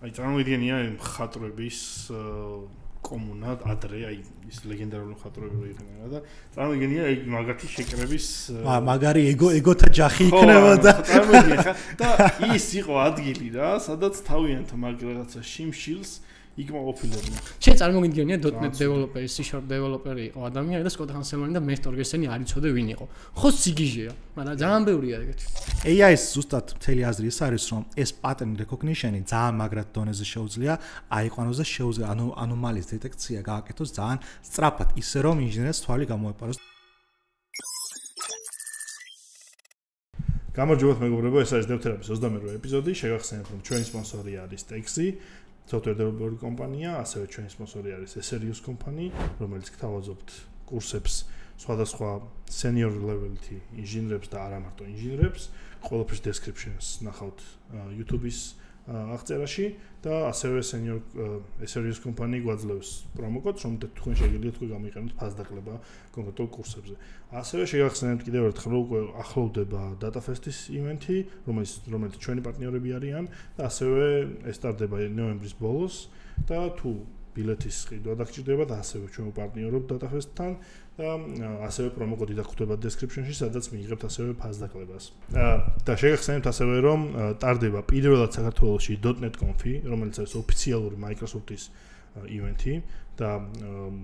აი წარმოგიდგენია მხატვრების კომუნა ადრე აი ის ლეგენდარული მხატვრები იყვნენ და წარმოგიდგენია აი მაგათი შეკრების მაგარი ეგოთა ჯახი იქნებოდა წარმოგიდგენია და ის იყო ადგილი რა სადაც თავიანთ მაგ რაღაცა შიმშილს იქ მოყოფილებდნენ. შენ წარმოგიდგენია .NET დეველოპერი, C# დეველოპერი იყო ადამიანი და სკოტ ჰანსელმანი და მესტორ გესენი არ იცოდე ვინ იყო. ხო სიგიჟეა, მაგრამ ძალიან ბევრია ეგეთი. AI-ს ზუსტად მთელი აზრი ის არის, რომ ეს pattern recognition-ი ძალიან მაგრად დონეზე შეუძლია აიყვანოს და შეუძლია ანომალიის დეტექცია გააკეთოს ძალიან სწრაფად, ისე რომ ინჟინერს თვალი გამოეპაროს. გამარჯობათ მეგობრებო, ეს არის DevTherapy-ის 28 ეპიზოდი. შეგახსენებთ, რომ ჩვენი სპონსორი არის Texi. Software developer კომპანია, ასევე ჩვენი სპონსორი არის Serious Company, რომელიც გთავაზობთ კურსებს სხვადასხვა senior level-ი ინჟინერებს და არა მარტო ინჟინერებს. ყველაფერს description-ს ნახავთ YouTube-ის აღწერაში და ასევე Serious Company გვაძლევს პრომოკოდს, რომელთაც თქვენ შეგიძლიათ უკვე გამოიყენოთ ფასდაკლება კონკრეტულ კურსებზე. ასევე შეგახსენებთ კიდევ ერთხელ, რომ უკვე ახლოვდება DataFest-ის ივენთი, რომელიც ჩვენი პარტნიორები არიან და ასევე ეს სტარტდება ნოემბრის ბოლოს და თუ ბილეთის ყიდვა დაგჭირდებათ, ასევე ჩვენ ვპარტნიორობთ DataFest-თან და ასევე პრომოკოდი დაგხვდება description-ში, სადაც მიიღებთ ასევე ფასდაკლებას. და შეგახსენებთ ასევე, რომ ტარდება პირველად საქართველოში .NET Conf-ი, რომელიც არის ოფიციალური Microsoft-ის ივენთი და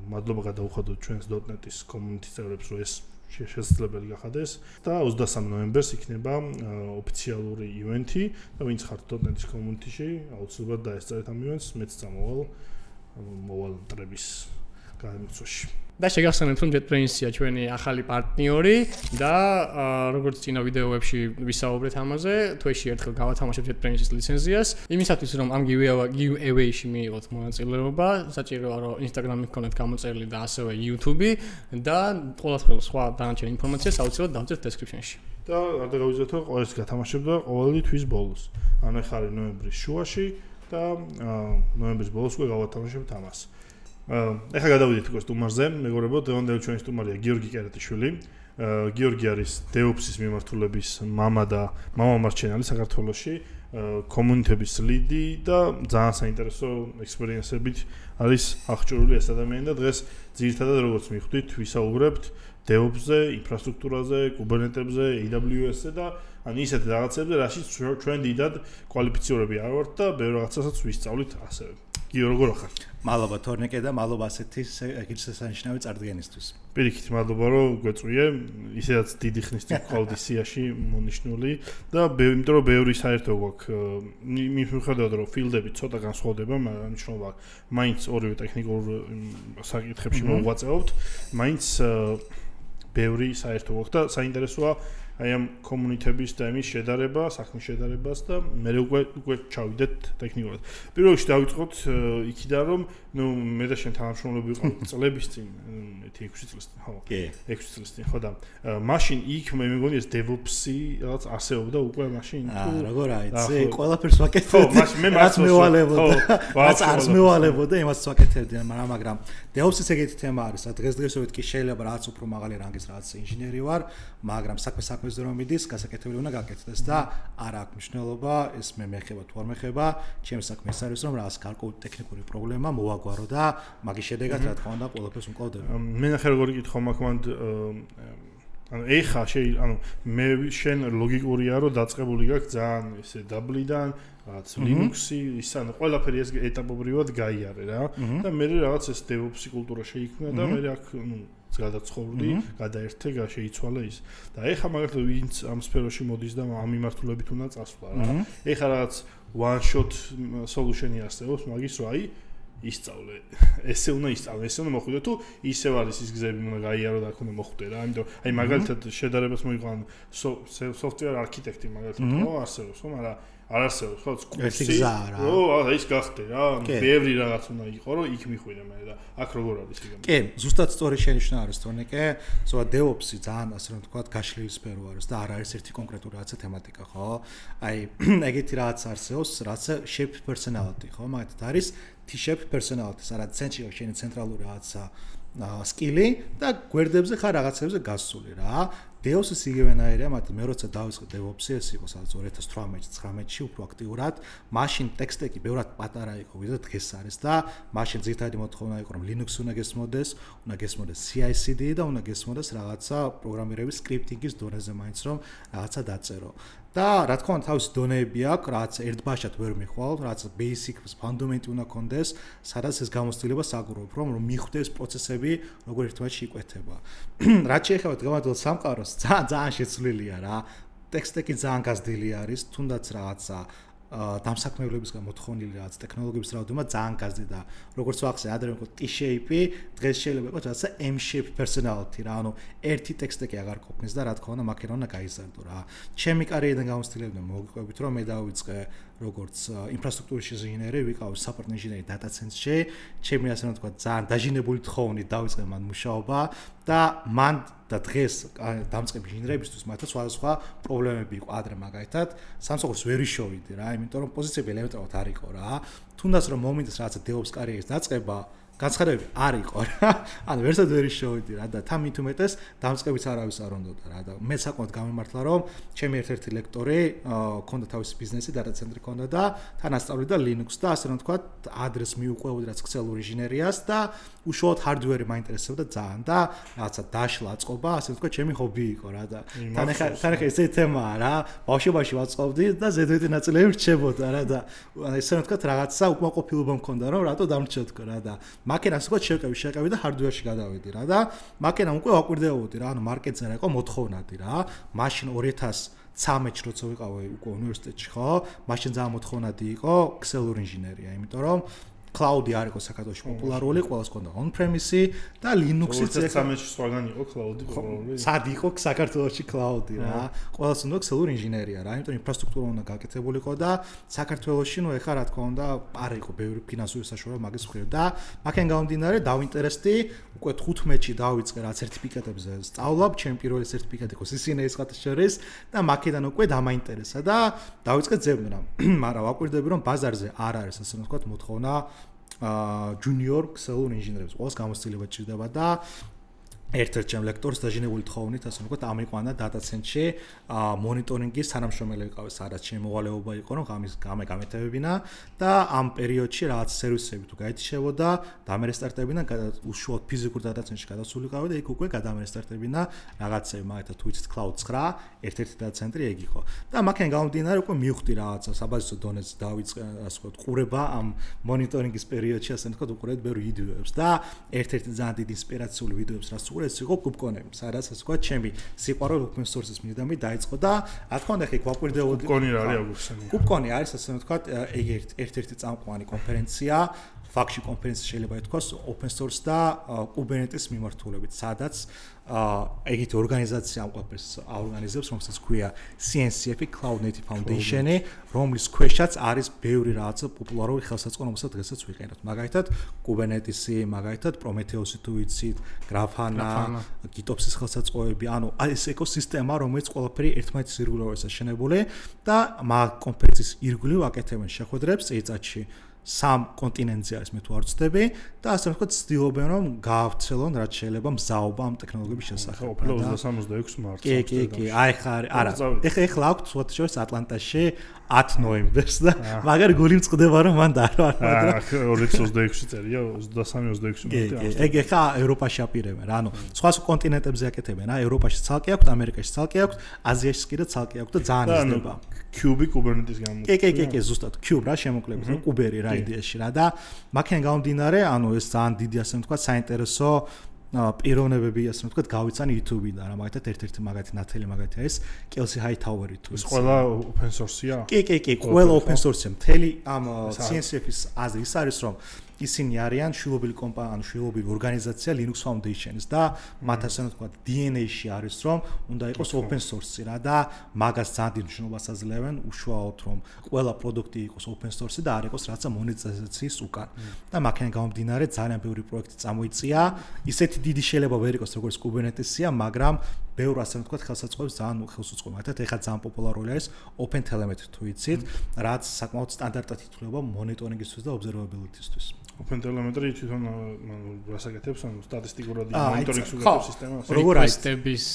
მადლობა გადაუხადოთ ჩვენს .NET-ის community წევრებს, რომ ეს შესაძლებელი გახადეს და 23 ნოემბერს იქნება ოფიციალური ივენთი და ვინც ხართ .NET-ის community-ში, აუცილებლად დაესწრეთ ამ ივენთს, მეც მოვალ მტრების გამოცოში. და შეგახსენებთ, რომ JetBrains-ია ჩვენი ახალი პარტნიორი და როგორც წინა ვიდეოებში ვისაუბრეთ ამაზე, თვეში ერთხელ გავათამაშებთ JetBrains-ის ლიცენზიას. იმისათვის, რომ ამ giveaway-ში მიიღოთ მონაწილეობა, საჭიროა, რომ Instagram-ი გქონდეთ გამოწერილი და ასევე YouTube-ი და ყველაფერს სხვა დანარჩენ ინფორმაციას აუცილებლად დავწერთ description-ში. და არ დაგავიწყოთ, რომ ყოველს გათამაშებდა ყოველი თვის ბოლოს. ანუ ახლა არის ნოემბრის შუაში და ნოემბრის ბოლოს უკვე გავათამაშებთ ამას. ეხლა გადავიდეთ უკვე სტუმარზე, მეგობრებო, დღევანდელი ჩვენი სტუმარია გიორგი კერატიშვილი. გიორგი არის DevOps-ის მიმართულების მამა და მამამარჩენელი საქართველოში, კომუნიტების ლიდი და ძალიან საინტერესო ექსპერიენსებით არის აღჭურვილი ეს ადამიანი და დღეს ძირითადად როგორც მივხვდით, ვისაუბრებთ DevOps-ზე, ინფრასტრუქტურაზე, Kubernetes-ზე, AWS-ზე და ან ისეთ რაღაცებზე, რაშიც ჩვენ დიდად კვალიფიცირებები არ ვართ და ბევრ რაღაცასაც ვისწავლით ასევე. გიო, როგორ ხარ? მადლობა თორნიკე და მადლობა ასეთი ეგრეთ შესანიშნავი წარდგენისთვის. პირიქით, მადლობა რომ გვეწვიე, ისედაც დიდი ხნის წინ ყავდი სიაში მონიშნული და იმიტომ რომ ბევრი საერთო გვაქვს. მიუხედავად რომ ფილდები ცოტა განსხვავდება, მაგრამ მნიშვნელობა მაინც ორივე ტექნიკურ საკითხებში მოვაწეობთ, მაინც ბევრი საერთო გვაქვს და საინტერესოა აი ამ კომუნიტების და იმის შედარება, საქმის შედარებას და მე უკვე ჩავიდეთ ტექნიკურად. პირველ რიგში დავიწყოთ იქიდან რომ მე და შენ თანამშრომლები ვიყავით წლების წინ, 6 წლის წინ, ხო? 6 წლის წინ, ხო და მაშინ იქ მე მეგონი ეს DevOps-ი რაღაც არსებობდა უკვე მაშინ თუ როგორ აიცი, ყველაფერს ვაკეთებდი. ხო, მაშინ მე მას მევალებოდა. რაც არს მევალებოდა, იმას ვაკეთებდი, მაგრამ DevOps-ის ეგეთი თემა არის, დღესდღეობით კი შეიძლება რაც უფრო მაღალი რანგის რაღაც ინჟინერი ვარ, მაგრამ საქმე რომ მიდის, გასაკეთებელი უნდა გაკეთდეს და არ აქვს მნიშვნელობა, ეს მე მეხება თუ არ მეხება, ჩემს საქმე ეს არის რომ რაღაც გარკვეული ტექნიკური პრობლემა მოვაგვარო და მაგის შედეგად რა თქმა უნდა ყველაფერს უმკლავდება. მე ნახე როგორ იკითხო მაგმანდ ანუ ეხა ანუ მე შენ ლოგიკურია რომ დაწყებული გაქვს ძალიან ესე დაბლიდან რაღაც Linux-ი, ის ანუ ყველაფერი ეს ეტაპობრივად გაიარე რა და მე რაღაც ეს DevOps-ი კულტურა შეიქმნა და მე აქ გადაცხოვრდი, გადაერთე, შეიცვალა ის. და ეხა მაგალითად ვინც ამ სფეროში მოდის და ამ მიმართულებით უნდა წასვლა რა. ეხა რაღაც one shot solution-ი არსებობს, მაგის რა აი ისწავლე. ესე უნდა ისწავლე, ესე უნდა მოხვიდე თუ ისევ არის ის გზები უნდა გაიარო და აქ უნდა მოხვდე რა. ამიტომ აი მაგალითად შედარებას მოიყვან software architect-ი მაგალითად ხო არსებობს, ხო, მაგრამ არ არსებობს ხო კურსი. ო, ის გახდე რა. ბევრი რაღაც უნდა იყო, რომ იქ მიხვიდე მე და აქ როგორ არის იგივე. კი, ზუსტად სწორი შენიშვნა არის თორნიკე. ზოგადად DevOps-ი ძალიან ასე რომ თქვა გაშლილი სფერო არის და არ არის ერთი კონკრეტული რაღაცა თემატიკა, ხო? აი, ეგეთი რაღაც არსებობს, რაღაცა shape personality, ხო? მაგათ არის T-shape personality, სადაც ცენტრში შენი ცენტრალური რაღაცა სკილი და გვერდებზე ხარ რაღაცებზე გასული რა DevOps-ის იგივენაირია, მაგრამ მე როცა დავიწყე DevOps-ი, ეს იყო სადაც 2018-19-ში უფრო აქტიურად, მაშინ ტექ-სტეკი ბევრად პატარა იყო, ვიდრე დღეს არის და მაშინ ძირითადი მოთხოვნა იყო, რომ Linux უნდა გესმოდეს, უნდა გესმოდეს CI/CD და უნდა გესმოდეს რაღაცა პროგრამირების სკრიპტინგის დონეზე მაინც რომ რაღაცა დაწერო. და რა თქმა უნდა თავისი დონეები აქვს, რაც ერთბაშად ვერ მიხვალ, რაც basic fundament უნდა კონდეს, სადაც ეს გამოცდილება საგურობ, რომ მიხვდეს პროცესები, როგორ ერთმანეთში იკვეთება. რაც შეეხება დღევანდელ სამყაროს, ძალიან შეცვლილია რა. ტექ-სტეკი ძალიან გაზრდილი არის, თუნდაც რაღაცა დამსაქმებლებისგან მოთხოვნილი რაღაც ტექნოლოგიების რაოდენობა ძალიან გაზრდილი და როგორც ვახსენე, ადრე იყო T-shape, დღეს შეიძლება იყოს რაღაცა M-shape personality რა, ანუ ერთი ტექ-სტეკი აღარ ყოფნის და რა თქმა უნდა მაქედან უნდა გაიზარდო რა. ჩემი კარიერიდან გამოსtildeებდნენ მოგიყვებით, რომ მე დავიწყე როგორც ინფრასტრუქტურის ინჟინერი, ვიყავი support engineer data center-ში, ჩემი ასე ვთქვა ძალიან დაჟინებული თხოვნით დავიწყე მან მუშაობა და მან და დღეს დამწყები ინჟინერებისთვის მათაც სხვადასხვა პრობლემები იყო ადრე მაგალითად სამსახურს ვერ იშოვიდი რა, იმიტომ რომ პოზიციები ელემენტარულად არ იყო რა. თუნდაც რომ მომინდეს რაღაცა DevOps კარიერის დაწყება განცხადებები არ იყო რა. ანუ ვერსად ვერ იშოვიდი რა და თან მით უმეტეს დამწყებიც არავის არ უნდოდა რა და მე საკმაოდ გამემართლა რომ ჩემი ერთ-ერთი ლექტორი ქონდა თავისი ბიზნესი data center ქონდა და თან ასწავლიდა Linux და ასე რომ თქვა ადრეს მიუყვებოდი რაც ქსელურ ინჟინერიას და უშუალოდ hardware-ი მაინტერესებდა ძალიან და რაღაცა დაშლა აწყობა, ასე ვთქვა, ჩემი ჰობი იყო რა და თან ახლა ესე თემაა რა. ბავშვობაში ვაწყობდი და ზედმეტი ნაწილები რჩებოდა რა და ესე რომ თქვა რაღაცა უკმაყოფილება მქონდა რომ რატო დამრჩა თქო რა და მაკენას უკვე შევყევი და hardware-ში გადავედი რა და მაკენა უკვე ვაკვირდებოდი რა, ანუ მარკეტზე რა იყო მოთხოვნადი რა. მაშინ 2013-ში როცა ვიყავი უკვე უნივერსიტეტში ხო, მაშინ ძალიან მოთხოვნადი იყო ქსელური ინჟინერია, იმიტომ რომ cloud-ი არ იყო საქართველოში პოპულარული, ყველას ჰქონდა on-premise-ი და Linux-იც 2013-ში სხვაგან იყო cloud-ი პოპულარული. სად იყო საქართველოში cloud-ი რა? ყველას უნდა ქსელური ინჟინერია რა, იმიტომ ინფრასტრუქტურა უნდა გაკეთებულიყო და საქართველოში ნუ ეხა რა თქმა უნდა არ იყო ბევრი ფინანსური საშუალება მაგის მხრივ და მაქენ გამომდინარე დავინტერესდი, უკვე 15-ში დავიწყე რა სერტიფიკატებზე სწავლა, ჩემი პირველი სერტიფიკატი იყო CCNA-ის ხათაშორის და მაქედან უკვე დამაინტერესა და დავიწყე ძებნა. მაგრამ ვაკვირდები რომ ბაზარზე არ არის ასე ვთქვათ მოთხოვნა junior ქსელურ ინჟინერებს ყოველს გამოცდილება ჭირდება და ერთ-ერთ ჩემ ლექტორს დაჟინებული თხოვნით ასე ვთქვათ ამიყვანა data center-ში მონიტორინგის თანამშრომელი ვიყავი, სადაც ჩემი მოვალეობა იყო რომ ამის გამეთებებინა და ამ პერიოდში რაღაც სერვისები თუ გაითიშებოდა, დამერესტარტებინა უშუალოდ ფიზიკურ data center-ში გადასულიყავი და იქ უკვე გადამერესტარტებინა რაღაცები, მაგალითად თუ იცით cloud 9, ერთ-ერთი data center-ი ეგ იყო. და მაქენ გამომდინარე უკვე მივხვდი რაღაცა საბაზისო დონეზე დავიწყე ასე ვთქვათ ყურება ამ მონიტორინგის პერიოდში ასე ვთქვათ უყურეთ ბევრ ვიდეოებს და ერთ-ერთი ძალიან დიდი ინსპირაციული ვიდეოებს რაც ეს იყო კუბკონები, სადაც ასე ვთქვათ, ჩემი სიყვარული open source-ის მიდამი დაიწყო და რა თქმა უნდა ხე გვაკვირდებოდი. კუბკონი რა არის აგვიხსენია? კუბკონი არის ასე ვთქვათ, ერთ-ერთი წამყვანი კონფერენცია, ფაქში კონფერენცია შეიძლება ითქვას open source და Kubernetes მიმართულებით, სადაც ეგეთი ორგანიზაცია ამ ყველაფერს აორგანიზებს, რომელსაც ქვია CNCF Cloud Native Foundation-ი, რომლის ქვეშაც არის ბევრი რაღაცა პოპულარული ხელსაწყო, რომელსაც დღესაც ვიყენებთ. მაგალითად, Kubernetes-ი, მაგალითად, Prometheus-ი თუ იცით, Grafana, GitOps-ის ხელსაწყოები, ანუ ეს ეკოსისტემა, რომელიც ყველაფერი ერთმანეთის ირგვლივ აშენებული და მაგ კონფერენციის ირგვლივ აკეთებენ შეხვედრებს წელიწადში. სამ კონტინენტზე არის მე თუ არ ვცდები და ასე ვთქვათ ცდილობენ რომ გაავრცელონ რაც შეიძლება მზაობა ამ ტექნოლოგიების შესახებ. ხო, 26 მარტს. კი, აი ხა არა. ეხლა აქვს შორის ატლანტაში 10 ნოემბერს და მაგარი გული მწყდება რომ მან დაარვა. აა 2026 წერია 23-26 მარტი. ეგ ხა ევროპაში აპირებენ რა, ანუ სხვა კონტინენტებზე აკეთებენ რა, ევროპაში ცალკე აქვს, ამერიკაში ცალკე აქვს, აზიაში კიდე ცალკე აქვს და ძალიან იზრდება. Cube Kubernetes გამოვიდა. კი, ზუსტად Cube რა შემოკლებით, Kuberi რა იდეაში რა და მაქენ გამომდინარე, ანუ ეს ძალიან დიდი ასე ვთქვათ, საინტერესო პიროვნებები ასე ვთქვათ გავიცანი YouTube-დან რა, მაგალითად ერთ-ერთი მაგათი ნათელი მაგათი არის Kelsey Hightower-ი თუ ეს ყველა open source-ია? კი, ყველა open source-ია. მთელი ამ CNCF-ის აზრი ის არის რომ ისინი არიან შვილობილი კომპანია, ანუ შვილობილი ორგანიზაცია Linux Foundation-ის და მათ ასე ვთქვათ DNA-ში არის რომ უნდა იყოს open source-ი რა და მაგას ძალიან დიდ მნიშვნელობას აძლევენ უშუალოდ რომ ყველა პროდუქტი იყოს open source-ი და არ იყოს რაღაცა მონეტიზაციის უკან. და მაქენ გამომდინარე ძალიან ბევრი პროექტი წამოიწია. ისეთი დიდი შეიძლება ვერ იყოს როგორც Kubernetes-ია, მაგრამ ბევრ ასე ვთქვათ ხელსაწყოებს ძალიან ხელს უწყობს. მაგათ ეხლა ძალიან პოპულარული არის OpenTelemetry თუ იცით, რაც საკმაოდ სტანდარტად ითვლება მონიტორინგისთვის და observability-ისთვის. OpenTelemetry თვითონ რასაკეთებს, ანუ სტატისტიკურად მონიტორინგს უგებს სისტემას. რეკვესტების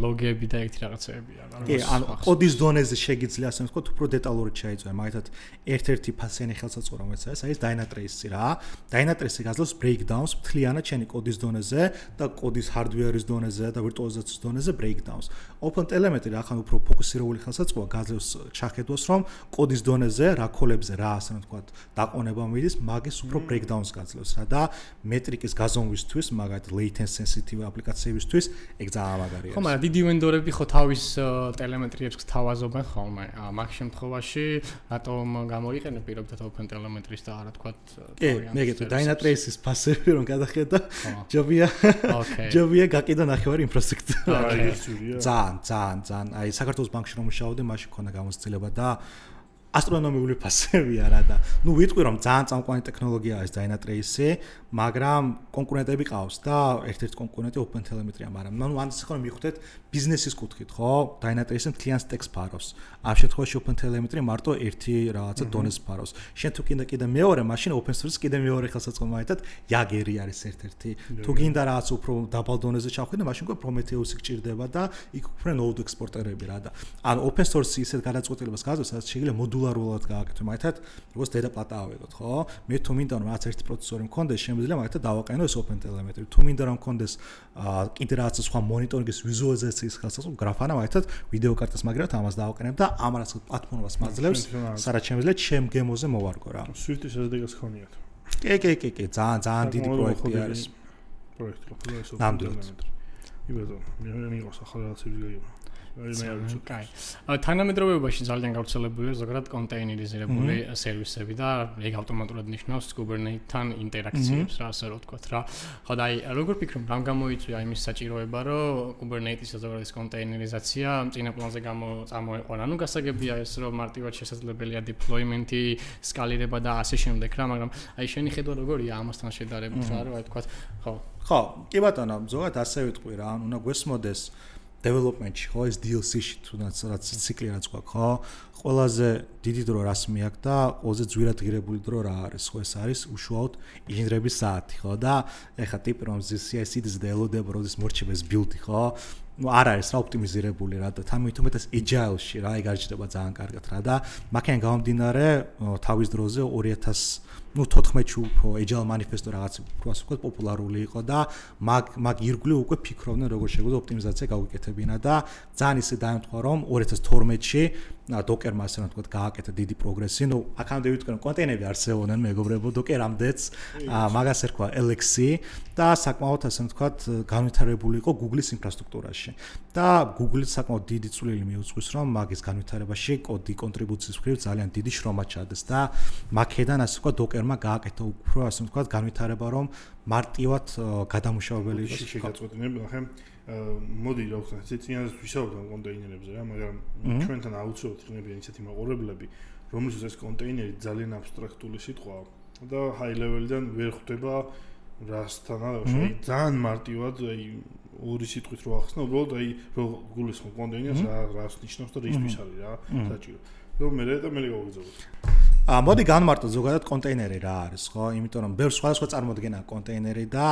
ლოგები და ეგეთი რაღაცეებია. კი, ანუ კოდის დონეზე შეგიძლია ასე ვთქვათ, უფრო დეტალურად შეიწვია, მაგალითად, ერთ-ერთი ფასიანი ხელსაწყო რომელიც არის Dynatrace-ი რა. Dynatrace-ი გაძლევს breakdowns მთლიანად შენი კოდის დონეზე და კოდის hardware-ის დონეზე და ვირტუალიზაციის დონეზე breakdowns. OpenTelemetry რახან უფრო ფოკუსირებული ხელსაწყოა გაძლევს ჩახედვას, რომ კოდის დონეზე რა ქოლებზე რა ასე ვთქვათ, დაყონება მიდის, მაგის უფრო breakdowns გაძლევს რა და მეტრიკის გაზომვისთვის, მაგალითად latency sensitive აპლიკაციებისთვის ეგ ძალიან მაგარია. ხო, მაგრამ დიდი ვენდორები ხო თავის ტელემეტრიებს გთავაზობენ ხოლმე. მაგ შემთხვევაში რატომ გამოიყენებ პირობითად OpenTelemetry-ს და არა თქვათ კი, მეგეთო Dynatrace-ის ფასები რომ გადახედა, ჯობია. ჯობია გაკიდა ნახევარი ინფრასტრუქტურა. ძალიან. აი საქართველოს ბანკში რომ მუშაობდი, მაშინ ქონდა გამოცდილება და ასტრონომიული ფასებია რა და ნუ ვიტყვი რომ ძალიან წამყვანი ტექნოლოგიაა ეს Dynatrace-ი, მაგრამ კონკურენტები ყავს და ერთ-ერთი კონკურენტი OpenTelemetry-ია, მაგრამ ნუ ამას ხო მივხვდეთ ბიზნესის კუთხით, ხო? Dynatrace-ი მთლიან სტეკს ფარავს. ამ შემთხვევაში OpenTelemetry მარტო ერთი რაღაცა დონეს ფარავს. შენ თუ კიდე მეორე, მაშინ open source კიდე მეორე ხელსაწყო მაგათად Jaeger-ი არის ერთ-ერთი. თუ გინდა რაღაც უფრო დაბალ დონეზე ჩავხვიდე, მაშინ უკვე Prometheus-ი გჭირდება და იქ უფრო node ექსპორტერები რა და ან open source-ი ისეთ გადაწყვეტილებას გაძლევს, სადაც შეიძლება მოდულარულად გააკეთო, მაგათად როგორც დედა პლატა ავიღოთ, ხო? მე თუ მინდა რომ რაღაც ერთი პროცესორი მქონდეს, შემიძლია მაგათად დავაყენო ეს OpenTelemetry. თუ მინდა რომ მქონდეს კიდე რაღაც სხვა მონიტორინგის ვიზუალიზაციის ხელსაწყო, გრაფანა მაგათად ვიდეო კარტას მაგრად ამას დავაყენებ და ამ რაღაც პლატფორმას მაძლევს, სადაც შემიძლია ჩემ გემოზე მოვარგო რა. Swift-ის SDK-ს ხონიათ. კი, ძალიან დიდი პროექტი არის. პროექტი ხო, ნამდვილად. იბედო, მე მიყავს ახალ რაღაცებს გიგება. კაი. თანამედროვეობაში ძალიან გავრცელებულია ზოგადად კონტეინერიზებული სერვისები და ეგ ავტომატურად ნიშნავს Kubernetes-თან ინტერაქციებს რა, ასე რომ ვთქვათ რა. ხო და აი, როგორ ფიქრობ, რამ გამოიწვია იმის საჭიროება, რომ Kubernetes-ისა ზოგადად კონტეინერიზაცია წინა პლანზე წამოეყვანა. ანუ გასაგებია ეს, რომ მარტივად შესაძლებელია deployment-ი, სკალირება და ასე შემდეგ რა, მაგრამ აი შენი ხედვა როგორია ამასთან შედარებით რა, რომ აი ვთქვათ, ხო. ხო, კი ბატონო, ზოგადად ასე ვიტყვი რა, უნდა გვესმოდეს development-ში, ხო, ეს DLC-ში თუნდაც რაც ციკლი რაც გვაქვს, ხო? ყველაზე დიდი დრო რას მიაქვს და ყველაზე ძვირად ღირებული დრო რა არის, ხო, ეს არის უშუალოდ ინჟინერების საათი, ხო? და ეხა ტიპი რომ CI/CD-ზე და ელოდება როდის მორჩებს build-ი, ხო? ну არ არის რა ოპტიმიზირებული რა და თამითუმეტეს agile-ში რა იგარჩება ძალიან კარგად რა და მაქენ გამომდინარე თავის დროზე 2014-ში უფრო agile manifesto რაღაც უფრო ასე ვქოთ პოპულარული იყო და მაგ ირგვლივ უკვე ფიქრობდნენ როგორ შეგვიძლია ოპტიმიზაცია გავუკეთებინა და ძალიან ისე დაემთხვა რომ 2012-ში Docker-მა ასე ვთქვათ გააკეთა დიდი პროგრესი. ნუ აქამდე ვიტყვი რომ კონტეინერები არსებობდნენ მეგობრებო Docker-ამდეც მაგას ერქვა LXC და საკმაოდ ასე ვთქვათ განვითარებული იყო Google-ის ინფრასტრუქტურაში. და Google-იც საკმაოდ დიდი წვლილი მიუძღვის რომ მაგის განვითარებაში კოდი კონტრიბუციის მხრივ ძალიან დიდი შრომა ჩადეს და მაქედან ასე ვთქვათ Docker-მა გააკეთა უფრო ასე ვთქვათ განვითარება რომ მარტივად გადამუშავებელი იყოს. შეგაწყვეტინებ, ახლა მოდი რა ვქნა, ცეცინას ვისაუბრებ კონტეინერებზე რა, მაგრამ ჩვენთან აუცილებლად იქნებიან ისეთი მაყურებლები, რომელშიც ეს კონტეინერი ძალიან აბსტრაქტული სიტყვაა და high level-დან ვერ ხვდება რასთანავე, ძალიან მარტივად, აი ორი სიტყვით რო ახსნა, უბრალოდ აი რო გულისხმობ კონტეინერს რას ნიშნავს და რისთვის არის რა, საჭირო. რომ მე გავგზავნოთ. მოდი განმარტო ზოგადად კონტეინერი რა არის, ხო? იმიტომ რომ ბევრ სხვადასხვა წარმოდგენაა კონტეინერი და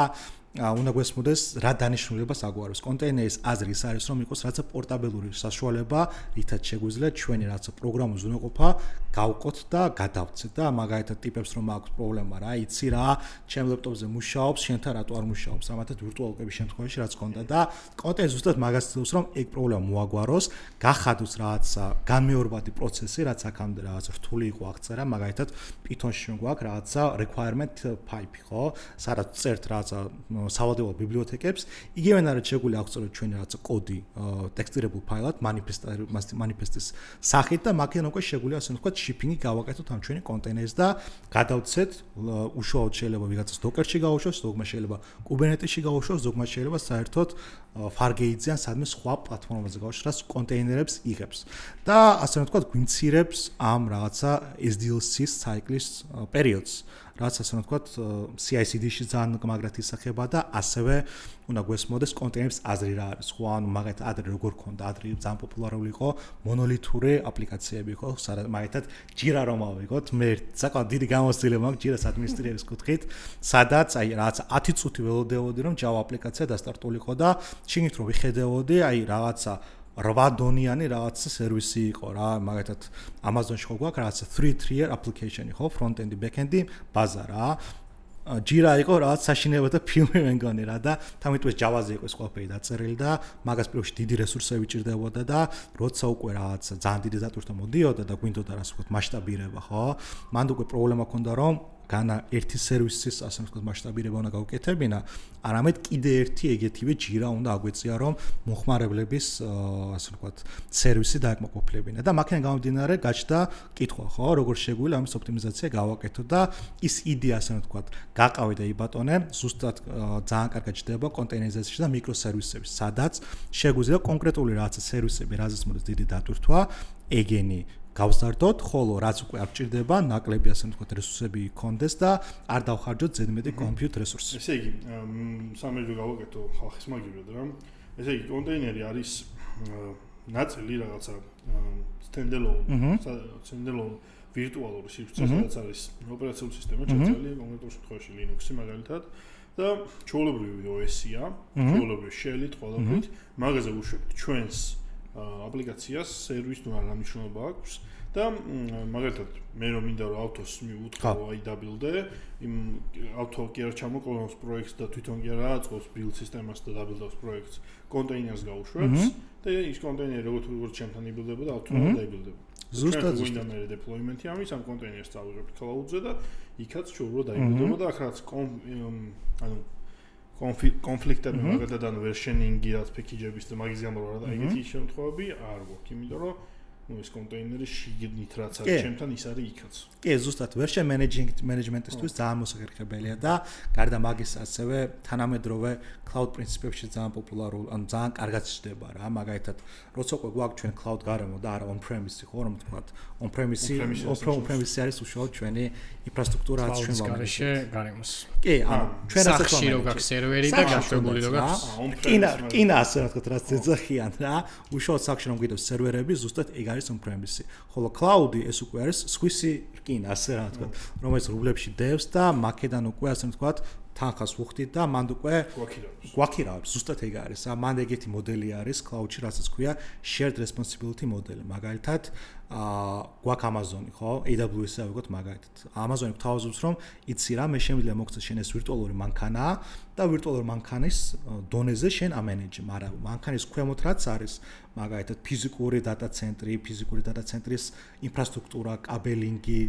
უნდა გვესმოდეს რა დანიშნულებას აგვარებს. კონტეინერის აზრი ის არის რომ იყოს რაცა პორტაბელური საშუალება, რითაც შეგვიძლია ჩვენი რაცა პროგრამის უნაყოფა გავყოთ და გადავცეთ და მაგალითად ტიპებს რომ აქვს პრობლემა რა, იცი რა, ჩემ ლეპტოპზე მუშაობს, შენთან რატო არ მუშაობს? ამათად ვირტუალურობის შემთხვევაში რაც კონდა და კონტეინერი ზუსტად მაგას ცდილობს რომ ეგ პრობლემა მოაგვაროს, გახადოს რაცა განმეორებადი პროცესი, რაც აქამდე რაღაც რთული იყო აღწერა, მაგალითად Python-ში გვაქვს რაღაცა requirement pipe, ხო? სადაც წერთ რაღაცა სავალდებულო ბიბლიოთეკებს, იგივენად შეგვიძლია აღწეროთ ჩვენი რაღაცა კოდი ტექსტირებულ ფაილად, manifest-ის სახით და მაქედან უკვე შეგვიძლია ასე ვთქვათ shipping-ი გავაკეთოთ ამ ჩვენი კონტეინერს და გადავცეთ, უშუალოდ შეიძლება ვიღაცას Docker-ში გავუშვოს, ზოგმა შეიძლება Kubernetes-ში გავუშვოს, ზოგმა შეიძლება საერთოდ Fargate-ზე ან სადმე სხვა პლატფორმაზე გავუშვოს, რაც კონტეინერებს იღებს. და ასე ვთქვათ გვიმცირებს ამ რაღაცა SDLC-ის cycle-ის პერიოდს. რაც ასე ვთქვათ, CI/CD-ში ძალიან მაგრად ისახება და ასევე უნდა გვესმოდეს კონტეინერებს აზრი რა არის, ხო, ანუ მაგათ ადრე როგორ ქონდა, ადრე ძალიან პოპულარული იყო მონოლითური აპლიკაციები, ხო, მაგათად Jira რომ ავიღოთ, მე საკმაოდ დიდი გამოცდილება მაქვს Jira-ს ადმინისტრირების კუთხით, სადაც აი რაღაც 10 წუთი ველოდებოდი რომ Java აპლიკაცია დასტარტულიყო და შიგნით რომ ვიხედავდი, აი რაღაცა 8 დონიანი რაღაცა სერვისი იყო რა, მაგათად Amazon-ში ხო გვაქვს რაღაცა 3-tier application-ი, ხო, front-end-ი, back-end-ი, ბაზა რა. Jira იყო რაღაც საშინელებათა ფილმი მე მგონი რა და თამიტყვეს Java-ზე იყო ეს ყველაფერი დაწერილი და მაგას პირველში დიდი რესურსები ჭირდებოდა და როცა უკვე რაღაც ძალიან დიდი დატვირთვა მოდიოდა და გვინდოდა რა ვთქვათ მასშტაბირება, ხო? მანდ უკვე პრობლემა ჰქონდა რომ განა ერთი სერვისის ასე ვთქვათ მასშტაბირება უნდა გავუკეთებინა, არამედ კიდე ერთი ეგეთივე Jira უნდა აგვეწია რომ მოხმარებლების ასე ვთქვათ სერვისი დააკმაყოფილებინა და მაქედან გამომდინარე გაჩნდა კითხვა, ხო, როგორ შეგვიძლია ამის ოპტიმიზაცია გავაკეთო და ის იდეა ასე ვთქვათ გაყავდა იბატონე, ზუსტად ძალიან კარგად ჩდება კონტეინერიზაციაში და მიკროსერვისებში, სადაც შეგვიძლია კონკრეტული რაღაცა სერვისები, რაზეც მოდის დიდი დატვირთვა, ეგენი გავზარდოთ, ხოლო რაც უკვე არ ჭირდება, ნაკლები ასე ვთქვათ რესურსები გქონდეს და არ დავხარჯოთ ზედმეტი compute resource. ესე იგი, სამეჯო გავაკეთო ხალხის მაგივრად რა. ესე იგი, კონტეინერი არის ნაწილი რაღაცა standalone ვირტუალური სივრცე, სადაც არის ოპერაციული სისტემა, ჩაწერილი კონკრეტულ შემთხვევაში Linux-ი მაგალითად და ჩვეულებრივი OS-ია, ჩვეულებრივი shell-ით ყველაფრით, მაგაზე უშვებთ ჩვენს აპლიკაციას, სერვისს თუ რა მნიშვნელობა აქვს და მაგალითად მე რომ მინდა რომ ავთოს მივუთხო აი დაბილდე, იმ ავთო კი არ ჩამოყოლოს პროექტს და თვითონ კი არ აწყობს build სისტემას და დაბილდავს პროექტს, კონტეინერს გაუშვებს და ის კონტეინერი როგორც ჩემთან იბილდება და ავთო დაიბილდება. ზუსტად გვინდა მე deployment-ი ამის ამ კონტეინერს წავიღებთ cloud-ზე და იქაც ჩურო დაიბილდება და აქ რაც ანუ კონფლიქტები მაგათად ან versioning-ი რაც package-ების და მაგის გამო რა და ეგეთი შემთხვევები არ გვაქვს, იმიტომ რომ ეს კონტეინერი შიგნით რაც არის ჩემთან ის არის იქაც. კი, ზუსტად version management-ისთვის ძალიან მოსახერხებელია და გარდა მაგის ასევე თანამედროვე cloud პრინციპებში ძალიან პოპულარული, ანუ ძალიან კარგად ჩდება რა, მაგალითად, როცა უკვე გვაქვს ჩვენ cloud გარემო და არა on-premise-ი, ხო, რომ ვთქვათ, on-premise არის უშუალოდ ჩვენი ინფრასტრუქტურა რაც ჩვენ ვამბობთ. გარემოს. კი, ანუ ჩვენ რასაც სახში რო გაქვს სერვერი და გაშვებული რო გაქვს. კინა ასე რა ვთქვათ, რაც ეძახიან რა, უშუალოდ სახში რომ გვიდევს სერვერები, ზუსტად ეგ არის on-premise-ი. ხოლო cloud-ი ეს უკვე არის სხვისი რკინა, ასე რა ვთქვათ, რომელიც რუბლებში დევს და მაქედან უკვე ასე ვთქვათ თანხას ვუხდით და მანდ უკვე გვაქირავს. ზუსტად ეგ არის. მანდ ეგეთი მოდელი არის cloud-ში, რასაც ქვია shared responsibility მოდელი. მაგალითად, გვაქვს Amazon-ი, ხო? AWS-ი ავიღოთ მაგალითად. Amazon-ი გვთავაზობს, რომ იცი რა, მე შემიძლია მოგწეს შენ ეს ვირტუალური მანქანა და ვირტუალური მანქანის დონეზე შენ ამენეჯი, მაგრამ მანქანის ქვემოთ რაც არის, მაგალითად ფიზიკური დატა ცენტრის ინფრასტრუქტურა, კაბელინგი,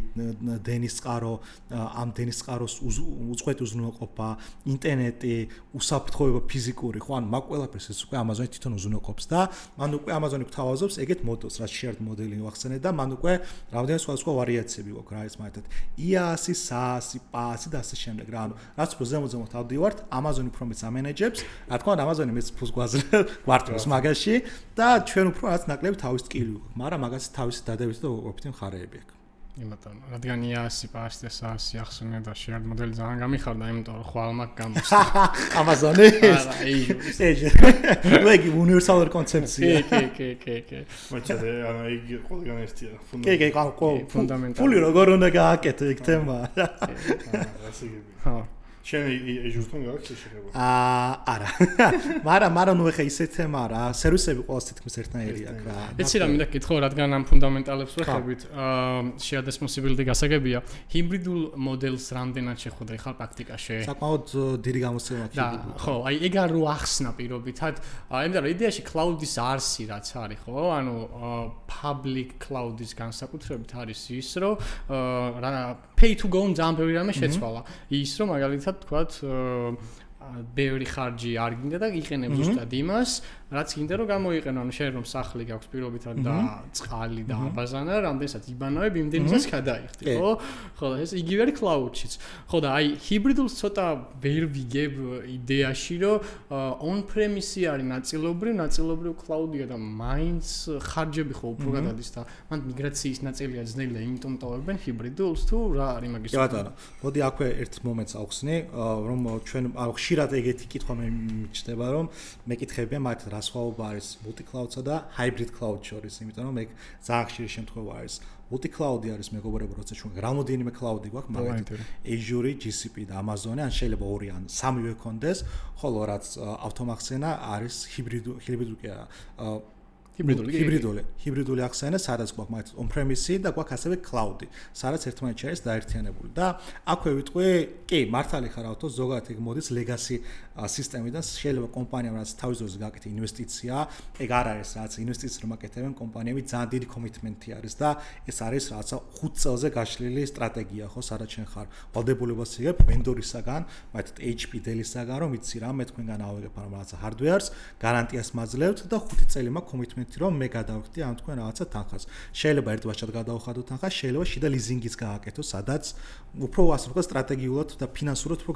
დენის წყარო, ამ დენის წყაროს უწყვეტი უზრუნველყოფა, ინტერნეტი, უსაფრთხოება ფიზიკური, ხო, ანუ მაგ ყველაფერს ეს უკვე Amazon-ი თვითონ უზრუნველყოფს და მან უკვე Amazon-ი გვთავაზობს ეგეთ მოდელს, რაც shared მოდელი ვახსენე და მან უკვე რამდენიმე სხვადასხვა ვარიაციები გვაქვს რა, ის მაგალითად IaaS-ი, SaaS-ი, PaaS-ი და ასე შემდეგ რა, ანუ რაც უფრო ზემოთ ავდივართ, Amazon-ი უფრო მეც ამენეჯებს, რა თქმა უნდა Amazon-ი მეც ფულს გვართმევს მაგაში და ჩვენ უფრო რაც ნაკლები თავის ტკივილი გვაქვს, მაგრამ მაგას თავისი დადებითი და უყოფითი მხარეები აქვს. იმიტომ რადგან IaaS-ი, PaaS-ი და SaaS-ი ახსენე და shared მოდელი ძალიან გამიხარდა, იმიტომ რომ ხვალ მაგ გამოსცა. Amazon-ი. ეგ უნივერსალური კონცეფცია. კი. მოიწერე, ანუ ეგ ყველგან ერთია. კი, ფუნდამენტალურად. ფული როგორ უნდა გააკეთო ეგ თემა. ასე იგი. ხო. შენ ეჟურთან გაქვს შეხება? არა. მაგრამ ნუ ეხა ისე თემა რა, სერვისები ყოველს თითქმის ერთნაირი აქვს რა. ეცი რა მინდა გითხო, რადგან ამ ფუნდამენტალებს ვეხებით, shared responsibility გასაგებია, ჰიბრიდულ მოდელს რამდენად შეხვდები ხარ პრაქტიკაში? საკმაოდ დიდი გამოცდილება აქვს. ხო, აი ეგ არ რო ახსნა პირობითად, იმიტომ რომ იდეაში cloud-ის არსი რაც არის, ხო? ანუ public cloud-ის განსაკუთრებით არის ის, რომ pay to go ძალიან ბევრი რამე შეცვალა. ის რომ მაგალითად თქვათ ბევრი ხარჯი არ გინდა და იყენებ ზუსტად იმას, რაც გინდა რომ გამოიყენო, ანუ შენ რომ სახლი გაქვს პირობითად და წყალი და აბაზანა, რამდენსაც იბანავებ, იმდენსაც გადაიხდი, ხო? ხო, ეს იგივე არის cloud-შიც. ხო და აი ჰიბრიდულს ცოტა ვერ ვიგებ იდეაში, რომ on-premise არის ნაწილობრივ cloud-ია და მაინც ხარჯები ხო უფრო გადადის და მან მიგრაციის ნაწილია ძნელია, იმიტომ ტოვებენ ჰიბრიდულს თუ რა არის მაგის? კი ბატონო, მოდი აქვე ერთ მომენტს ავხსნი, რომ ჩვენ ხშირად ეგეთი კითხვა მე მიჩნდება, რომ მეკითხებიან მაგათ რა სხვაობა არის multi-cloud-სა და hybrid cloud შორის, იმიტომ რომ ეგ ძალიან ხშირი შემთხვევა არის. Multi-cloud-ი არის მეგობრებო, როცა ჩვენ რამოდენიმე cloud-ი გვაქვს, მაგალითად Azure, GCP და Amazon-ი, ან შეიძლება ორი ან სამივე გქონდეს, ხოლო რაც ავტომახსენა არის ჰიბრიდული ახსენა, სადაც გვაქვს მაგათ on-premise და გვაქვს ასევე cloud-ი, სადაც ერთმანეთში არის დაერთიანებული. და აქვე ვიტყვი, კი, მართალი ხარ ავთო, ზოგადად ეგ მოდის legacy სისტემიდან, შეიძლება კომპანიამ რაც თავის დროზე გაკეთე ინვესტიცია, ეგ არ არის რაც ინვესტიციას რომ აკეთებენ კომპანიები, ძალიან დიდი კომიტმენტი არის და ეს არის რაცა 5 წელზე გაშლილი სტრატეგია, ხო, სადაც შენ ხარ ვალდებულებას იღებ ვენდორისაგან, მაგათ HP Dell-ისაგან, რომ იცი რა, მე თქვენგან ავიღებ ამ რაცა hardware-ს, გარანტიას მაძლევთ და 5 წელი მაქვს კომიტმენტი რომ მე გადავხდი ამ თქვენ რაღაცა თანხას. შეიძლება ერთბაშად გადავხადო თანხას, შეიძლება შიდა ლიზინგის გააკეთო, სადაც უფრო ასე ვთქვათ სტრატეგიულად და ფინანსურად უფრო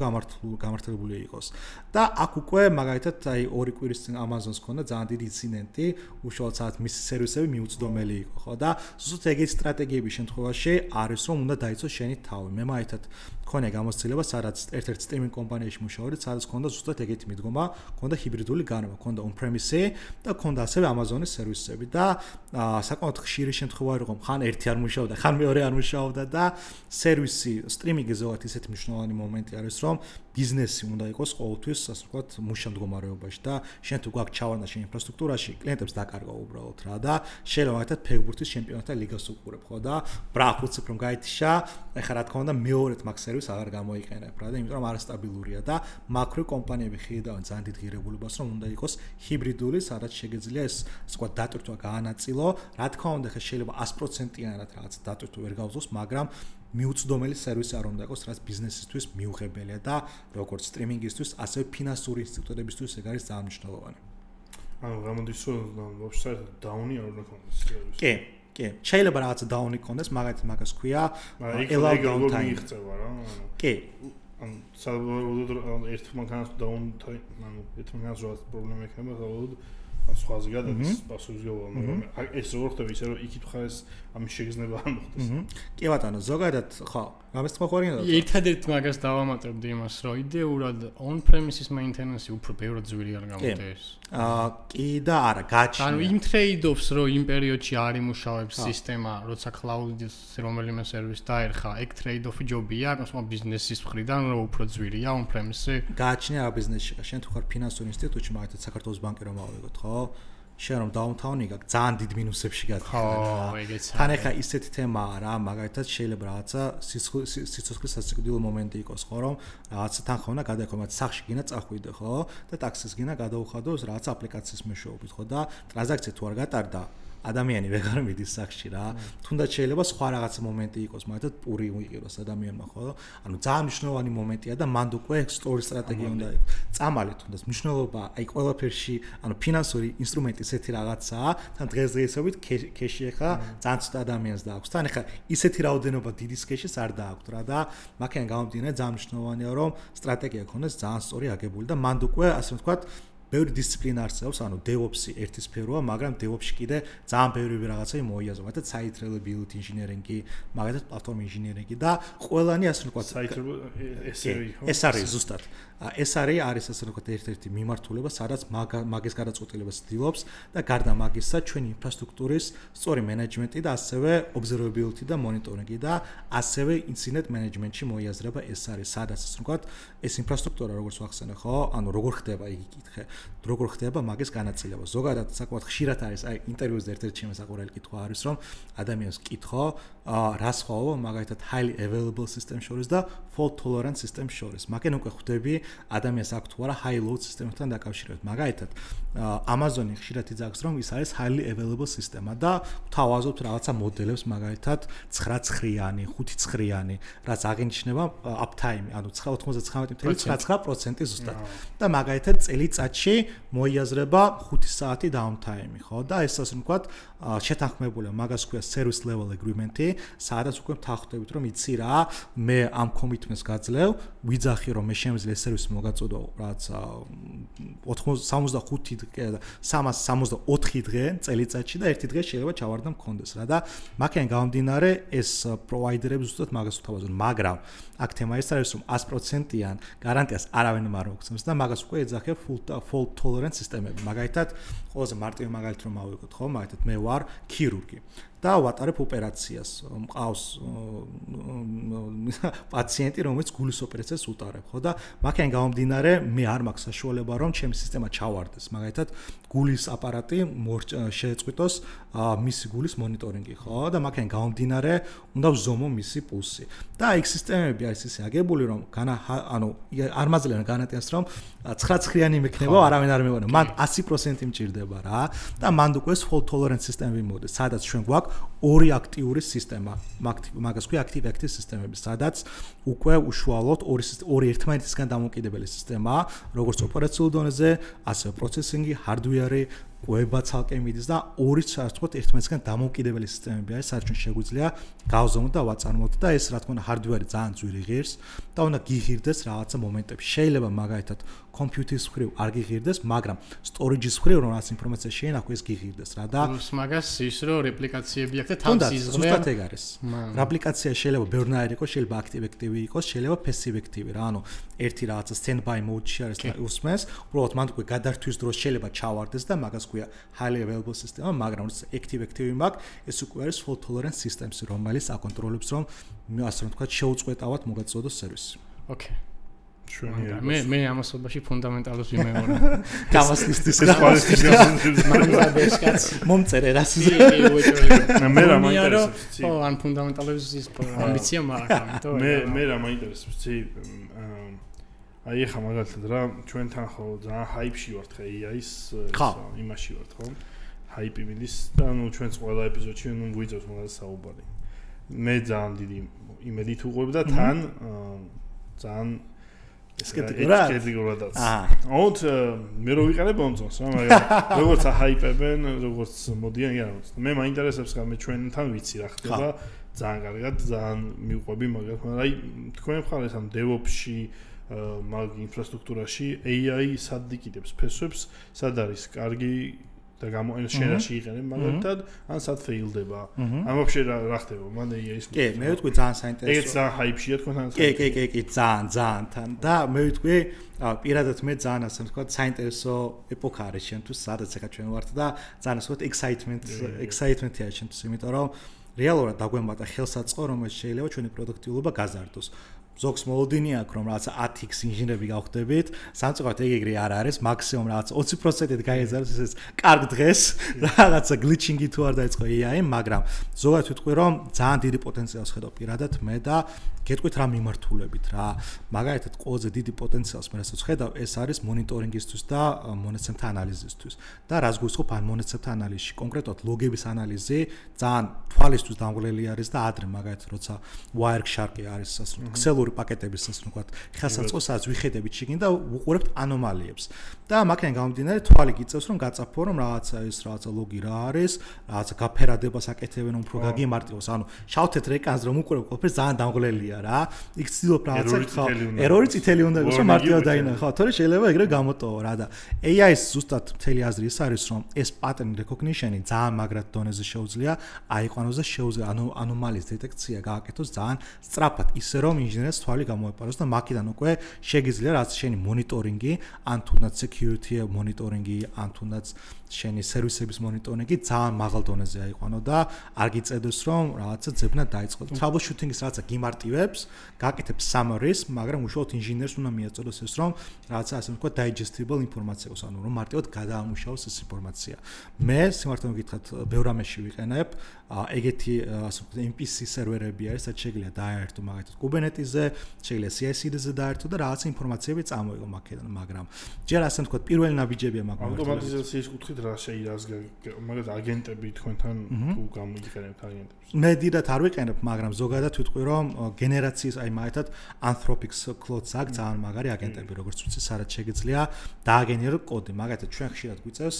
გამართლებული იყოს. და აქ უკვე მაგალითად აი 2 კვირის წინ Amazon-ს ქონდა ძალიან დიდი ინციდენტი, უშუალოდ სადაც მისი სერვისები მიუწვდომელი იყო, ხო და ზუსტად ეგეთი სტრატეგიების შემთხვევაში არის რომ უნდა დაიცო შენი თავი. მე მაგალითად მქონია გამოცდილება, სადაც ერთ-ერთ სტრიმინგ კომპანიაში მუშაობდი, სადაც ქონდა ზუსტად ეგეთი მიდგომა, ქონდა ჰიბრიდული განავა, ქონდა on-premise და ქონდა ასევე Amazon-ის სერვისები და საკმაოდ ხშირი შემთხვევა იყო, ხან ერთი არ მუშაობდა, ხან მეორე არ მუშაობდა და სერვისი სტრიმინგი ზოგადად ისეთი მნიშვნელოვანი მომენტი არის, რომ ბიზნესი უნდა იყოს ყოველთვის, ასე ვთქვათ, მუშა მდგომარეობაში და შენ თუ გვაქვს ჩავარდა შენ ინფრასტრუქტურაში, კლიენტებს დაკარგვა უბრალოდ რა და შეიძლება მაგათაც ფეხბურთის ჩემპიონატთა ლიგას უყურებ, ხო და ბრახუცებ რომ გაითიშა, ეხლა რა თქმა უნდა მეორედ მაგ სერვისს აღარ გამოიყენებ რა და იმიტომ რომ არასტაბილურია და მაკრო კომპანიები ხედავენ ძალიან დიდ ღირებულებას რომ უნდა იყოს ჰიბრიდული, სადაც შეგეძლია ეს ვთქვათ დატვირთვა გაანაწილო, რა თქმა უნდა ხა შეიძლება 100%-იანად რაღაც დატვირთვა ვერ გავზოს, მაგრამ მიუწვდომელი სერვისი არ უნდა იყოს, რაც ბიზნესისთვის მიუღებელია და როგორც სტრიმინგისთვის, ასევე ფინანსური ინსტიტუტებისთვის ეგ არის ძალიან მნიშვნელოვანი. ანუ გამოდის რომ ვაფშე დაუნი არ უნდა ქონდეს სერვისი. კი, შეიძლება რაღაც დაუნი ქონდეს, მაგათ მაგას ქვია allowed downtime. იღწევა რა. კი. ან საბოლოოდ ერთ მანქანას დაუნთაი, ანუ ერთ მანქანას რაღაც პრობლემა ექნება, საბოლოოდ სხვაზე გადადის პასუხისგებლობა, მაგრამ ეს როგორ ხდება ისე რომ იქით ხარ ეს ამის შეგრძნება არ მოხდეს. კი ბატონო, ზოგადად ხო, გამეს თქვა ხوارიანო. ერთადერთ მაგას დავამატებდი იმას, რომ იდეურად on-premises maintenance-ი უფრო ბევრად ძვირი არ გამოდის. კი და არა, გაჩნია. ანუ იმ trade-offs, რომ იმ პერიოდში არ იმუშავებს სისტემა, როცა cloud-ის რომელიმე სერვისი დაერხა, ეგ trade-off-ი ჯობია, ანუ ბიზნესის მხრიდან რომ უფრო ძვირია on-premise-ი. გაჩნია რა ბიზნესში, შენ თუ ხარ ფინანსურ ინსტიტუტში, მაგალითად საქართველოს ბანკი რომ ავიღოთ, ხო? შენ რომ დაუნთაუნი გაქვს ძალიან დიდ მინუსებში გათხარ. ხო, ეგეც არის. თან ახლა ისეთი თემაა რა, მაგალითად შეიძლება რაღაცა სიცოცხლის სასიკვდილო მომენტი იყოს, ხო, რომ რაღაცა თანხა უნდა გადაექო, მათ სახში გინდა წახვიდე, ხო? და ტაქსის გინდა გადაუხადო რაღაცა აპლიკაციის მეშვეობით, ხო? და ტრანზაქცია თუ არ გატარდა, ადამიანი ვეღარ მიდის სახში რა. თუნდაც შეიძლება სხვა რაღაცა მომენტი იყოს, მაგალითად პური უიყიროს ადამიანმა, ხო? ანუ ძალიან მნიშვნელოვანი მომენტია და მანდ უკვე სტორის სტრატეგია უნდა იყოს. წამალი თუნდაც მნიშვნელობა, აი ყველაფერში, ანუ ფინანსური ინსტრუმენტი ესეთი რაღაცაა, თან დღესდღეობით ქეში ახლა ძალიან ცოტა ადამიანს დააქვს. თან ახლა ისეთი რაოდენობა დიდის ქეშის არ დააქვს რა და მაგენ გამომდინარე ძალიან მნიშვნელოვანია რომ სტრატეგია ქონდეს ძალიან სწორი აგებული და მანდ უკვე ასე ვთქვათ ბევრი დისციპლინა არსებობს, ანუ DevOps-ი ერთი სფეროა, მაგრამ DevOps-ში კიდე ძალიან ბევრი რაღაცა მოიაზრება, მაგალითად site reliability engineering-ი, მაგალითად platform engineering-ი და ყველანი ასე ვთქვათ ეს არის ზუსტად. ეს არის ასე ვთქვათ ერთ-ერთი მიმართულება, სადაც მაგის გადაწყვეტილებას ცდილობს და გარდა მაგისა ჩვენი ინფრასტრუქტურის სწორი მენეჯმენტი და ასევე observability და monitoring-ი და ასევე incident management-ში მოიაზრება ეს არის, სადაც ასე ვთქვათ ეს ინფრასტრუქტურა როგორც ვახსენე, ხო? ანუ როგორ ხდება იგი კითხე. როგორ ხდება მაგის განაწილება. ზოგადად საკმაოდ ხშირად არის, აი ინტერვიუზე ერთ-ერთი შემოსაყურებელი კითხვა არის, რომ ადამიანს კითხო, რა სხვაობა მაგალითად highly available system შორის და fault tolerant system შორის. მაგენ უკვე ხვდები ადამიანს აქვს თუ არა high load system-თან დაკავშირებით. მაგალითად Amazon-ი ხშირად იძახს, რომ ის არის highly available system-ა და თავაზობთ რაღაცა მოდელებს, მაგალითად 9-9-იანი, 5-9-იანი, რაც აღინიშნება uptime, ანუ 99.99% ზუსტად. და მაგალითად წელიწადში წუთში მოიაზრება 5 საათი downtime, ხო? და ეს ასე ვთქვათ, შეთანხმებულია, მაგას ქვია service level agreement-ი, სადაც უკვე ვთანხმდებით, რომ იცი რა, მე ამ commitments გაძლევ, ვიძახი რომ მე შემიძლია service მოგაწოდო, რაც 75 დღე და 364 დღე წელიწადში და ერთი დღე შეიძლება ჩავარდა მქონდეს რა და მაგან გამომდინარე ეს პროვაიდერები ზუსტად მაგას უთავაზობენ, მაგრამ აქ თემა ის არის რომ 100%-იან გარანტიას არავინ არ მოგცემს და მაგას უკვე ეძახებ fault tolerance სისტემები. მაგალითად, ყველაზე მარტივი მაგალითი რომ ავიღოთ, ხო, მაგალითად მე ვარ ქირურგი და ვატარებ ოპერაციას. მყავს პაციენტი, რომელიც გულის ოპერაციას უტარებ, ხო და მაგან გამომდინარე მე არ მაქვს საშუალება რომ ჩემი სისტემა ჩავარდეს. მაგალითად, გულის აპარატი შეეწყვიტოს მისი გულის მონიტორინგი, ხო და მაგან გამომდინარე უნდა ვზომო მისი პულსი. და ეგ სისტემები არის ისე აგებული რომ ანუ არ მაძლევენ განატიანს რომ 9-ხრიანი მექნება არავინ არ მევანა. მან 100% მჭირდება რა და მან უკვე fault tolerance სისტემები მოდის, სადაც ჩვენ გვაქვს ორი აქტიური სისტემა. მაგას ქვია active სისტემები, სადაც უკვე უშუალოდ ორი ერთმანეთისგან დამოკიდებელი სისტემაა, როგორც ოპერაციულ დონეზე, ასევე პროცესინგი, hardware-ი, კვება ცალკე მიდის და ორი საერთოდ ერთმანეთისგან დამოუკიდებელი სისტემები არის, სადაც ჩვენ შეგვიძლია გავზომოთ და ვაწარმოოთ და ეს რა თქმა უნდა hardware-ი ძალიან ძვირი ღირს და უნდა გიღირდეს რაღაცა მომენტებში. შეიძლება მაგალითად კომპიუტერის მხრივ არ გიღირდეს, მაგრამ storage-ის მხრივ რომ რაღაც ინფორმაცია შეენახო ეს გიღირდეს რა და მაგას ის რომ რეპლიკაციები აქვს და თავს იზღვა. ზუსტად ეგ არის. რეპლიკაცია შეიძლება ბევრნაირი იყოს, შეიძლება active იყოს, შეიძლება passive რა, ანუ ერთი რაღაცა standby mode-ში არის და უსმენს, უბრალოდ მან უკვე გადართვის დროს შეიძლება ჩავარდეს და მაგას ქვია highly available სისტემა, მაგრამ active მაქვს, ეს უკვე არის fault tolerance systems, რომელიც აკონტროლებს რომ ასე რომ თქვა შეუწყვეტავად მოგაწოდოს სერვისი. Okay. ჩვენი მე ამასობაში ფუნდამენტალურს ვიმეორე. გამასტის მომწერე რას მე რა მაინტერესებს ო ან ფუნდამენტალურის ამბიცია მაქვს, ამიტომ მე რა მაინტერესებს აი ხა მაგალითად რა ჩვენთან ხო ძალიან ჰაიპში ვართ ხა AI-ის იმაში ვართ ხო? ჰაიპი მიდის და ნუ ჩვენს ყველა ეპიზოდში ნუ გვიწევს მაგას საუბარი. მე ძალიან დიდი იმედით უყურებ და თან ძალიან სკეპტიკურადაც. აუთ მე რო ვიყენებ მომწონს რა, მაგრამ როგორც აჰაიპებენ, როგორც მოდიან იაროთ. მე მაინტერესებს ხა მე ჩვენთან ვიცი რა ხდება, ძალიან კარგად, ძალიან მიყვები მაგათ, მაგრამ აი თქვენ მხარეს ამ DevOps-ში მაგ ინფრასტრუქტურაში AI სად იკიდებს ფესვებს, სად არის კარგი და შენაში იყენებ მაგალითად, ან სად ფეილდება. ან ვაფშე რა ხდება? მან AI-ის. კი, მე ვიტყვი ძალიან საინტერესო. ეგეც ძალიან ჰაიპშია თქვენთან. კი, ძალიან თან და მე ვიტყვი პირადად მე ძალიან ასე ვთქვათ, საინტერესო ეპოქა არის შენთვის, სადაც ახლა ჩვენ ვართ და ძალიან ასე ვთქვათ excitement-ია შენთვის, იმიტომ რომ რეალურად დაგვემატა ხელსაწყო, რომელიც შეიძლება ჩვენი პროდუქტიულობა გაზარდოს. ზოგს მოლოდინი აქვს რომ რაღაცა 10x ინჟინერები გავხდებით, სამწუხაროდ ეგ არ არის, მაქსიმუმ რაღაცა 20%-ით გაიზარდოს ეს კარგ დღეს, რაღაცა გლიჩინგი თუ არ დაიწყო AI, მაგრამ ზოგადად ვიტყვი რომ ძალიან დიდი პოტენციალს ხედავ პირადად მე და გეტყვით რა მიმართულებით რა. მაგალითად ყველაზე დიდი პოტენციალს მე რასაც ხედავ, ეს არის მონიტორინგისთვის და მონაცემთა ანალიზისთვის. და რაც გულისხმობ ან მონაცემთა ანალიზში, კონკრეტულად ლოგების ანალიზი ძალიან თვალისთვის დამღლელი არის და ადრე მაგალითად როცა Wireshark-ი არის ასე რომ Excel-ური პაკეტების ასე რომ ვთქვათ, ხელსაწყო სადაც ვიხედებით შიგნით და ვუყურებთ ანომალიებს. და მაგან გამომდინარე თვალი გიწევს რომ გაწაფო რომ რაღაცა ლოგი რა არის, რაღაცა გაფერადებას აკეთებენ უფრო გაგიმარტივოს. ანუ შავთეთ ეკრანს რომ უყურებ ყველაფერს ძალიან დამღლელია რა. იქ ცდილობ რაღაცა ერორი წითელი უნდა იყოს რომ მარტივად დაინახო. თორე შეიძლება ეგრე გამოტოვო რა და AI-ის ზუსტად მთელი აზრი ის არის რომ ეს pattern recognition-ი ძალიან მაგრად დონეზე შეუძლია აიყვანოს და შეუძლია ანომალიის დეტექცია გააკეთოს ძალიან სწრაფად, ისე რომ ინჟინერს თვალი გამოეპაროს და მაგიდან უკვე შეგიძლია რაც შენი მონიტორინგი, ან თუნდაც security მონიტორინგი, ან თუნდაც შენი სერვისების მონიტორინგი ძალიან მაღალ დონეზე აიყვანო და არ გიწევდეს რომ რაღაცა ძებნა დაიწყო. Troubleshooting-ის რაღაცა გიმარტივებს, გაკეთებს summaries, მაგრამ უშუალოდ ინჟინერს უნდა მიაწოდოს ეს რომ რაღაცა ასე ვთქვათ digestible ინფორმაცია აქვს, ანუ რომ მარტივად გადაამუშავოს ეს ინფორმაცია. მე სიმართლე მოგითხრათ, ბევრ ამაში ვიყენებ, ეგეთი ასე ვთქვათ MPC სერვერები არის, რაც შეიძლება დაერთო მაგალითად Kubernetes-ზე, შეიძლება CI/CD-ზე დაერთო და რაღაც ინფორმაციები წამოიღო მაგედან, მაგრამ ჯერ ასე ვთქვათ პირველი ნაბიჯებია მაგრამ ავტომატიზაციის კუთხით რა შეიძლება მაგალითად აგენტები თქვენთან თუ გამოიყენებთ აგენტებს. მე დიდად არ ვიყენებ, მაგრამ ზოგადად ვიტყვი რომ გენერაციის აი მაგალითად Anthropic Claude-ს აქვს ძალიან მაგარი აგენტები, როგორც ვთქვი, სადაც შეგიძლია დააგენეროთ კოდი. მაგალითად ჩვენ ხშირად გვიწევს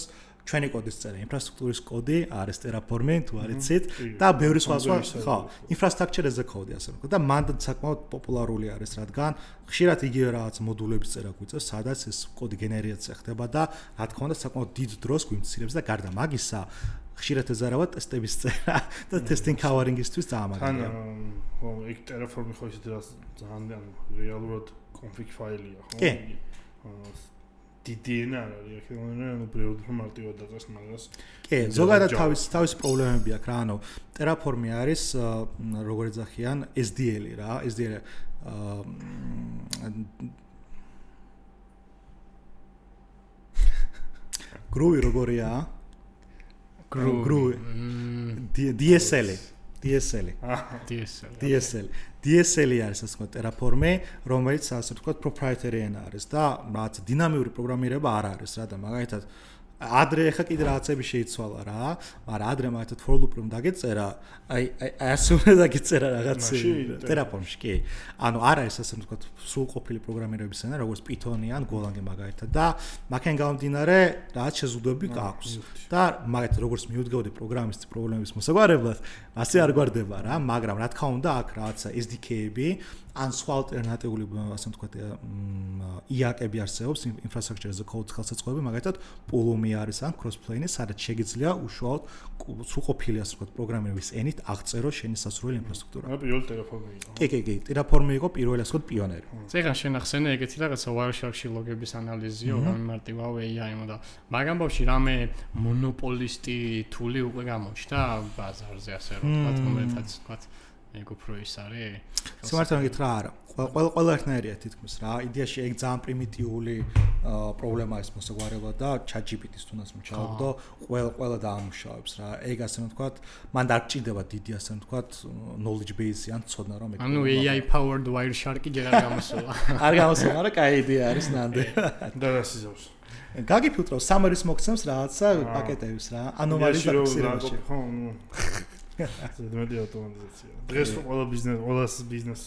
ჩვენი კოდის წერა, ინფრასტრუქტურის კოდი, არის Terraform, თუ არ იცით და ბევრი სხვა ხო, infrastructure as a code ასე ვთქვათ და მანდ საკმაოდ პოპულარული არის, რადგან ხშირად იგივე რაღაც მოდულების წერა გვიწევს, სადაც ეს კოდი გენერაცია ხდება და რა თქმა უნდა საკმაოდ დიდ დროს გვიმცირებს და გარდა მაგისა ხშირად ეზარავა ტესტების წერა და testing coverings-ისთვის დაამაგრია. ხო, ეგ Terraform ხო ისეთი რა ძალიან რეალურად config ფაილია, ხო? კი. DDN არის, ახლა უბრალოდ მარტივად დაწეს მაგას. კი, ზოგადად თავის პრობლემები აქვს რა, ანუ Terraform არის როგორ ეძახიან SDL-ი რა, SDL Groovy როგორია? Groovy. DSL არის ასე ვთქვათ Terraform, რომელიც ასე ვთქვათ proprietary ენა არის და რაღაც დინამიური პროგრამირება არ არის რა და მაგალითად ადრე ხა კიდე რაღაცები შეიცვალა რა, მაგრამ ადრე მაგალითად for loop-რომ დაგეწერა, აი ასე უნდა დაგეწერა რაღაცები Terraform-ში, კი. ანუ არ არის ასე ვთქვათ სრულყოფილი პროგრამირების ენა, როგორც Python-ი ან Golang-ი მაგალითად და მაქენ გამომდინარე რაღაც შეზღუდვები აქვს. და მაგალითად როგორც მიუდგავდი პროგრამისტი პრობლემების მოსაგვარებლად, ასე არ გვარდება რა, მაგრამ რა თქმა უნდა აქ რაღაცა SDK-ები ან სხვა ალტერნატიული ასე ვთქვათ IaaC-ები არსებობს, infrastructure as a code ხელსაწყოები, მაგალითად Pulumi არის ან Crossplane-ი, სადაც შეგიძლია უშუალოდ სრულყოფილი ასე ვთქვათ პროგრამირების ენით აღწერო შენი სასურველი ინფრასტრუქტურა. პირველი Terraform-ი იყო. კი, Terraform-ი იყო პირველი ასე ვთქვათ პიონერი. წეგან შენახსენე ეგეთი რაღაცა Wireshark-ში ლოგების ანალიზიო, გამიმარტივავ AI-მა და მაგ ამბავში რამე მონოპოლისტი თული უკვე გამოჩნდა ბაზარზე ასე რომ ვთქვათ, რომელთაც ვთქვათ ეგ უფრო ის არის. სიმართლე გითხრა არა. ყველა ერთნაირია თითქმის რა. იდეაში ეგ ძალიან პრიმიტიული პრობლემაა ეს მოსაგვარებლად და ChatGPT-ს თუნდაც მჩავდო, ყველა დაამუშავებს რა. ეგ ასე ვთქვათ, მან არ ჭირდება დიდი ასე ვთქვათ knowledge base-ი ან ცოდნა რომ ეგ. ანუ AI powered Wireshark-ი ჯერ არ გამოსულა. არ გამოსულა, მაგრამ კაი იდეა არის ნამდვილ. და რასიზავს. გაგიფილტროს summary-ს მოგცემს რაღაცა პაკეტების რა. ანომალიის დაფიქსირებაში. ხო, ზედმეტი ავტომატიზაცია. დღეს ყველა ბიზნეს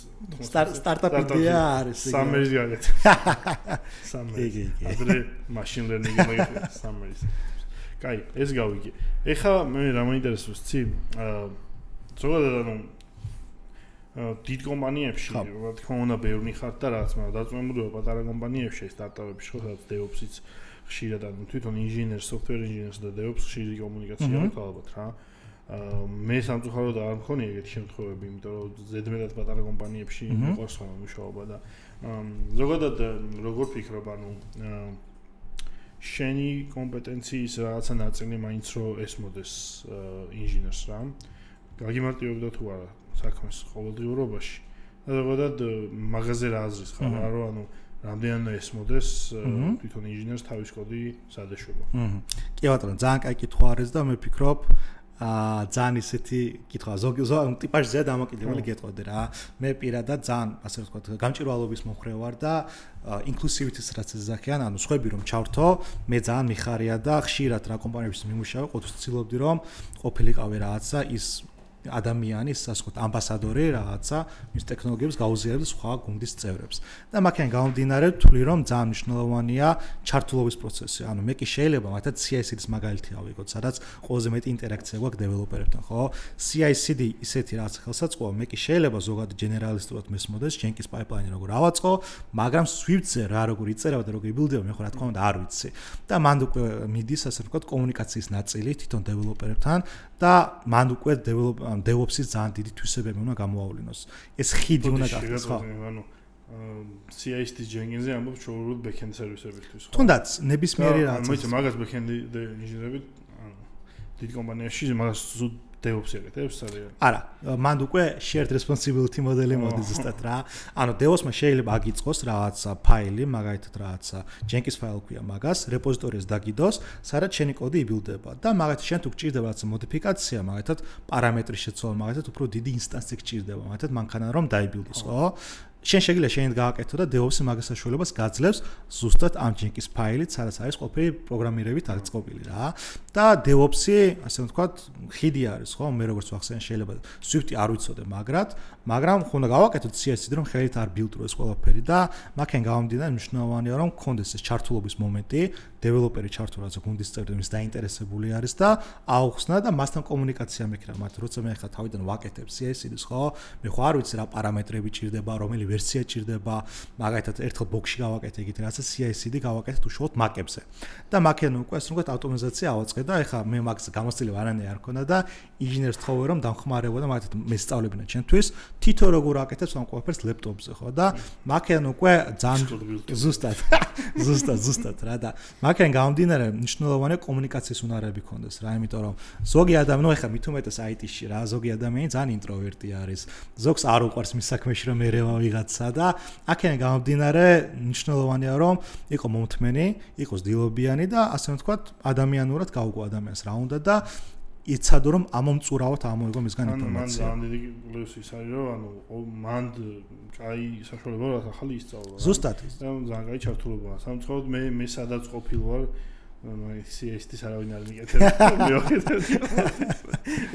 სტარტაპ იდეა არის. Summary გაგეთ. Summary. ადრე machine learning-ი მაგეთ Summary. კაი, ეს გავიგე. ეხლა მე რა მაინტერესებს ცი? ზოგადად ანუ დიდ კომპანიებში, რა თქმა უნდა, ბევრი ხართ და რაც, მაგრამ დაწვემულია პატარა კომპანიებში, სტარტაპებში, ხო, სადაც DevOps-იც ხშირად ანუ თვითონ ინჟინერს, software engineers და DevOps ხშირი კომუნიკაცია აქვს ალბათ რა. მე სამწუხაროდ არ მქონია ეგეთი შემთხვევები, იმიტომ რომ ზედმეტად პატარა კომპანიებში იყო სხვა მუშაობა და ზოგადად როგორ ფიქრობ, ანუ შენი კომპეტენციის რაღაცა ნაწილი მაინც რო ესმოდეს ინჟინერს რა. გაგიმარტივებდა თუ არა საქმეს ყოველდღიურობაში. და ზოგადად მაღაზია რა აზრის ხარ, რომ ანუ რამდენად ესმოდეს თვითონ ინჟინერს თავის კოდი სადეშვება. კი ბატონო, ძალიან კაი კითხვა არის და მე ვფიქრობ ძალიან ისეთი კითხვა ზოგ ტიპაჟზე დამოკიდებული გეტყოდე რა. მე პირადად ძალიან ასე ვთქვათ გამჭირვალობის მომხრე ვარ და inclusivity-ს რაც ეძახიან, ანუ სხვები რომ ჩავრთო, მე ძალიან მიხარია და ხშირად რა კომპანიებში მიმუშავე, ყოველთვის ვცდილობდი რომ ყოფილიყავი რაღაცა ის ადამიანის ასე ვთქვათ ამბასადორი რაღაცა მის ტექნოლოგიებს გაუზიარებს სხვა გუნდის წევრებს. და მაქენ გამომდინარე ვთვლი რომ ძალიან მნიშვნელოვანია ჩართულობის პროცესი. ანუ მე კი შეიძლება მაგათ CI/CD-ს მაგალითი ავიღოთ, სადაც ყველაზე მეტი ინტერაქცია გვაქვს დეველოპერებთან, ხო? CI/CD ისეთი რაღაც ხელსაწყოა, მე კი შეიძლება ზოგადად ჯენერალისტურად მესმოდეს, Jenkins pipeline როგორ ავაწყო, მაგრამ Swift-ზე რა როგორ იწერება და როგორ იბილდება, მე ხო რა თქმა უნდა არ ვიცი. და მანდ უკვე მიდის ასე ვთქვათ კომუნიკაციის ნაწილი თვითონ დეველოპერებთან და მანდ უკვე DevOps-ის ძალიან დიდი თვისებები უნდა გამოავლინოს. ეს ხიდი უნდა გახდეს, ხო? ანუ CI/CD Jenkins-ზე ამბობ ჩაურულ backend სერვისებისთვის, ხო? თუნდაც ნებისმიერი რაღაც. მოიცა მაგას backend ინჟინერები, ანუ დიდ კომპანიაში მაგას DevOps-ი აკეთებს არიან? არა, მანდ უკვე shared responsibility მოდელი მოდის ზუსტად რა. ანუ DevOps-მა შეიძლება აგიწყოს რაღაც ფაილი, მაგალითად რაღაც Jenkins ფაილი ქვია მაგას, რეპოზიტორიას დაგიდოს, სადაც შენი კოდი იბილდება და მაგალითად შენ თუ გჭირდება რაღაც მოდიფიკაცია, მაგალითად პარამეტრის შეცვალა, მაგალითად უფრო დიდი ინსტანსი გჭირდება, მაგალითად მანქანა რომ დაიბილდოს, ხო? შენ შეგიძლია შენ გააკეთო და DevOps-ი მაგას საშუალებას გაძლევს ზუსტად ამ Jenkins ფაილით, სადაც არის ყველაფერი პროგრამირებით აღწყობილი რა. და DevOps-ი, ასე ვთქვათ, ხიდი არის, ხო? მე როგორც ვახსენე, შეიძლება Swift-ი არ ვიცოდე, მაგრამ ხონდა გავაკეთოთ CI/CD რომ ხელით არ ბილდროს ყველაფერი და მაქენ გამომდინარე მნიშვნელოვანია რომ გქონდეს ეს ჩართულობის მომენტი, დეველოპერი ჩართულ რაღაცა გუნდის წევრი ის დაინტერესებული არის და აუხსნა და მასთან კომუნიკაცია მექნება, მათ როცა მე ხა თავიდან ვაკეთებ CI/CD-ს, ხო? მე ხო არ ვიცი რა პარამეტრები ჭირდება, რომელი ვერსია ჭირდება, მაგალითად ერთხელ ბოქსში გავაკეთე იგივე რაღაცა CI/CD გავაკეთეთ უშუალოდ მაკებზე. და მაქენ უკვე ასე ვთქვათ ავტომატიზაცია ავაწყე და ეხა მე მაგას გამოცდილება არანაირი არ ქონდა და ინჟინერს თხოვე რომ დამხმარებოდა მაგალითად მესწავლებინა ჩემთვის თითო როგორ აკეთებს ამ ყველაფერს ლეპტოპზე, ხო? და მაქენ უკვე ძალიან ზუსტად რა და მაქენ გამომდინარე მნიშვნელოვანი კომუნიკაციის უნარები ქონდეს რა, იმიტომ რომ ზოგი ადამიანი, ეხა მით უმეტეს IT-ში რა, ზოგი ადამიანი ძალიან ინტროვერტი არის. ზოგს არ უყვარს მის საქმეში რომ ერევა ვიღაცა და აქედან გამომდინარე მნიშვნელოვანია რომ იყო მომთმენი, იყოს დილობიანი და ასე ვთქვათ ადამიანურად გაუგო ადამიანს რა უნდა და იცადო რომ ამომწურავად ამოიღო მისგან ინფორმაცია. მან დიდი პლუსი ის არის რომ ანუ მან კაი საშუალება რა ახალი ისწავლა. ზუსტად. ძალიან კაი ჩართულობაა. სამწუხაროდ მე სადაც ყოფილ ვარ CI/CD-ს არავინ არ მიკეთებს.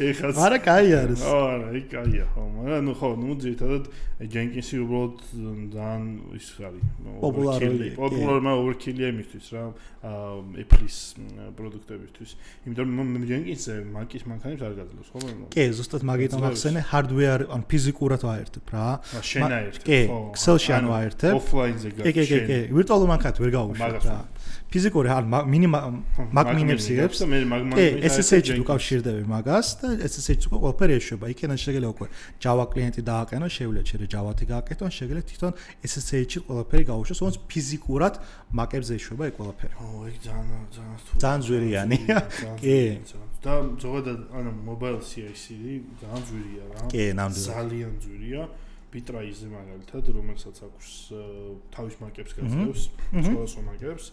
ეხლა არა კაი არის. არა, იქ კაია, ხო, მაგრამ ნუ ძირითადად Jenkins-ი უბრალოდ ძალიან ის არის. პოპულარული. პოპულარული overkill-ია იმისთვის რა, Apple-ის პროდუქტებისთვის. იმიტომ რომ Jenkins-ზე Mac-ის მანქანებს არ გაძლევს, ხო? კი, ზუსტად მაგიტომ ახსენე, hardware ან ფიზიკურად ვაერთებ რა. შენ აერთებ, ხო. კი, Excel-ში ან ვაერთებ. Offline-ზე გაქვს. კი, ვირტუალურ მანქანად ვერ გავუშვებ რა. ფიზიკური ან მაგმინებს იღებს. კი, SSH-ით უკავშირდები მაგას და SSH-ით უკვე ყველაფერი ეშვება. იქიდან შეიძლება უკვე Java კლიენტი დააყენო, შეუძლია შეიძლება Java-ით გააკეთო, ან შეიძლება თვითონ SSH-ით ყველაფერი გაუშვოს, თუმცა ფიზიკურად Mac-ებზე ეშვება ეგ ყველაფერი. ეგ ძალიან ძვირიანი. კი. და ზოგადად ანუ mobile CI/CD ძალიან ძვირია რა. კი, ნამდვილად. ძალიან ძვირია. Bitrate-ზე მაგალითად, რომელსაც აქვს თავის Mac-ებს გაძლევს, სხვადასხვა Mac-ებს.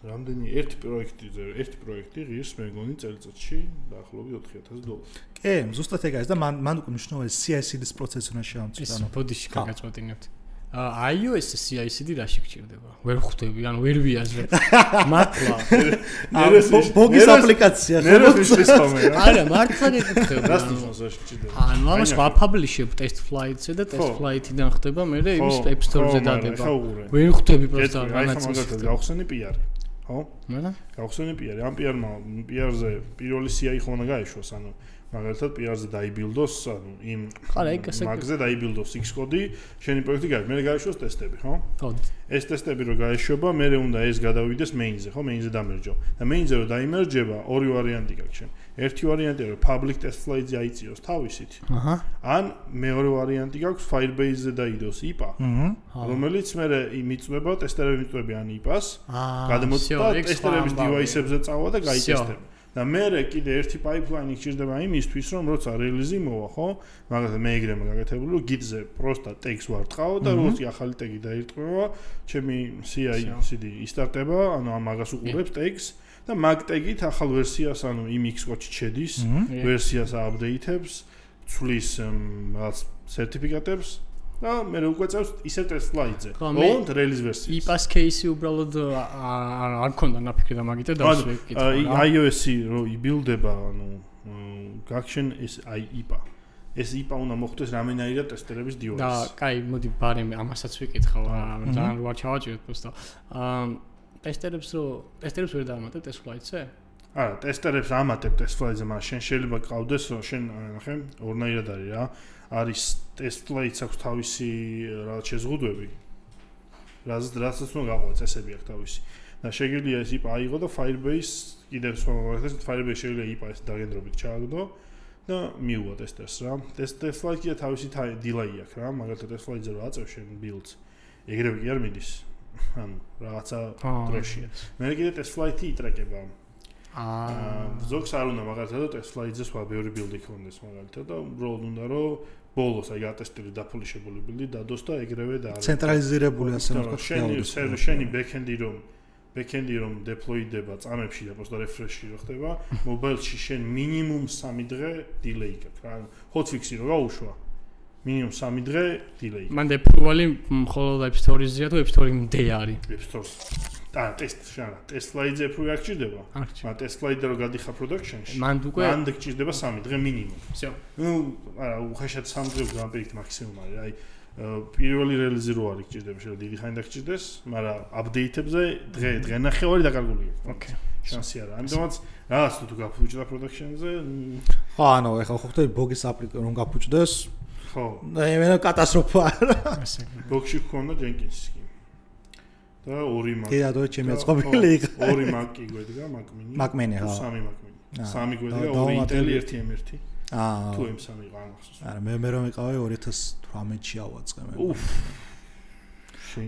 რამდენი ერთი პროექტი ღირს მე მგონი წელიწადში დაახლოებით $4000. კი, ზუსტად ეგ არის და მან უკვე მნიშვნელოვანი CI/CD-ს პროცესი უნდა შეამციროს. ანუ ბოდიში გაგაწყვეტინებთ. iOS-ზე CI/CD რაში გჭირდება? ვერ ხვდები, ანუ ვერ ვიაზრე. მართლა. ბოგის აპლიკაცია ხო? არა, მართლა გეკითხება. რას ნიშნავს რაში გჭირდება? ანუ ამას ვაპაბლიშებ test flight-ზე და test flight-იდან ხდება მე იმის App Store-ზე დადება. ვერ ხვდები პროსტა განაცდები. გავხსენი PR, ხო? მენა? გავხსენი PR. ამ PR-ზე პირველი CI ხო უნდა გაეშვას, ანუ მაგალითად PR-ზე დაიბილდოს, ანუ იმ მაგზე დაიბილდოს X კოდი, შენი პროექტი გაიშვას, მე გაეშვოს ტესტები, ხო? ხო. ეს ტესტები რო გაეშვება, მე უნდა ეს გადავიდეს main-ზე, ხო? main-ზე დამერჯო. და main-ზე რო დაიმერჯება, ორი ვარიანტი გაქვს შენ. ერთი ვარიანტია რომ public test flight-ზე აიწიოს თავისით. აჰა. ან მეორე ვარიანტი გაქვს Firebase-ზე დაიდოს IPA, რომელიც მე მიწვება ტესტერები მიწვებიან IPA-ს, გადმოწდა ტესტერების device-ებზე წავა და გაიტესტება. და მე კიდე ერთი pipeline-ი გჭირდება იმისთვის, რომ როცა release-ი მოვა, ხო? მაგალითად მე ეგრე მაგათებული, რომ Git-ზე პროსტა tags ვარტყავ და როცა ახალი tag-ი დაირტყება, ჩემი CI/CD ისტარტება, ანუ მაგას უყურებს tags და mag tag-ით ახალ ვერსიას, ანუ იმ X კოდში შედის, ვერსიას update-ებს, ცვლის რაღაც სერტიფიკატებს და მე უკვე წევს ისე test flight-ზე. ოღონდ release version. IPA-ს case-ი უბრალოდ არ მქონდა ნაფიქრი და მაგით დავსვიკითხა. iOS-ი რო იბილდება, ანუ გაქშენ ეს IPA. ეს IPA უნდა მოხდეს რამენაირად ტესტერების device. და კაი, მოდი ბარემ ამასაც ვიკითხავ, ძალიან რა ჩავაჭირეთ პროსტა. ტესტერებს ვერ დაამატებ test flight-ზე? არა, ტესტერებს ამატებ test flight-ზე, მაგრამ შენ შეიძლება გყავდეს, რომ შენ ნახე, ორნაირად არის რა. არის test flight-ს აქვს თავისი რაღაც შეზღუდვები. რასაც უნდა გაყვა წესები აქვს თავისი. და შეიძლება ეს IPA აიღო და Firebase კიდევ სხვა Firebase შეიძლება IPA-ს დაგენდრობით ჩააგდო და მიუვა ტესტერს რა. test flight კიდე თავისი delay აქვს რა, მაგალითად test flight-ზე რო აწევ შენ build-ს, ეგრევე კი არ მიდის. ანუ რაღაცა დროშია. მე კიდე test flight-ი იტრაკება. ზოგს არ უნდა მაგალითად Tesla-ზე სხვა ბევრი ბილდი ქონდეს მაგალითად და უბრალოდ უნდა რომ ბოლოს აი ატესტილი დაფულიშებული ბილდი დადოს და ეგრევე და ცენტრალიზირებული ასე ვთქვათ შენი ბექენდი რომ დეპლოიდება წამებში და პოსტა რეფრეში რო ხდება მობაილში შენ მინიმუმ 3 დღე დილეი გაქვს რა hotfix-ი რო გაუშვა მინიმუმ 3 დღე დილეი მან დეპრუვალი მხოლოდ App Store-ზეა თუ App Store-იმდე არის App Store-ს Tesla-ზე პროექტი არ გჭირდება მაგრამ Tesla-ზე რო გადიხარ production-ში მან გჭირდება 3 დღე მინიმუმ всё ну არა უხეშად 3 დღე გამპირიქთ მაქსიმუმ არის აი პირველი რელიზი რო არის გჭირდება შეიძლება დიდი ხანი დაგჭირდეს მაგრამ update-ებზე დღე ნახევარი დაკარგულია ოკეი შანსი არა ამიტომაც რაღაც თუ გაფუჭდა production-ზე ხო ანუ ეხლა ხო ხდება ბოგის აპლიკაცია რომ გაფუჭდეს ხო მე კატასტროფა არა ბოგში ქონდა Jenkins-ი და 2 Mac. კი რატო ჩემი აწყობილი იყო 2 Mac-ი გვედგა Mac Mini. 3 Mac Mini. 3 გვედგა 2 Intel 1 M1. თუ M3 იყო ამ ახსოვს. არა მე რომ იყავი 2018-ში ავაწყე მე.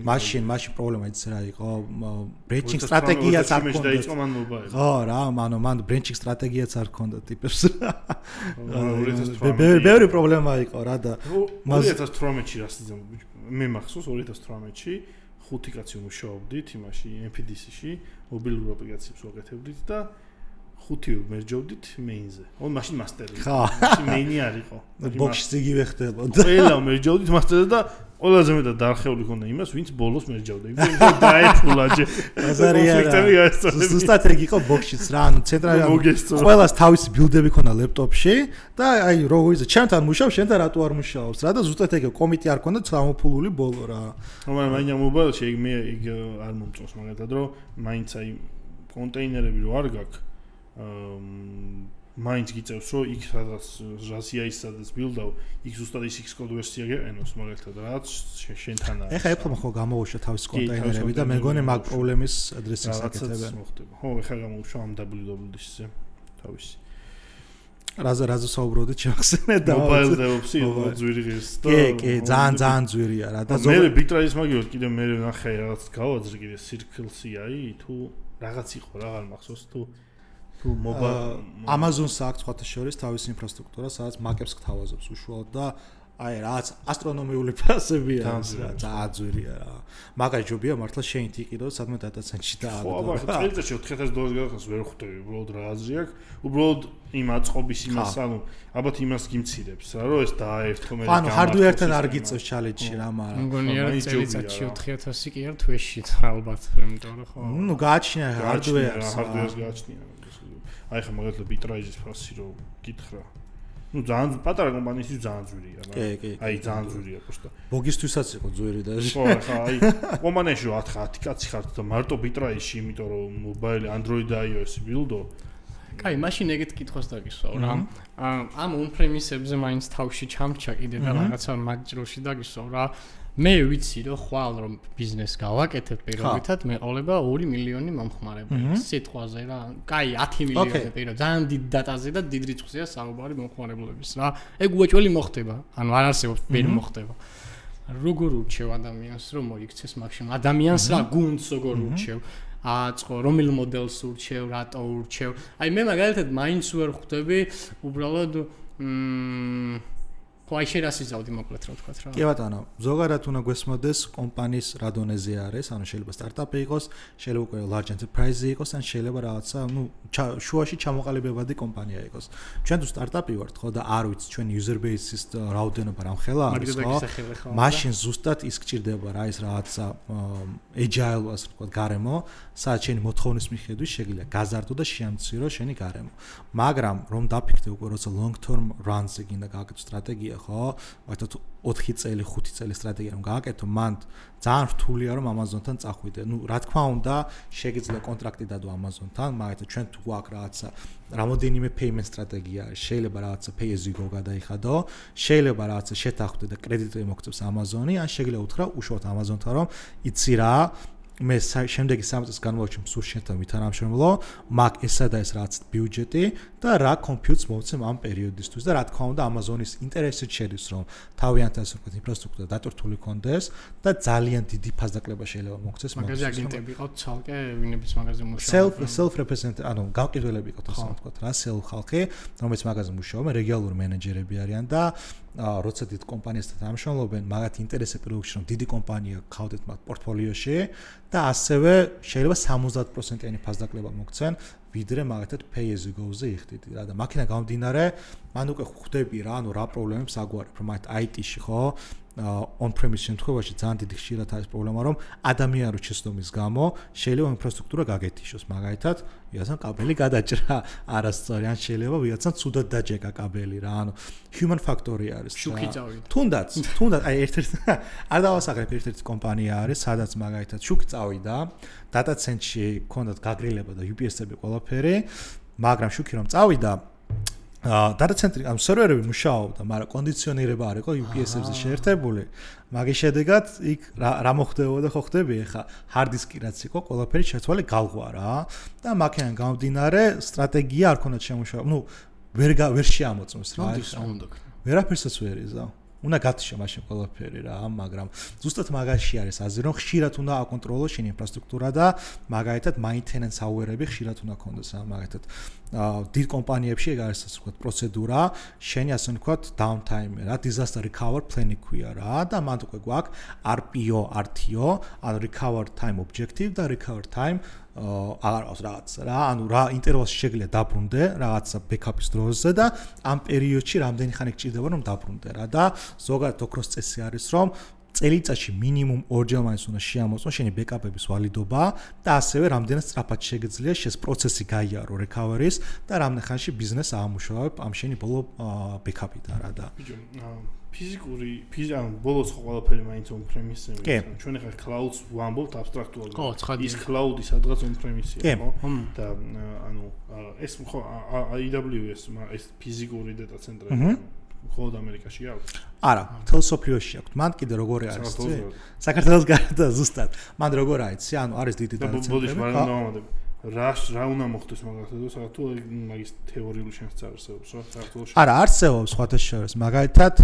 მაშინ პრობლემა იცი რა იყო ბრენჩინგ სტრატეგიაც არ ჰქონდა. დაიწყო მან მობაილი. ხო რა მან ბრენჩინგ სტრატეგიაც არ ჰქონდა ტიპებს რა. ბევრი პრობლემა იყო რა და 2018-ში რას იზამ მე მახსოვს 2018-ში 5 კაცი მუშაობდით იმაში MPDC-ში მობილურ აპლიკაციებს ვაკეთებდით და 5 მერჯავდით მეინზე. ო მაშინ მასტერი. მაშინ მეინი არ იყო. ბოქსში იგივე ხდებოდა. ყველა მერჯავდით მასტერზე და ყველაზე მეტად დარხეული ხონდა იმას, ვინც ბოლოს მერჯავდა. იმდენ დაეფულა ჯე. ზუსტად ეგ იყო ბოქსშიც რა, ანუ ცენტრალურ ყველას თავისი ბილდები ქონდა ლეპტოპში და აი როგორ იზა ჩემთან მუშაობ, შენთან რატო არ მუშაობს რა და ზუსტად ეგ კომიტი არ ქონდა გამოფულული ბოლო რა. მაგრამ მაინც მობაილში ეგ არ მომწონს მაგათად რომ მაინც აი კონტეინერები რო არ გაქვს მაინც გიწევს რომ იქ სადაც რაზია ის სადაც ბილდავ იქ ზუსტად ის Xcode ვერსია გეყენოს მაგალითად რაც შენთან არის. ეხა Apple-მა ხო გამოუშვა თავის კონტეინერები და მე მგონი მაგ პრობლემის ადრესის აკეთებენ. ხო ეხა გამოუშვა ამ WWDC-ზე თავისი. რაზე საუბრობდით შეხსენე და Mobile DevOps-ი ძვირი ღირს და კი ძალიან ძვირია რა და მე Bittrise მაგიოთ კიდე მე ნახე რაღაც გავაძრე კიდე Circle-CI თუ რაღაც იყო რა არ მახსოვს თუ Amazon-ს აქვს სხვათა შორის თავისი ინფრასტრუქტურა, სადაც Mac-ებს გთავაზობს უშუალოდ და აი რაც ასტრონომიული ფასებია რა, ძალიან ძვირია რა. მაგარი ჯობია მართლა შენ იყიდო სადმე დატაცენში და ხო, აბა წელიწადში $4000 გადახას ვერ ხვდები, უბრალოდ რა აზრი აქვს. უბრალოდ იმ აწყობის იმას, ანუ ალბათ იმას გიმცირებს რა, რომ ეს დააერთო მე. ანუ hardware-თან არ გიწევს challenge-ი რა, მაგრამ მგონია რომ წელიწადში 4000 კი არ თვეში ალბათ, იმიტომ რომ ხო. ნუ გააჩნია hardware-ს. hardware-ს გააჩნია. აი ხა მაგალითად Bittrise-ის ფასი რო გითხრა. ნუ ძალიან პატარა კომპანიისთვის ძალიან ძვირია რა. კი. აი ძალიან ძვირია პოსტა. ბოგისთვისაც იყო ძვირი და ხო, ხა აი კომპანიაში რო 10 კაცი ხართ და მარტო Bittrise-ში, იმიტომ რომ mobile Android და iOS-ი ბილდო. კაი, მაშინ ეგეთ კითხვას დაგისვავ რა. ამ on-premise-ებზე მაინც თავში ჩამჩა კიდე და რაღაცა მაგჭროში დაგისვავ რა. მე ვიცი რომ ხვალ რომ ბიზნეს გავაკეთებ პირობითად მეყოლება 2 მილიონი მომხმარებელი სიტყვაზე რა. კაი 10 მილიონი პირო ძალიან დიდ დატაზე და დიდ რიცხვზეა საუბარი მომხმარებლების რა. ეგ უეჭველი მოხდება. ანუ არ არსებობს ვერ მოხდება. როგორ ურჩევ ადამიანს რომ მოიქცეს მაქსიმუმ ადამიანს რა გუნდს როგორ ურჩევ აწყო რომელ მოდელს ურჩევ რატო ურჩევ აი მე მაგალითად მაინც ვერ ხვდები უბრალოდ ხო აი შეიძლება მოკლედ რა ვთქვა რა. კი ბატონო, ზოგადად უნდა გვესმოდეს კომპანიის რა დონეზე არის, ანუ შეიძლება სტარტაპი იყოს, შეიძლება უკვე large enterprise იყოს, ან შეიძლება რაღაცა, ну, შუაში ჩამოყალიბებადი კომპანია იყოს. ჩვენ თუ სტარტაპი ვართ, ხო და არ ვიცი ჩვენ user base-ის რაოდენობა რამხელა არის, ხო? მაშინ ზუსტად ის გჭირდება რა ის რაღაცა agile ასე ვთქვა გარემო, სადაც შენი მოთხოვნის მიხედვით შეგიძლია გაზარდო და შეამცირო შენი გარემო. მაგრამ რომ დაფიქრდე უკვე როცა long term runs-ზე გინდა გააკეთო სტრატეგია ხო, მაგათ 4 წელი, 5 წელი სტრატეგია რომ გააკეთო, მან ძალიან რთულია რომ Amazon-თან წახვიდე. ნუ რა თქმა უნდა, შეგიძლია კონტრაქტი დადო Amazon-თან, მაგათ ჩვენ თუ გვაქვს რაღაცა რამოდენიმე payment სტრატეგია, შეიძლება რაღაცა pay as you go გადაიხადო, შეიძლება რაღაცა შეთანხმდე და კრედიტები მოგწევს Amazon-ი, ან შეგიძლია უთხრა უშუალოდ Amazon-თან რომ იცი რა მე შემდეგი 3 წლის განმავლობაში მსურს შენთან ვითანამშრომლო, მაგ ესა და ეს რაც ბიუჯეტი და რა კომპიუტს მოვცემ ამ პერიოდისთვის და რა თქმა უნდა Amazon-ის ინტერესით შედის რომ თავიანთი ასე ვთქვათ ინფრასტრუქტურა დატვირთული კონდეს და ძალიან დიდი ფასდაკლება შეიძლება მოგცეს მაგაზე აგენტები ყავთ ცალკე ვინებიც მაგაზე მუშაობენ self represent ანუ გამყიდველები ყავთ ასე ვთქვათ რა self ხალხი რომელიც მაგაზე მუშაობენ რეგიონალური მენეჯერები არიან და როცა დიდ კომპანიასთან ამშრომლობენ მაგათ ინტერესები პროდუქტში რომ დიდი კომპანია ყავდეთ მათ პორტფოლიოში და ასევე შეიძლება 70%-იანი ფასდაკლება მოგცენ ვიდრე მაგათად pay as you go-ზე იხდიდი რა და მაქინა გამომდინარე მან უკვე ხვდები რა ანუ რა პრობლემებს აგვარებ რომ მათ IT-ში ხო on-premise შემთხვევაში ძალიან დიდი ხშირად არის პრობლემა რომ ადამიანური შეცდომის გამო შეიძლება ინფრასტრუქტურა გაგეთიშოს მაგალითად ვიღაცამ კაბელი გადაჭრა არასწორი ან შეიძლება ვიღაცამ ცუდად დაჯეკა კაბელი რა ანუ human factor-ი არის შუქი წავიდა თუნდაც აი ერთ-ერთი არ დავასახელებ ერთ-ერთი კომპანია არის სადაც მაგალითად შუქი წავიდა data center-ში ქონდათ გაგრილება და UPS-ები ყველაფერი მაგრამ შუქი რომ წავიდა data center ამ სერვერები მუშაობდა, მაგრამ კონდიციონირება არ იყო UPS-ებზე შეერთებული. მაგის შედეგად იქ რა მოხდებოდა ხო ხდები ახლა hard disk-ი რაც იყო, ყველაფერი შეცვალე გალღვა რა და მაქედან გამომდინარე სტრატეგია არ ქონდა შემუშავა. ნუ ვერ შეამოწმოს რა. ვერაფერსაც ვერ იზა. უნდა გათიშა მაშინ ყველაფერი რა, მაგრამ ზუსტად მაგაში არის აზრი რომ ხშირად უნდა აკონტროლოს შენი ინფრასტრუქტურა და მაგალითად maintenance hour-ები ხშირად უნდა ქონდეს რა, მაგალითად დიდ კომპანიებში ეგ არის ასე ვთქვათ პროცედურა, შენი ასე ვთქვათ downtime რა, disaster recovery plan-ი ქვია რა და მანდ უკვე გვაქვს RPO, RTO, ანუ recover time objective და recover time აღარავს რაღაც რა, ანუ რა ინტერვალში შეგიძლია დაბრუნდე რაღაცა ბექაპის დროზე და ამ პერიოდში რამდენი ხანი გჭირდება რომ დაბრუნდე რა და ზოგადად ოქროს წესი არის რომ წელიწადში მინიმუმ 2 ჯერ მაინც უნდა შეამოწმო შენი ბექაპების ვალიდობა და ასევე რამდენად სწრაფად შეგიძლია შეს პროცესი გაიარო recovery-ის და რამდენ ხანში ბიზნესს აამუშავებ ამ შენი ბოლო ბექაპიდან რა და ფიზიკური ბოლოს ყველაფერი მაინც on-premise-ზე ჩვენ ახლა cloud-ს ვამბობთ აბსტრაქტულად ის cloud-ი სადღაც on-premise-ია ხო და ანუ ეს ხო AWS ეს ფიზიკური data center-ები მხოლოდ ამერიკაში აქვს? არა, მთელ სოფლიოში აქვს. მან კიდე როგორი არის? საქართველოს გარდა ზუსტად. მან როგორ არის? ანუ არის დიდი data center-ები. რა უნდა მოხდეს მაგალითად თუ მაგის თეორიული შენს არსებობს რა საქართველოში? არა, არსებობს სხვათა შორის. მაგალითად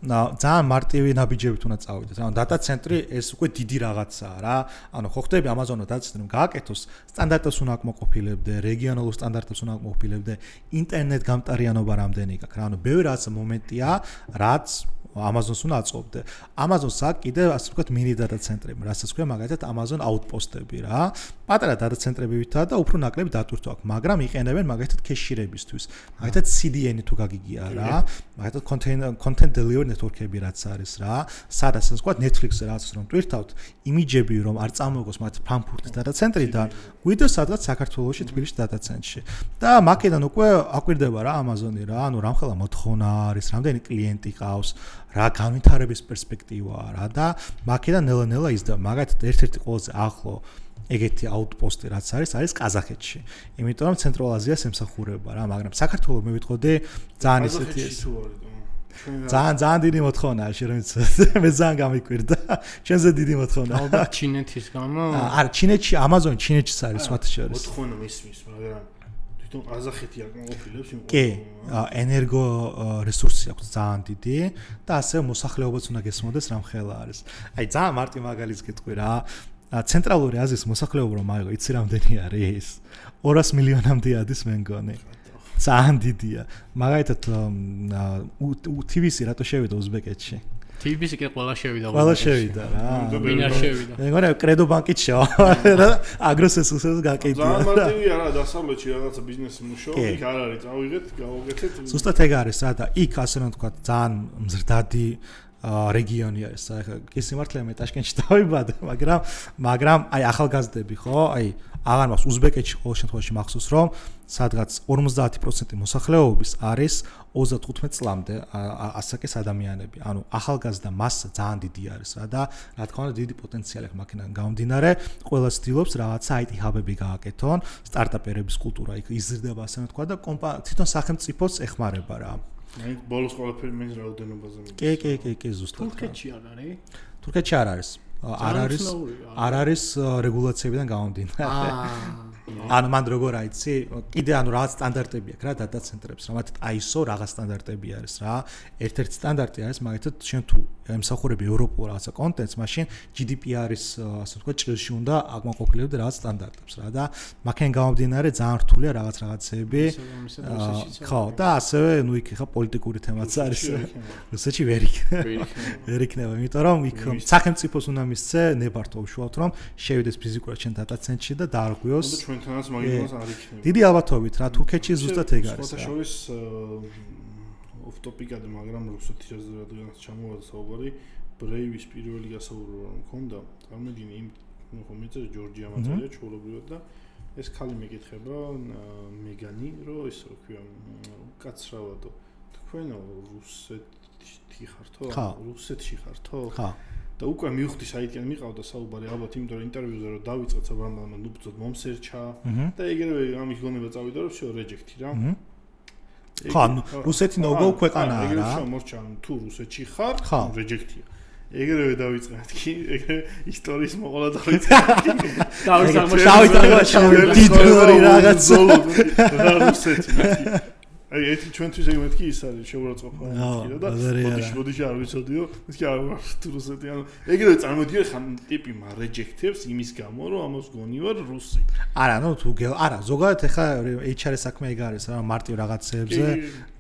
ძალიან მარტივი ნაბიჯებით უნდა წავიდეთ. ანუ data center-ი ეს უკვე დიდი რაღაცაა რა. ანუ ხო ხდები Amazon-ო data center-ი გააკეთოს, სტანდარტებს უნდა აკმაყოფილებდე, რეგიონალურ სტანდარტებს უნდა აკმაყოფილებდე, ინტერნეტ გამტარიანობა რამდენი გაქვს რა. ანუ ბევრი რაღაცა მომენტია, რაც Amazon-ს უნდა აწოვდე. Amazon-ს აქვს კიდე ასე ვთქვათ mini data center-ები, რასაც ქვია მაგალითად Amazon outpost-ები რა. პატარა data center-ები ვითაა და უფრო ნაკლები დატვირთვა აქვს, მაგრამ იყენებენ მაგალითად cache-ირებისთვის. მაგალითად CDN-ი თუ გაგიგია რა. მაგალითად content delivery network-ები რაც არის რა. სადაც ასე ვთქვათ Netflix-ზე რაღაც რომ ტვირთავთ, იმიჯები რომ არ წამოიღოს მათ Frankfurt-ის data center-იდან, გვიდოს სადღაც საქართველოში, თბილისში data center-ში. და მაგედან უკვე აკვირდება რა Amazon-ი რა, ანუ რამხელა მოთხოვნა არის, რამდენი კლიენტი ყავს. რა განვითარების პერსპექტივაა რა და მაქედან ნელა-ნელა იზრდება. მაგალითად ერთ-ერთი ყველაზე ახლო ეგეთი outpost-ი რაც არის ყაზახეთში. იმიტომ რომ ცენტრალ აზიას ემსახურება რა, მაგრამ საქართველოს მე ვიტყოდი ძალიან ისეთი ძალიან დიდი მოთხოვნაა შეიძლება მე ძალიან გამიკვირდა. ჩვენზე დიდი მოთხოვნაა. ალბათ ჩინეთის გამო? არა, ჩინეთში Amazon ჩინეთშიც არის სხვათა შორის. მოთხოვნა მისმის, მაგრამ ყაზახეთი აკმაყოფილებს იმ კი, ენერგო რესურსი აქვს ძალიან დიდი და ასევე მოსახლეობაც უნდა გესმოდეს რამხელა არის. აი ძალიან მარტივ მაგალითს გეტყვი რა. ცენტრალური აზიის მოსახლეობა რომ აიღო, იცი რამდენი არის? 200 მილიონამდე ადის მე მგონი. ძალიან დიდია. მაგალითად TVC რატო შევიდა უზბეკეთში? TVC კი ყველა შევიდა. ყველა შევიდა რა. ვინა შევიდა. მე მგონი კრედო ბანკით შევა. აგროსესუსებს გაკეთდა. ძალიან მარტივია რა, დასავლეთში რაღაცა ბიზნესი მუშაობს, იქ არ არის, წავიღეთ, გავუგეთეთ. ზუსტად ეგ არის რა და იქ ასე რომ თქვა ძალიან მზრდადი რეგიონი არის. ახლა კი სიმართლეა მე ტაშკენტში დავიბადე, მაგრამ აი ახალგაზრდები ხო? აი აღარ მაქვს უზბეკეთში ყოველ შემთხვევაში მახსოვს რომ სადღაც 50% მოსახლეობის არის 35 წლამდე ასაკის ადამიანები. ანუ ახალგაზრდა მასა ძალიან დიდი არის რა და რა თქმა უნდა დიდი პოტენციალი აქვს მაქედან გამომდინარე. ყველა ცდილობს რაღაცა IT hub-ები გააკეთონ, სტარტაპერების კულტურა იქ იზრდება ასე ვთქვა და თვითონ სახელმწიფოს ეხმარება რა. მე ბოლოს ყველაფერი მეც რაოდენობაზე მიგწევს. კი, ზუსტად. თურქეთში არ არის? თურქეთში არ არის. არ არის რეგულაციებიდან გამომდინარე. ანუ მან როგორ აიცი? კიდე ანუ რაღაც სტანდარტები აქვს რა data center-ებს, რა მაგათ ISO რაღაც სტანდარტები არის რა. ერთ-ერთი სტანდარტი არის მაგათაც შენ თუ ემსახურები ევროპულ რაღაცა კონტენტს, მაშინ GDPR-ის ასე ვთქვათ ჭრილში უნდა აკმაყოფილებდე რაღაც სტანდარტებს რა და მაგენ გამომდინარე ძალიან რთულია რაღაცეები. ხო, და ასევე ნუ იქ ხა პოლიტიკური თემაც არის. რუსეთში ვერ იქნება, იმიტომ რომ იქ სახელმწიფოს უნდა მისცე ნებართვა უშუალოდ რომ შევიდეს ფიზიკურად შენ data center-ში და დაარღვიოს. ჩვენთანაც მაგას არ იქნება. დიდი ალბათობით რა თურქეთში ზუსტად ეგ არის. სხვა შორის off-topic-ად, მაგრამ რუსეთის რადიონს ჩამოვარდა საუბარი ბრეივის პირველი გასაუბრება რომ მქონდა. წარმოგიდგენ იმ ხომ მეწერე ჯორჯია მაწერია ჩაულებრივად და ეს ხალი მეკითხება მეგანი რომ ეს რო ქვია კაცრავადო თქვენ რუსეთი ხართო? რუსეთში ხართო? ხა და უკვე მივხვდი საითკენ მიყავდა საუბარი ალბათ იმიტომ რომ ინტერვიუზე რომ დავიწყეთ საბრალმალო ნუბწოდ მომსერჩა და ეგრევე ამის გონება წავიდა რომ всё რეჯექტი რა. ხა რუსეთი ნოგო ქვეყანაა რა. ეგრევე მორჩა თუ რუსეთში ხარ რეჯექტია. ეგრევე დავიწყეთ კი ეგრევე ისტორიის მოყოლა დავიწყეთ. დავიწყეთ დიდორი რაღაც რუსეთი. აი ეს ჩვენთვის ეგ მეთქი ის არის შეურაცხყოფა მეთქი და მოდიში არ ვიცოდიო მეთქი არ რუსეთი ანუ ეგრევე წარმოდიე ხან ტიპი მარეჯექტებს იმის გამო რომ ამას გონივარ რუსი არა ნუ თუ არა ზოგადად ეხა HR-ის საქმე ეგ არის რა მარტივ რაღაცებზე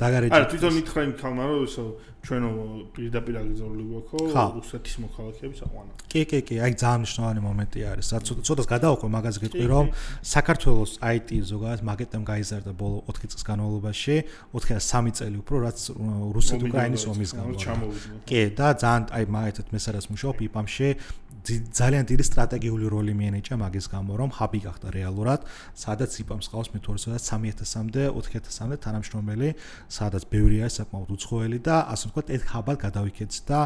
დაგარეჯექტებს არა თვითონ მითხრა იმ ხალმა რომ ისო ჩვენო პირდაპირ აგზავნილი გვაქვს რუსეთის მოქალაქეების აყვანა კი აი ძალიან მნიშვნელოვანი მომენტი არის ცოტას გადავაყვე მაგაზე გეტყვი რომ საქართველოს IT ზოგადად მაგეთამ გაიზარდა ბოლო 4 წლის განმავლობაში 4-3 წელი უფრო რაც რუსეთ-უკრაინის ომის გამო. კი და ძალიან აი მაგათაც მესარას მუშაობ იპამში ძალიან დიდი სტრატეგიული როლი მიენიჭა მაგის გამო რომ ჰაბი გახდა რეალურად სადაც იპამს ყავს მე თორე სადაც 3000-მდე 4000-მდე თანამშრომელი სადაც ბევრი არის საკმაოდ უცხოელი და ასე ვთქვათ ერთ ჰაბად გადავიქეცდა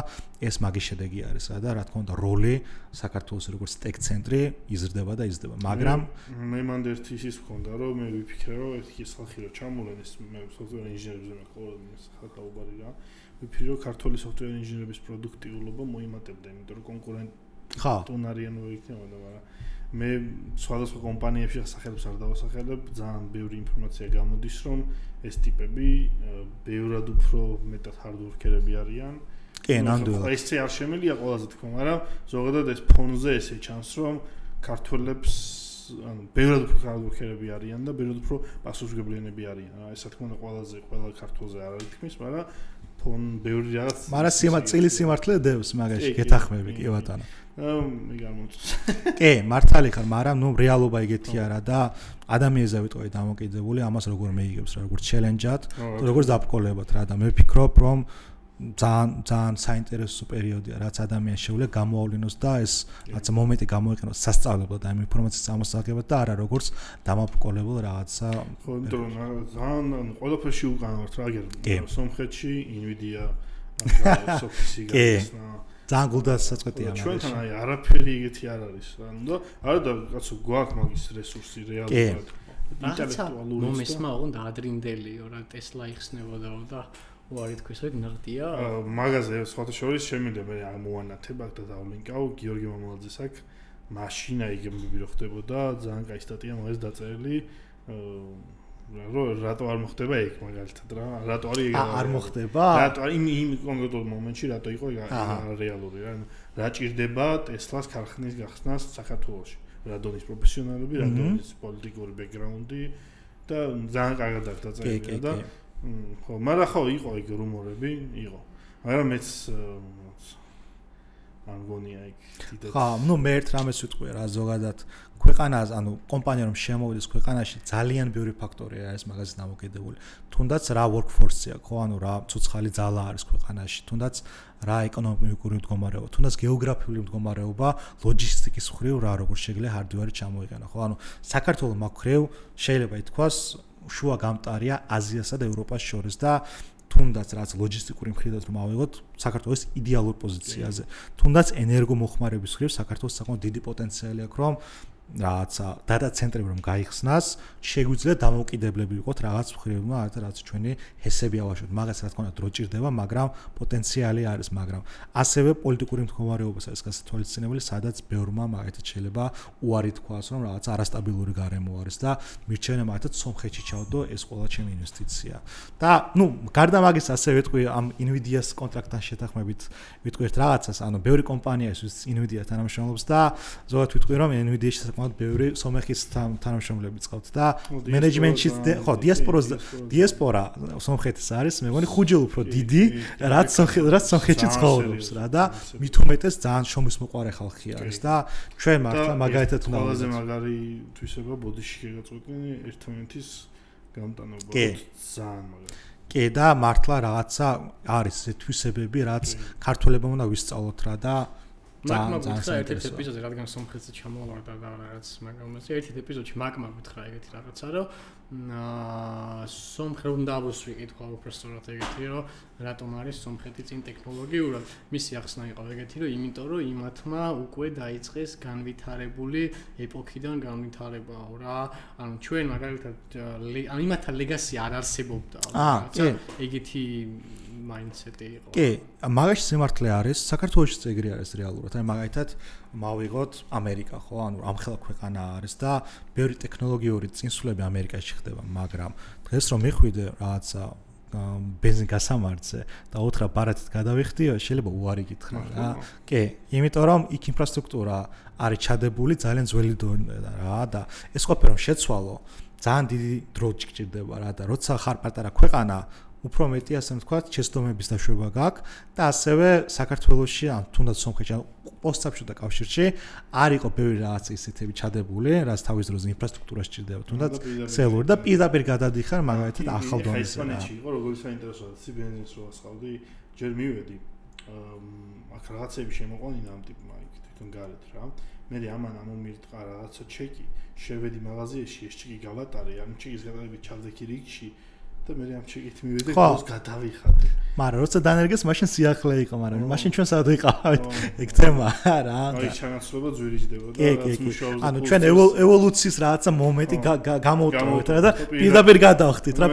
ეს მაგის შედეგი არის და რა თქმა უნდა როლი საქართველოს როგორც ტექ ცენტრი იზრდება და იზრდება მაგრამ მე მანდ ერთი ის მქონდა რომ მე ვიფიქრე რომ ერთი ხალხი რო ჩამოვიდნენ ეს მე software engineer-ზე მე ყოველდღე ხალხაუბარი რა ვიფიქრე რომ ქართული software engineer-ების პროდუქტიულობა მოიმატებდა იმიტომ რომ კონკურენტ ხა ტუნარიან მოიქნებოდა მაგრამ მე სხვადასხვა კომპანიებში სახელებს არ დავასახელებ ძალიან ბევრი ინფორმაცია გამოდის რომ ეს ტიპები ბევრად უფრო მეტად hard-worker-ები არიან კი ნამდვილად ეს არ შემიძლია ყველაზე თქო მაგრამ ზოგადად ეს ფონზე ესე ჩანს რომ ქართველებს ანუ ბევრად უფრო hard-worker-ები არიან და ბევრად უფრო პასუხისმგებლიანები არიან რა ეს თქო უნდა ყველა ქართველზე არ არის თქმის მაგრამ ფონ ბევრი რაღაც მაგრამ წილის სიმართლე დევს მაგაში გეთახმები კი ბატონო მე გამოწვევ. კი, მართალი ხარ, მაგრამ ნუ რეალობა ეგეთი არა და ადამიანზე ვიტყვი დამოკიდებული ამას როგორ მეიგებს რა, როგორც ჩელენჯად, როგორც დაბრკოლებად რა და მე ვფიქრობ, რომ ძალიან საინტერესო პერიოდია, რაც ადამიანს შეუძლია გამოავლინოს და ეს რაც მომენტი გამოიყენოს სასწავლებლად და ამ ინფორმაციის წარმოსაგებად და არა როგორც დამაბრკოლებულ რაღაცა. ხო, იმიტომ რომ ძალიან ყველაფერში უკან ვართ რა, აგერ სომხეთში Nvidia Office-ი გასნა ძალიან გულდასაწყვეტია მაგაში. ჩვენთან აი არაფერი ეგეთი არ არის. ანუ და არა და კაცო გვაქვს მაგის რესურსი რეალურად. ინტელექტუალური. მომესმა უნდა ადრინდელიო რა Tesla იხსნებოდაო და უარი თქვის რომ ნაღდია. მაგაზე სხვათა შორის შემიძლია მე ამოვანათებ აქ და დავლინკავ გიორგი მამალაძეს აქ მაშინა იგებები რო ხდებოდა ძალიან კაი სტატია მაგას დაწერილი რატო არ მოხდება ეგ მაგალითად რა რატო არის არ მოხდება რატო იმ კონკრეტულ მომენტში რატო იყო რეალური რა რა ჭირდება Tesla-ს ქარხნის გახსნას საქართველოში რადონის პროფესიონალები რადონის პოლიტიკური ბექგრაუნდი და ძალიან კარგად აქ დაწერილია და ხო მაგრამ ხო იყო ეგ რუმორები იყო მაგრამ მეც არ გონია იქ დიდად ხა ნუ მე ერთ რამეს ვიტყვი რა ზოგადად ქვეყანას ანუ კომპანია რომ შემოვიდეს ქვეყანაში ძალიან ბევრი ფაქტორია არის მაგაზე დამოკიდებული თუნდაც რა workforce-ია ხო ანუ რა ცოცხალი ძალა არის ქვეყანაში თუნდაც რა ეკონომიკური მდგომარეობა თუნდაც გეოგრაფიული მდგომარეობა ლოჯისტიკის მხრივ რა როგორ შეიძლება hardware-ი ჩამოიყენა ხო ანუ საქართველოს მაქრევ შეიძლება ითქვას შუა გამტარია აზიასა და ევროპას შორის და თუნდაც რაც ლოჯისტიკური მხრიდან რომ ავიღოთ საქართველოს იდეალურ პოზიციაზე თუნდაც ენერგომოხმარების მხრივ საქართველოს საკმაოდ დიდი პოტენციალი აქვს რომ რაღაცა data center-ები რომ გაიხსნას, შეგვიძლია დამოუკიდებლები ვიყოთ რაღაც მხრივ, რაღაც ჩვენი ჰესები ავაშოთ. მაგას რა თქმა უნდა დრო ჭირდება, მაგრამ პოტენციალი არის, მაგრამ ასევე პოლიტიკური მდგომარეობა არის გასათვალისწინებელი, სადაც ბევრმა მაგათაც შეიძლება უარი თქვას, რომ რაღაც არასტაბილური გარემო არის და მირჩევენ მაგათაც სომხეთში ჩავდო ეს ყველა ჩემი ინვესტიცია. და გარდა მაგის ასე ვიტყვი ამ Nvidia-ს კონტრაქტთან შეთანხმებით ვიტყვი ერთ რაღაცას, ბევრი კომპანია ის Nvidia თანამშრომლობს და ზოგადად ვიტყვი რომ Nvidia-ში საკმაოდ ბევრი სომეხის თანამშრომლები წავთ და მენეჯმენტში დიასპორა სომხეთის არის, მე მგონი ხუჯელ უფრო დიდი, რაც სომხეთში ცხოვრობს რა და მით უმეტეს ძალიან შრომის მოყვარე ხალხი არის და ჩვენ მართლა მაგალითად უნდა ყველაზე მაგარი თვისება ბოდიში შეგაწყვეტინე ერთმანეთის გამტანობა ძალიან მაგარი. კი და მართლა რაღაცა არის ეს თვისებები, რაც ქართველებმა უნდა ვისწავლოთ რა და მაგმა გითხრა ერთ ეპიზოდზე, რადგან სომხეთზე ჩამოვარდა და რაღაც მაგრამ ერთ ეპიზოდში მაგმა გითხრა ეგეთი რაღაცა, რომ სომხეთს უნდა აბუსვი კითხვა უბრალოდ ეგეთი, რომ რატომ არის სომხეთი წინ ტექნოლოგიურად. მისი ახსნა იყო ეგეთი, რომ იმიტომ რომ იმათმა უკვე დაიწყეს განვითარებული ეპოქიდან განვითარებაო რა. ანუ ჩვენ მაგალითად იმათა ლეგასი არ არსებობდა. ეგეთი mindset-ი იყო. კი, მაგაში სიმართლე არის, საქართველოშიც ეგრე არის რეალურად. აი მაგალითად მავიღოთ ამერიკა, ხო? ანუ ამხელა ქვეყანა არის და ბევრი ტექნოლოგიური წინსვლები ამერიკაში ხდება, მაგრამ დღეს რომ მიხვიდე რაღაცა ბენზინ გასამართზე და უთხრა ბარათით გადავიხდიო, შეიძლება უარი გითხრა რა. კი, იმიტომ რომ იქ ინფრასტრუქტურა არის ჩადებული ძალიან ძველი დონიდან რა და ეს ყოფილი რომ შეცვალო, ძალიან დიდი დრო გჭირდება რა და როცა ხარ პატარა ქვეყანა უფრო მეტი ასე ვთქვათ, შეცდომების დაშვება გაქვს და ასევე საქართველოში ან თუნდაც სომხეთში ან პოსტსაბჭოთა კავშირში არ იყო ბევრი რაღაც ისეთები ჩადებული, რაც თავის დროზე ინფრასტრუქტურას ჭირდება, თუნდაც ქსელური და პირდაპირ გადადიხარ მაგალითად ახალ დონეზე. ესპანეთში იყო როგორი საინტერესოა, ბენზინს რო ასხავდი, ჯერ მივედი. აქ რაღაცები შემოყვანინა ამ ტიპმა იქ თვითონ გარეთ რა. მე ამან ამომირტყა რაღაცა ჩეკი, შევედი მაღაზიაში, ეს ჩეკი გავატარე, ამ ჩეკის გადაღებით ჩავდექი რიგში. და მე ამ ჩეკით მივედი გოს გადავიხადე. მაგრამ როცა დანერგეს მაშინ სიახლე იყო, მაგრამ მაშინ ჩვენ სად ვიყავით? ეგ თემა რა. აი ჩანაცვლება ძვირიჯდება და რაც მუშაობს. ანუ ჩვენ ევოლუციის რაღაცა მომენტი გამოვტოვეთ რა და პირდაპირ გადავხდით რა,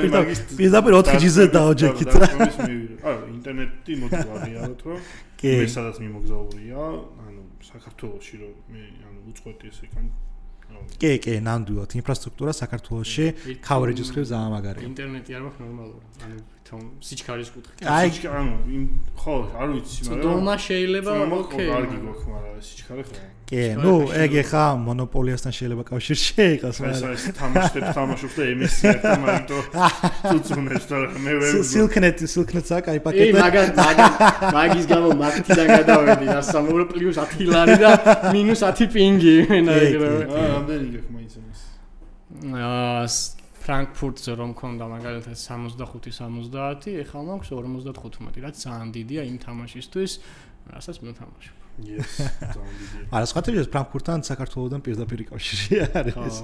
პირდაპირ 4G-ზე დაოჯექით რა. აი ინტერნეტი მოდივარიათ რომ მე სადაც მიმოგზაურია, ანუ საქართველოში რომ მე ანუ უწყვეტი ესე კან კი, ნამდვილად ინფრასტრუქტურა საქართველოში coverage-ის ხრივ ძალიან მაგარია. ინტერნეტი არ მაქვს ნორმალური. ანუ თვითონ სიჩქარის კუთხით. ანუ ხო, არ ვიცი, მაგრამ დომა შეიძლება ოკეი. კარგი გვაქვს, მაგრამ სიჩქარე ხო. კი, ეგ ხა მონოპოლიასთან შეიძლება კავშირში იყოს, მაგრამ ეს თამაშობს და MS-თან მაგიტო წუწუნებს და მე ვერ სილკნეტს აქვს აი პაკეტი. მაგის გამო მაგთიდან გადავედი, ასამოვრო პლუს 10 ლარი და მინუს 10 პინგი. რამდენი გაქვს მაინც ეს? ფრანკფურტზე რომ მქონდა მაგალითად 65-70, ეხლა მაქვს 55, რაც ძალიან დიდია იმ თამაშისთვის, რასაც მე ვთამაშობ. Yes, ძალიან დიდია. არა, სხვათაშორის ფრანკფურტთან საქართველოსთან პირდაპირ კავშირი არის.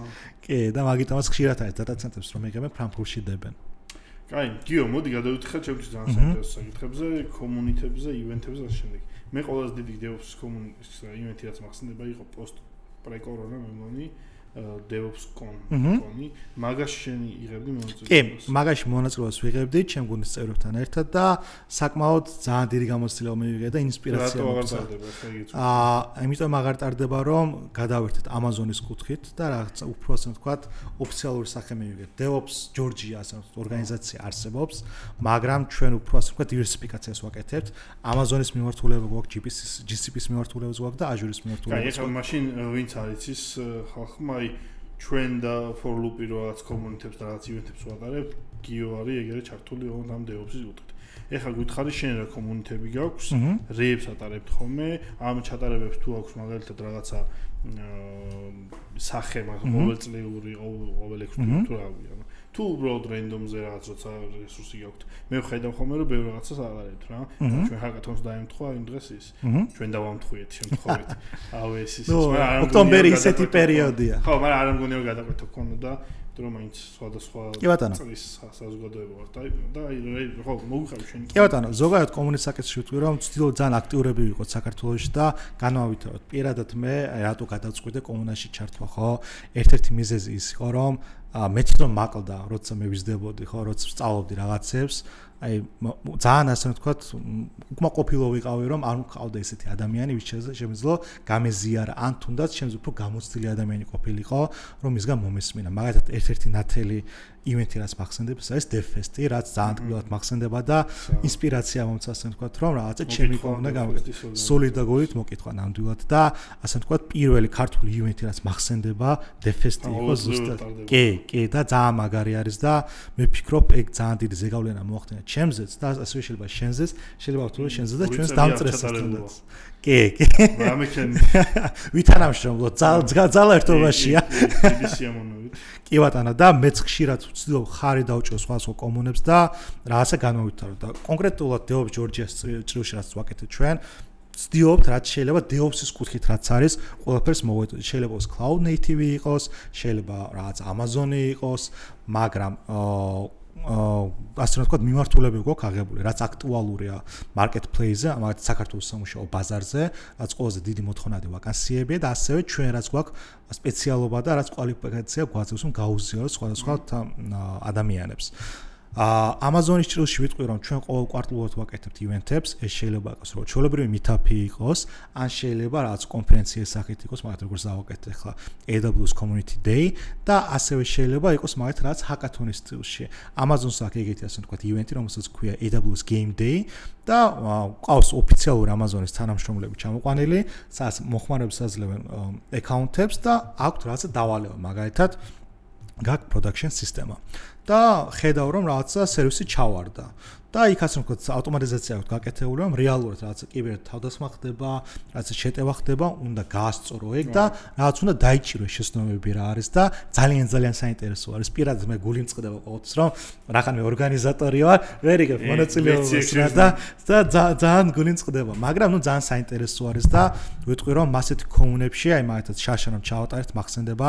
კი, და მაგიტომაც ხშირად არის data center-ს რომ იღებენ ფრანკფურტში დებენ. კაი, გიო, მოდი გადავიდეთ ჩემთვის ძალიან საინტერესო საკითხებზე, კომუნიტებზე, ივენთებზე და შემდეგ. მე ყველაზე დიდი DevOps ივენთი რაც მახსენდება იყო post pre-corona მე მგონი DevOps Con-ი, მაგაში შენი იღებდი მონაწილეობას? კი, მაგაში მონაწილეობას ვიღებდი ჩემ გუნდის წევრებთან ერთად და საკმაოდ ძალიან დიდი გამოცდილება მივიღე და ინსპირაცია მოგვცა. იმიტომ აღარ ტარდება რომ გადავერთეთ Amazon-ის კუთხით და რაღაცა უფრო ასე ვთქვათ, ოფიციალური სახე მივიღეთ. DevOps Georgia ასე ვთქვათ, ორგანიზაცია არსებობს, მაგრამ ჩვენ უფრო ასე ვთქვათ, დივერსიფიკაციას ვაკეთებთ. Amazon-ის მიმართულება გვაქვს, GCP-ის მიმართულება გვაქვს და Azure-ის მიმართულება. კაი, ეხლა მაშინ ვინც არის ის ხალხმა ჩვენ და for loop-ი რაღაც კომუნიტებს და რაღაც ივენთებს ვატარებ, გიო არის ეგრე ჩართული ამ DevOps-ის კუთხით. ეხლა გითხარი შენ რა კომუნიტები გაქვს, რეებს ატარებთ ხოლმე, ამ ჩატარებებს თუ აქვს მაგალითად რაღაცა სახე ყოველწლიური, ყოველ 6 თვეში თუ რა ვიყო. თუ უბრალოდ რენდომზე რაღაც როცა რესურსი გაქვთ. მე ვხედავ ხოლმე რომ ბევრ რაღაცას აღარებთ რა. ჩვენ ჰაკათონს დაემთხვა იმ დღეს ის. ჩვენ დავამთხვიეთ შემთხვევით. აუ ეს ის. ოქტომბერი ისეთი პერიოდია. ხო, მაგრამ არ მგონია რომ გადაყვეთო ქონდა და რომ მაინც სხვადასხვა წრის საზოგადოება ვარ და ხო მოგიხარ შენ კი ბატონო ზოგადად კომუნიკაციას ვიტყვი რომ ვცდილობ ძალიან აქტიურები ვიყოთ საქართველოში და განვავითაროთ პირადად მე რატო გადავწყვიტე კომუნაში ჩართვა ხო ერთ-ერთი მიზეზი ის იყო რომ მე თვითონ მაკლდა როცა მე ვიზრდებოდი ხო როცა ვსწავლობდი რაღაცებს აი ძალიან ასე ვთქვათ უკმაყოფილო ვიყავი რომ არ მყავდა ესეთი ადამიანი ვის შემიძლია გამეზიარა ან თუნდაც შემიძლია უფრო გამოცდილი ადამიანი ყოფილიყო რომ მისგან მომესმინა მაგალითად ერთ-ერთი ნათელი ივენთი რაც მახსენდება ეს DevFest-ი რაც ძალიან ტკბილად მახსენდება და ინსპირაცია მომცა ასე ვთქვათ რომ რაღაცა ჩემი უნდა გამოვიდე სოლიდ და გოლით მოკითხა ნამდვილად და ასე ვთქვათ პირველი ქართული ივენთი რაც მახსენდება DevFest-ი იყო ზუსტად კი და ძალიან მაგარი არის და მე ვფიქრობ ეგ ძალიან დიდი ზეგავლენა მოახდინა ჩემზეც და ასე შეიძლება შენზეც შეიძლება ვთქვათ შენზეც და ჩვენს დამწრესს თუნდაც კი რამექენი ვითანამშრომლო ძალა ერთობაშია დიდი სიამოვნებით კი ბატონო და მეც ხშირად ვცდილობ ხარი დავჭო სხვა კომუნებს და რაღაცა განვავითარო და კონკრეტულად DevOps ჯორჯიას წრილში რაც ვაკეთებ ჩვენ ვცდილობთ რაც შეიძლება DevOps-ის კუთხით რაც არის ყველაფერს მოვეთოდეთ შეიძლება ის cloud native იყოს შეიძლება რაღაც Amazon-ი იყოს მაგრამ ასე რომ ვთქვათ მიმართულები გვაქვს აღებული რაც აქტუალურია marketplace-ზე მაგალითად საქართველოს სამუშაო ბაზარზე რაც ყველაზე დიდი მოთხოვნადი ვაკანსიებია და ასევე ჩვენ რაც გვაქვს სპეციალობა და რაც კვალიფიკაცია გვაძლევს რომ გაუზიაროთ სხვადასხვა ადამიანებს Amazon-ის ჭრილში ვიტყვი რომ ჩვენ ყოველ კვარტალურად ვაკეთებთ ივენთებს ეს შეიძლება იყოს რომ ჩვეულებრივი meetup-ი იყოს ან შეიძლება რაღაც კონფერენციის სახით იყოს მაგალითად როგორც დავაკეთეთ ახლა AWS Community Day და ასევე შეიძლება იყოს მაგალითად რაღაც hackathon-ის სტილში Amazon-ს აქვს ეგეთი ასე ვთქვათ ივენთი რომელსაც ქვია AWS Game Day და ყავს ოფიციალური Amazon-ის თანამშრომლები ჩამოყვანილი სადაც მოხმარებელს აძლევენ აკაუნტებს და აქვთ რაღაცა დავალება მაგალითად გაქვს production სისტემა და ხედავ რომ რაღაცა სერვისი ჩავარდა და იქ ასე ვთქვათ ავტომატიზაცია აქვს გაკეთებული რომ რეალურად რაღაცა კიბერ თავდასხმა ხდება რაღაცა შეტევა ხდება უნდა გაასწორო ეგ და რაღაც უნდა დაიჭიროს შესაძლებლობები რა არის და ძალიან საინტერესო არის პირადად მე გული მწყდება ყოველთვის რომ რახან მე ორგანიზატორი ვარ ვერ იგებ მონაწილეობას და ძალიან გული მწყდება მაგრამ ნუ ძალიან საინტერესო არის და ვიტყვი რომ ასეთი კომუნებში აი მაგათაც შაშანამ ჩავატარეთ მახსენდება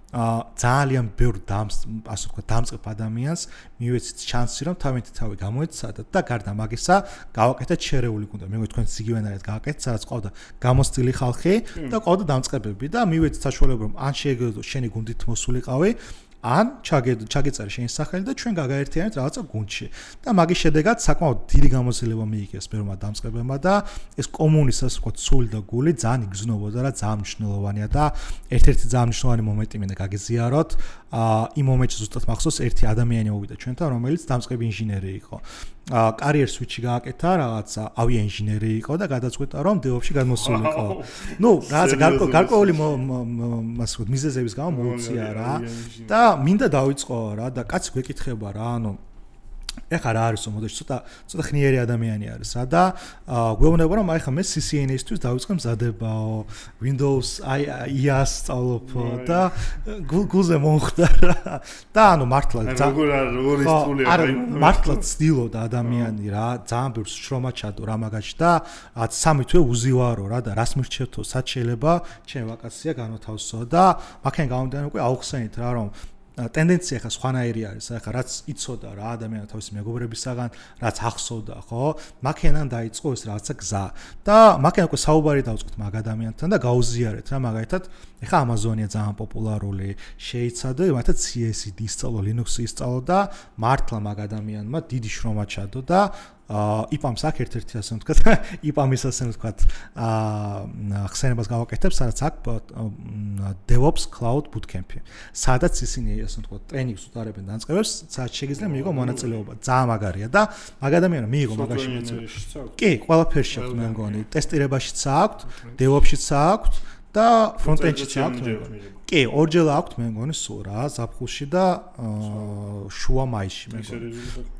ძალიან ბევრ ასე ვთქვათ დამწყებ ადამიანს მივეცით შანსი რომ თავი გამოეცადოთ და გარდა მაგისა გავაკეთეთ შერეული გუნდა მე თქვენ სიგივენარად გავაკეთეთ სადაც ყავდა გამოცდილი ხალხი და ყავდა დამწყებები და მივეცით საშუალება რომ ან შეგეძლო შენი გუნდით მოსულიყავი ან ჩაგეწერე შენი სახელი და ჩვენ გაგაერთიანეთ რაღაცა გუნდში და მაგის შედეგად საკმაოდ დიდი გამოცდილება მიიღეს ბევრმა დამწყებებმა და ეს კომუნის ასე ვთქვათ სული და გული ძალიან იგრძნობოდა რა ძალიან მნიშვნელოვანია და ერთ-ერთი ძალიან მნიშვნელოვანი მომენტი მინდა გაგიზიაროთ იმ მომენტში ზუსტად მახსოვს ერთი ადამიანი მოვიდა ჩვენთან რომელიც დამწყები ინჟინერი იყო კარიერ სვიჩი გააკეთა რაღაცა ავია ინჟინერი იყო და გადაწყვეტა რომ DevOps-ში გადმოსულიყო. ნუ რაღაცა გარკვეული ასე ვთქვათ მიზეზების გამო მოუწია რა და მინდა დავიწყო რა და კაცი გვეკითხება რა ანუ ეხლა რა არისო მოდეში ცოტა ხნიერი ადამიანი არის რა და გვეუბნება რომ აი ხა მე CCNA-ისთვის დავიწყე მზადებაო Windows IaaS სწავლობ და გულზე მომხდა რა და ანუ მართლა როგორ ისწავლია აი მართლა ცდილობდა ადამიანი რა ძალიან ბევრს შრომა ჩადო რა მაგაში და 3 თვე უზივარო რა და რას მირჩევთო სად შეიძლება ჩემი ვაკანსია განვთავსო და მაქენ გამომდინარე უკვე აუხსენით რა რომ ტენდენცია ხა სხვანაირი არის ახლა რაც იცოდა რა ადამიანა თავის მეგობრებისაგან რაც ახსოვდა ხო მაქენან დაიწყო ეს რაღაცა გზა და მაქენ უკვე საუბარი დავწყოთ მაგ ადამიანთან და გაუზიარეთ რა მაგალითად ახლა Amazon-ია ძალიან პოპულარული შეიცადო მათაც CSD ისწავლო Linux-ი ისწავლო და მართლა მაგ ადამიანმა დიდი შრომა ჩადო და IPAM-ს აქ ერთ-ერთი ასე ვთქვათ IPAM-ის ასე ვთქვათ ხსენებას გავაკეთებ სადაც აქ DevOps Cloud Bootcamp-ი სადაც ისინი ასე ვთქვათ ტრენინგს უტარებენ დამწყებებს სადაც შეგიძლია მიიღო მონაწილეობა ძალიან მაგარია და მაგ ადამიანმა მიიღო მაგაში მონაწილეობა კი ყველაფერში აქვს მე მგონი ტესტირებაშიც აქვს DevOps-შიც აქვს და front-end-შიც აქვს კი ორჯერ აქვს მე მგონი სულ რა ზაფხულში და შუა მაისში მე მგონი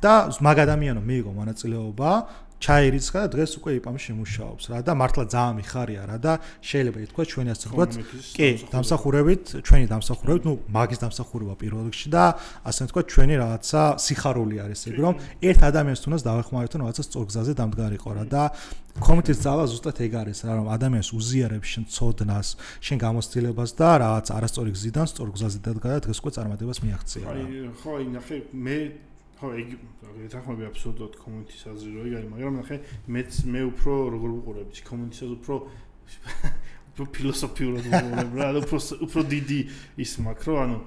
და მაგ ადამიანმა მიიღო მონაწილეობა ჩაირიცხა და დღეს უკვე იპამში მუშაობს რა და მართლა ძალიან მიხარია რა და შეიძლება ითქვა ჩვენი ასე ვთქვათ კი დამსახურებით ჩვენი დამსახურებით ნუ მაგის დამსახურება პირველ რიგში და ასე ვთქვათ ჩვენი რაღაცა სიხარული არის ეგ რომ ერთ ადამიანს თუნდაც დავეხმაროთ რომ რაღაცა სწორგზაზე დამდგარიყო რა და კომიტის ძალა ზუსტად ეგ არის რა რომ ადამიანს უზიარებს შენ ცოდნას შენ გამოცდილებას და რაღაც არასწორი გზიდან სწორ გზაზე დადგა და დღეს უკვე წარმატებას მიაღწია რა ხო აი ნახე მე ხო ეგ ეთანხმები აბსოლუტურად კომიტის აზრი რო ეგ არის მაგრამ ნახე მე უფრო როგორ ვუყურებთ კომიტისას უფრო ფილოსოფიურად ვუყურებ რა და უფრო დიდი ის მაქვს რომ ანუ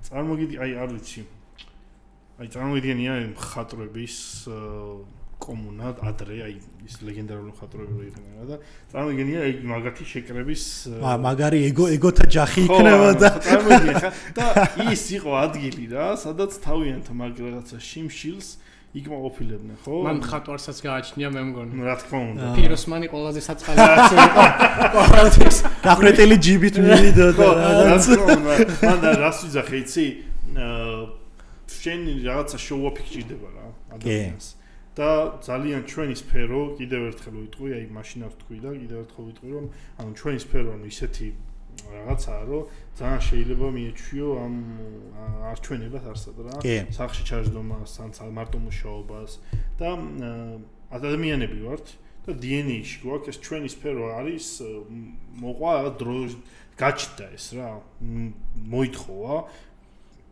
წარმოგიდი აი არ ვიცი აი წარმოგიდგენია მხატვრების კომუნა ადრე აი ის ლეგენდარული მხატვრები რო იყვნენ რა და წარმოგიდგენია აი მაგათი შეკრების მაგარი ეგოთა ჯახი იქნებოდა წარმოგიდგენ ხა და ის იყო ადგილი რა სადაც თავიანთ მაგ რაღაცა შიმშილს იკმაყოფილებდნენ ხო მან მხატვარსაც გააჩნია მე მგონი რა თქმა უნდა პიროსმანი ყველაზე საწყალი არცი იყო ყოველთვის გაყრეტელი ჯიბით მივიდოდა რა თქმა უნდა მან რას ვიძახე იცი შენ რაღაცა შოუ-აფი გჭირდება რა ადამიანს და ძალიან ჩვენი სფერო კიდევ ერთხელ ვიტყვი, აი მაშინ არ ვთქვი და კიდევ ერთხელ ვიტყვი რომ ანუ ჩვენი სფერო ანუ ისეთი რაღაცაა რომ ძალიან შეიძლება მიეჩვიო ამ არჩვენებას არსად რა სახში ჩაჯდომას, ან მარტო მუშაობას და ადამიანები ვართ და DNA-ში გვაქვს ეს ჩვენი სფერო არის მოყვა დრო გაჩნდა ეს რა მოითხოვა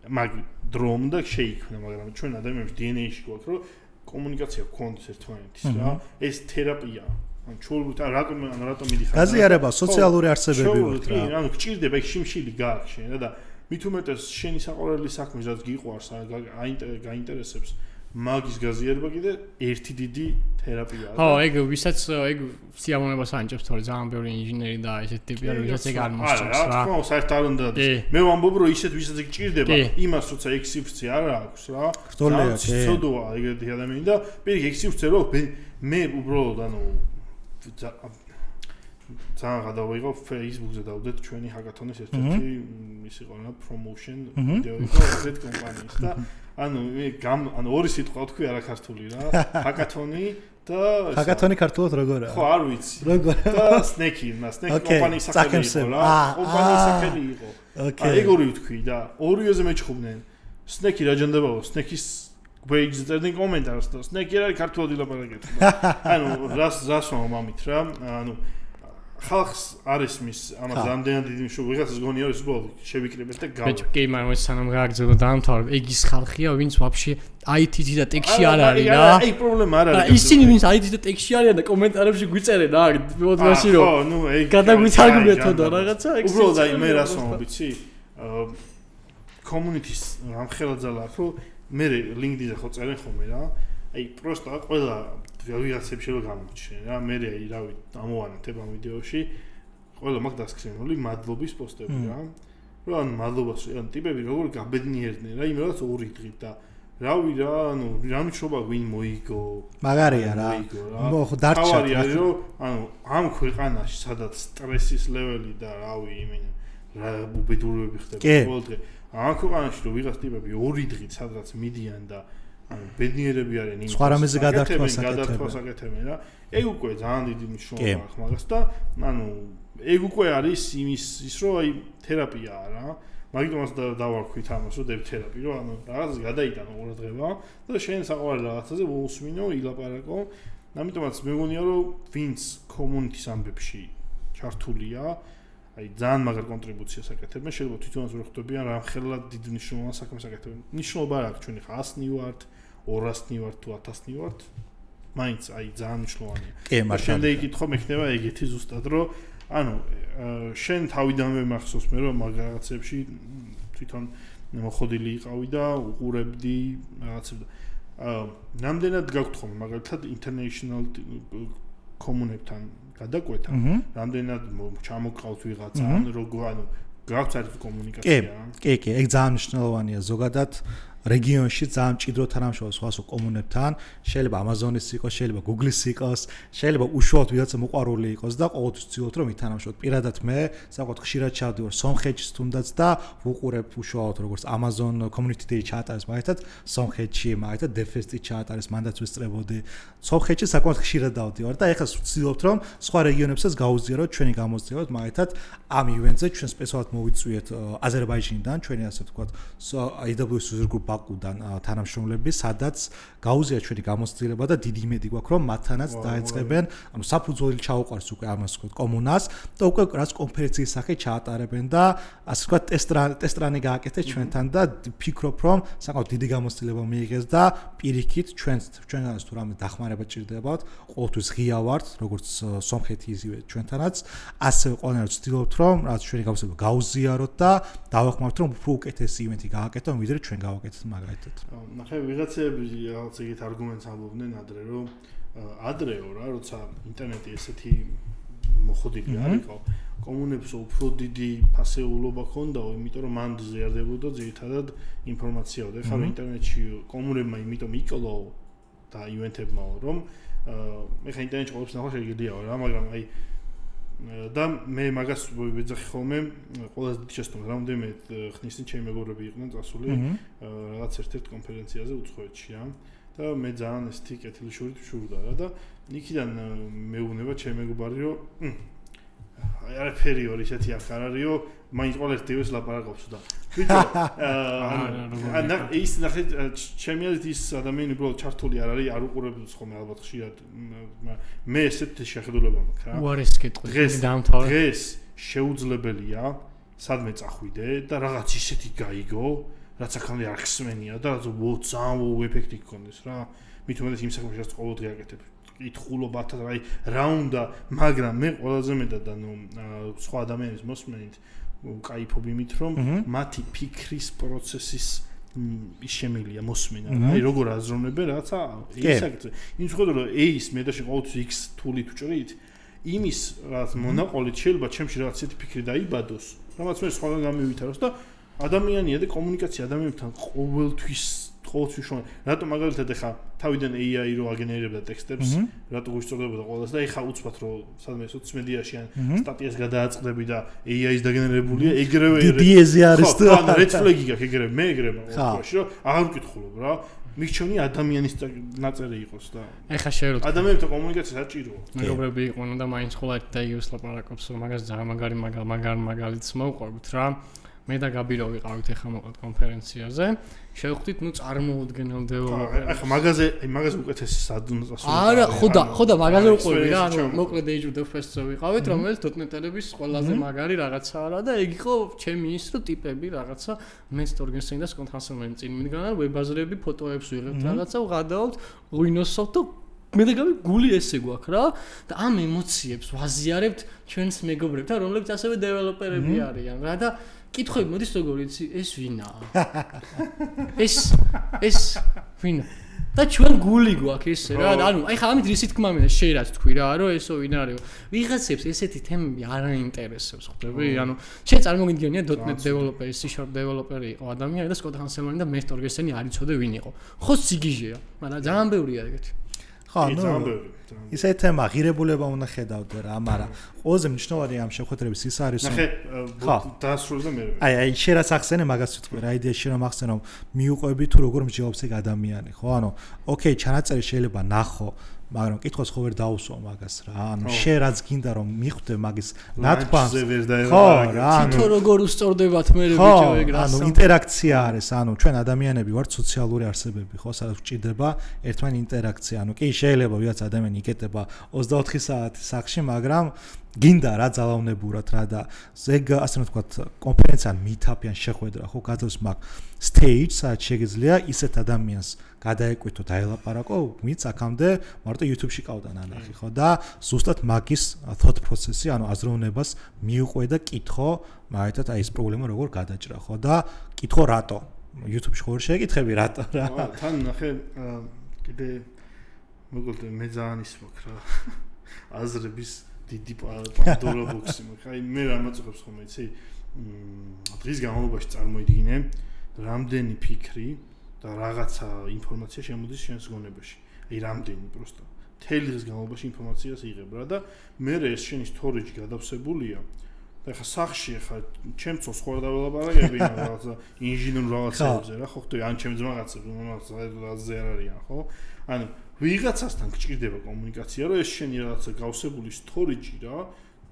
მაგ დრომ და შეიქმნა მაგრამ ჩვენ ადამიანებს DNA-ში გვაქვს რომ კომუნიკაცია გქონდეს ერთმანეთის რა ეს თერაპია ან ჩოლბუთ რატომ მიდიხარ გაზიარება სოციალური არსებები ვართ რა ანუ გჭირდება ეგ შიმშილი გააქვს შენ და მით უმეტეს შენი საყვარელი საქმე რაც გიყვარს გაინტერესებს მაგის გაზიარება კიდე ერთი დიდი თერაპიაა ხო ეგ ვისაც ეგ სიამოვნებას ანიჭებს თორე ძალიან ბევრი ინჟინერი და ესეთი ტიპი არის ვისაც ეგ არ მოსწონს რა რა თქმა უნდა საერთოდ არ უნდა მე ვამბობ რომ ისეთ ვისაც ეგ გჭირდება იმას როცა ეგ სივრცე არ აქვს რა ხტოლია კი ცოდოა ეგეთი ადამიანი და პირიქ ეგ სივრცე რო მე უბრალოდ ანუ ძალიან გადავიღო Facebook-ზე დავდეთ ჩვენი ჰაკათონის ერთ-ერთი ის იყო რა პრომოუშენ ვიდეო იყო ერთ კომპანიის და ანუ ორი სიტყვა თქვი არაქართული რა ჰაკათონი და ჰაკათონი ქართულად როგორ არის ხო არ ვიცი როგორ და სნეკი კომპანიის სახელი იყო რა კომპანიის სახელი იყო ეგ ორი ვთქვი და ორივეზე მეჩხუბნენ სნეკი რა ჯანდაბაო სნეკის გვეიგზ წერდნენ კომენტარს და სნეკი არის ქართულად ილაპარაკეთ ანუ რას მომამით რა ანუ ხალხს არის მის ამას რამდენად დიდი მნიშვნელობა ვიღაცას გონია რომ ის უბრალოდ შევიკრიბეთ და გავ კი მაგრამ ეს სანამ გააგრძელო დაამთავრებ ეგ ის ხალხია ვინც ვაფშე IT-ი და ტექში არ არის რა აი პრობლემა არ არის ისინი ვინც IT-ი და ტექში არიან და კომენტარებში გვიწერენ რა მოდმაში რომ ხო ნუ ეგ გადაგვითარგმნეთო და რაღაცა ეგ უბრალოდ აი მე რას ვამბობ იცი community-ს ამხელა ძალა აქვს რომ მე LinkedIn-ზე ხო წერენ ხოლმე რა აი პროსტა ყველა ვიღაცებს შეიძლება გამოჩნდნენ რა მე აი რავი ამოვანათებ ამ ვიდეოში ყველა მაგ დასკრინული მადლობის პოსტები რა რომ ანუ მადლობას ან ტიპები როგორ გაბედნიერდნენ რა იმ რაღაც ორი დღით და რავი რა ანუ რა მნიშვნელობა ვინ მოიგო მაგარია რა ხო დარჩა არის რომ ანუ ამ ქვეყანაში სადაც სტრესის ლეველი და რავი იმენ რა უბედურებები ხდება ყოველ დღე ამ ქვეყანაში რომ ვიღაც ტიპები ორი დღით სადღაც მიდიან და ანუ ბედნიერები არიან იმ სხვა რამეზე გადართვას აკეთებენ რა ეგ უკვე ძალიან დიდი მნიშვნელობა აქვს მაგას და ანუ ეგ უკვე არის იმის ის რომ აი თერაპიაა რა მაგიტომაც დავარქვით ამას რომ თერაპი რომ ანუ რაღაცას გადაიტანო ყურადღება და შენ საყვარელ რაღაცაზე მოусმინო ილაპარაკო ამიტომაც მე მგონია რომ ვინც community-ის ამბებში ჩართულია აი ძალიან მაგარ კონტრიბუციას აკეთებენ შეიძლება თვითონაც ვერ ხვდებიან რამხელა დიდ მნიშვნელოვან საქმეს აკეთებენ მნიშვნელობა არ აქვს ჩვენი 100-ნი ვართ 200-ნი ვართ თუ 1000-ნი ვართ მაინც აი ძალიან მნიშვნელოვანია კი მართალია შემდეგ იკითხო მექნება ეგეთი ზუსტად რომ ანუ შენ თავიდანვე მახსოვს მე რომ მაგ რაღაცებში თვითონ მოხოდილი იყავი და უყურებდი რაღაცებს ნამდვილად გაგთხომ მაგალითად international კომუნებთან გადაკვეთა რამდენად ჩამოყავთ ვიღაცა ან როგორ ანუ გაქვს საერთოდ კომუნიკაცია კი ეგ ძალიან მნიშვნელოვანია ზოგადად რეგიონში ძალიან მჭიდრო თანამშრომლობს სხვადასხვა კომუნებთან, შეიძლება Amazon-ის იყოს, შეიძლება Google-ის იყოს, შეიძლება უშუალოდ ვიღაცა მოყვარული იყოს და ყოველთვის ვცდილობთ რომ ვითანამშრომლოთ. პირადად მე საკუთარ ხშირად ჩავდივარ სომხეთში თუნდაც და ვუყურებ უშუალოდ როგორც Amazon Community Day ჩაატარეს მაგალითად სომხეთში, მაგალითად DevFest-ი ჩაატარეს, მანდაც ვესწრებოდი. სომხეთში საკმაოდ ხშირად დავდივარ და ეხლა ვცდილობთ რომ სხვა რეგიონებსაც გაუზიაროთ ჩვენი გამოცდილებაც, მაგალითად ამ ივენტზე ჩვენ სპეციალურად მოვიწვიეთ აზერბაიჯანიდან, ჩვენი ასე ვთქვათ AWS User Group ბაკუდან თანამშრომლები, სადაც გაუზიარეთ ჩვენი გამოცდილება და დიდი იმედი გვაქვს რომ მათთანაც დაეწყებენ, ანუ საფუძველი ჩაუყარს უკვე ამას ვთქვათ კომუნას და უკვე რაც კონფერენციის სახით ჩაატარებენ და ასე ვთქვათ ტესტრანი გააკეთეს ჩვენთან და ვფიქრობ რომ საკმაოდ დიდი გამოცდილება მიიღეს და პირიქით ჩვენთანაც თუ რამე დახმარება ჭირდებათ, ყოველთვის ღია ვართ, როგორც სომხეთი ისევე ჩვენთანაც, ასევე ყველანაირად ვცდილობთ რომ რაც ჩვენი გამოცდილება გაუზიაროთ და დავახმაროთ რომ უფრო უკეთესი ივენტი გააკეთონ, ვიდრე ჩვენ გავაკეთეთ მაგალითად. ნახე ვიღაცები რაღაც ეგეთ არგუმენტს ამბობდნენ ადრე, რომ ადრეო რა, როცა ინტერნეტი ესეთი მოხდილი არ იყო, კომუნებს უფრო დიდი ფასეულობა ჰქონდაო, იმიტომ რომ მან ზიარდებოდა ძირითადად ინფორმაციაო და ხარ ინტერნეტში კომუნებმა იმიტომ იკლო და ივენტებმაო, რომ ეხა ინტერნეტში ყოველთვის ნახვა შეგიძლიაო რა, მაგრამ აი და მე მაგას ვეძახი ხოლმე ყველაზე დიდი შეცდომა რამდენიმე ხნის წინ ჩემი მეგობრები იყვნენ წასული რაღაც ერთ-ერთ კონფერენციაზე უცხოეთში რა და მე ძალიან ესეთი კეთილშურით ვშურდა რა და იქიდან მეუბნება ჩემი მეგობარი რომ არაფერი ორი ისეთი აქ არ არისო მაინც ყოველთვის დევს ლაპარაკობს და ბიჭო ანუ ის ნახეთ ჩემი აზრით ის ადამიანი უბრალოდ ჩართული არ არის არ უყურებს ხოლმე ალბათ ხშირად მე ესეთი შეხედულება მაქვს რა უარეს კითხვის დამთავრდა დღეს შეუძლებელია სადმე წახვიდე და რაღაც ისეთი გაიგო რაც აქამდე არ ხსმენია და რაც ძალიან ეფექტი გქონდეს რა მით უმეტეს იმ საქმეშიც ყოველდღე აკეთებ ითხულობათა აი რა უნდა მაგრამ მე ყველაზე მეტად ანუ სხვა ადამიანის მოსმენით კაიფობ იმით რომ მათი ფიქრის პროცესის ის შემილია მოსმენა აი როგორ აზროვნებენ რაღაცა ისაკეთე იმ შეხედულებით რომ ეს მე და ყოველთვის X თულით ვჭრით იმის რაღაც მონაყოლით შეიძლება ჩემში რაღაც ისეთი ფიქრი დაიბადოს რამაც მე სხვაგან გამივითაროს და ადამიანია და კომუნიკაცია ადამიანებთან ყოველთვის შენ რატო მაგალითად ეხა თავიდან AI რო აგენერირებდა ტექსტებს რატო გუშწორდებოდა ყველას და ეხა უცბად რო სადმე სოციალ-მედიაში ან სტატიას გადააწყდები და AI-ის დაგენერირებულია ეგრევე დიეზე არის და ან red flag-ი გაქვს ეგრევე მე ეგრევე ყოველთვის რომ აღარ ვკითხულობ რა მიხჩონი ადამიანის ნაწერი იყოს და ეხა შეერო ადამიანებთან კომუნიკაცია საჭიროა მეგობრები იყვნენ და მაინც ხოლმე და იუს ლაპარაკობს რომ მაგას ძალიან მაგალითს მოვყვებით რა მე და გაბირო ვიყავით ახლა მოყავთ კონფერენციაზე შევხვდით ნუ წარმოუდგენელ დეველოპერს ახლა მაგაზე უკეთესი სადუნწასული არა ხოდა მაგაზე უყვები რა ანუ მოკლედ ეიჯუდ ფესტზე ვიყავით რომელიც .NET-ელების ყველაზე მაგარი რაღაცაა რა და ეგ იყო ჩემი ის რო ტიპები რაღაცა მე სტორგენსენი და კონტრანსფორმერი წინ მიდგანა ვებაზრები ფოტოებს ვიღებთ რაღაცა ვღადავთ Windows-ով და მე და გავი გული ესე გვაქვს რა და ამ ემოციებს ვაზიარებთ ჩვენს მეგობრებთან რომლებიც ასევე დეველოპერები არიან რა და კითხები მოდის როგორ იცი ეს ვინაა ეს ვინა და ჩვენ გული გვაქვს ესე რა ანუ აი ხა ამით რისი თქმა მინდა შეიძლება თქვი რა რომ ესო ვინ არის ვიღაცებს ესეთი თემები არ აინტერესებს ხვდები ანუ შენ წარმოგიდგენია .NET დეველოპერი C# დეველოპერი იყო ადამიანი და სკოტ ჰანსელმანი და მე სტორგენსენი არ იცოდე ვინ იყო ხო სიგიჟეა მაგრამ ძალიან ბევრია ეგეთი ხო ნუ ისე თემა ღირებულება უნდა ხედავდე რა მაგრამ ყველაზე მნიშვნელოვანი ამ შეხვედრების ის არის ნახე დაასრულე და მე აი შენ რაც ახსენე მაგას ვიტყვი რა იდეა შენ რომ ახსენო მიუყვები თუ როგორ მსჯელობს ეგ ადამიანი ხო ანუ ოკეი ჩანაწერი შეიძლება ნახო მაგრამ კითხოს ხო ვერ დაუსვა მაგას რა ანუ შენ რაც გინდა რომ მიხვდე მაგის ნათქვამს ხო რა თვითონ როგორ უსწორდებათ მე ბიჭო ეგ რა ანუ ინტერაქცია არის ანუ ჩვენ ადამიანები ვართ სოციალური არსებები ხო სადაც გვჭირდება ერთმანეთის ინტერაქცია ანუ კი შეიძლება ვიღაც ადამიანი იკეტება 24 საათი სახში მაგრამ გინდა რა ძალაუნებურად რა და ეგ ასე ვთქვათ კონფერენცია meetup-ი ან შეხვედრა ხო გაძლევს მაგ stage სადაც შეგიძლია ისეთ ადამიანს გადაეკვეთო დაელაპარაკო ვინც აქამდე მარტო YouTube-ში ყავდა ნანახი ხო და ზუსტად მაგის thought process-ი ანუ აზროვნებას მიუყვე და კითხო მაგალითად აი ეს პრობლემა როგორ გადაჭრა ხო და კითხო რატო YouTube-ში ხო შეგეკითხები რატო რა თან ნახე კიდე მოგოლდე მე ძალიან ის მაქვს რა აზრების დიდი პანდორა ბოქსი მაქვს აი მე რა მაწუხებს ხოლმე იცი დღის განმავლობაში წარმოიდგინე რამდენი ფიქრი და რაღაცა ინფორმაცია შემოდის შენს გონებაში. აი რამდენი პროსტა. მთელი დღის განმავლობაში ინფორმაციას იღებ რა და მე ეს შენი სტორიჯი გადავსებულია. და ხა სახში ხა ჩემს სხვა დაველაპარაკები რაღაცა ინჟინერ რაღაცებზე რა ხო ხტო ან ჩემს რაღაცაზე არ არიან ხო? ანუ ვიღაცასთან გჭირდება კომუნიკაცია რომ ეს შენი რაღაცა გავსებული სტორიჯი რა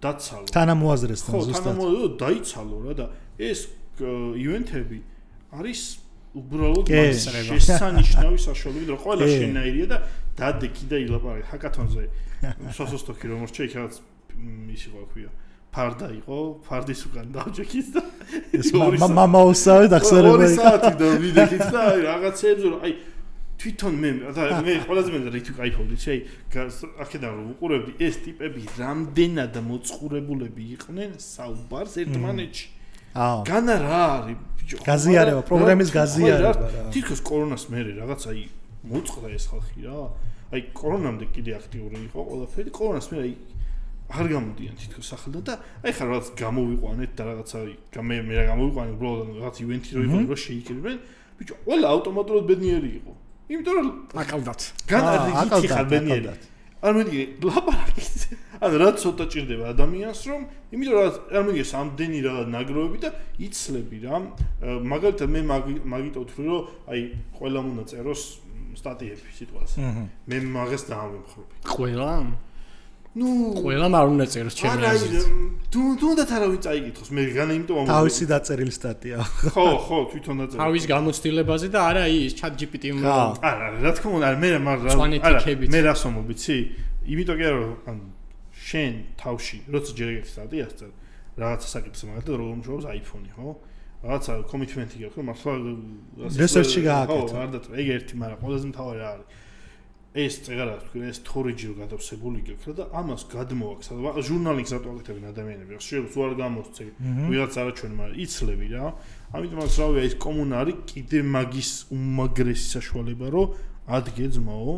დაცალო. თანამოაზრესთან ზუსტად. ხო, თანამოაზრესთან დაიცალო რა და ეს ივენთები არის უბრალოდ შესანიშნავი საშუალებით რომ ყველა შენაირია და დადე კიდე ილაპარაკე ჰაკათონზე სოსოსტოკი რომ რჩა იქ რაღაც ისი რა ქვია ფარდა იყო ფარდის უკან დავჯექით და ეს მამაოსავე დახსარება იყო 2 საათი და ვიდექით და აი რაღაცეებს რომ აი თვითონ მე ყველაზე მე რითი кайფობდი აი აქედან რომ უყურებდი ეს ტიპები რამდენად მოწყურებულები იყვნენ საუბარს ერთმანეთში განა რა არის გაზიარება პროგრამის გაზიარება რა თითქოს კორონას მერე რაღაც აი მოწყდა ეს ხალხი რა აი კორონამდე კიდე აქტიური იყო ყველაფერი კორონას მერე აი არ გამოდიან თითქოს სახელთან და აი ხარ რაღაც გამოვიყვანეთ და რაღაცა მე რა გამოვიყვანე უბრალოდ რაღაც ივენთი რო იყო რომ შეიკრიბნენ ბიჭო ყველა ავტომატურად ბედნიერი იყო იმიტომ რომ აკალდათ განარდიქი ხარ ბედნიერი არ მედი ლაპარაკით ან რა ცოტა ჭირდება ადამიანს რომ იმიტომ რომ არ მედი სამდენი რაღაც ნაგროვები და იცლები რა მაგალითად მე მაგიტო ვთვლი რომ აი ყველა უნდა წეროს სტატიები სიტუაცია მე მაგას დაამემხრობი ყველა ყველამ არ უნდა წეროს ჩემი აზრით თუნდაც არავინ წაიგითხოს მე განა იმიტომ თავისი დაწერილი სტატია ხო თვითონ დაწერილი თავის გამოცდილებაზე და არა ის ChatGPT-მ არა რა თქმა უნდა მე რას მომბიცი იმიტომ რომ შენ თავში როცა ჯერ ეგეთი სტატიას წერ რაღაცა საკითხს მაგალითად როგორ მუშაობს iPhone-ი ხო რაღაცა კომიტმენტი გაქვს რომ მართლა რესერჩი გააკეთე ხო არ დაწერ ეგ ერთი მაგრამ ყველაზე მთავარი რა არის ეს წეგარა თქვენ ეს თორიჯი რო გადავსებული გექრა და ამას გადმოაქვს სადღაც ჟურნალინგს რატო აკეთებენ ადამიანები შეიძლება თუ არ გამოსცე ვიღაც არაჩვენ მაგრამ იცლები რა ამიტომ აქ რავია ეს კომუნა არის კიდე მაგის უმაგრესი საშუალება რომ ადგე ძმაო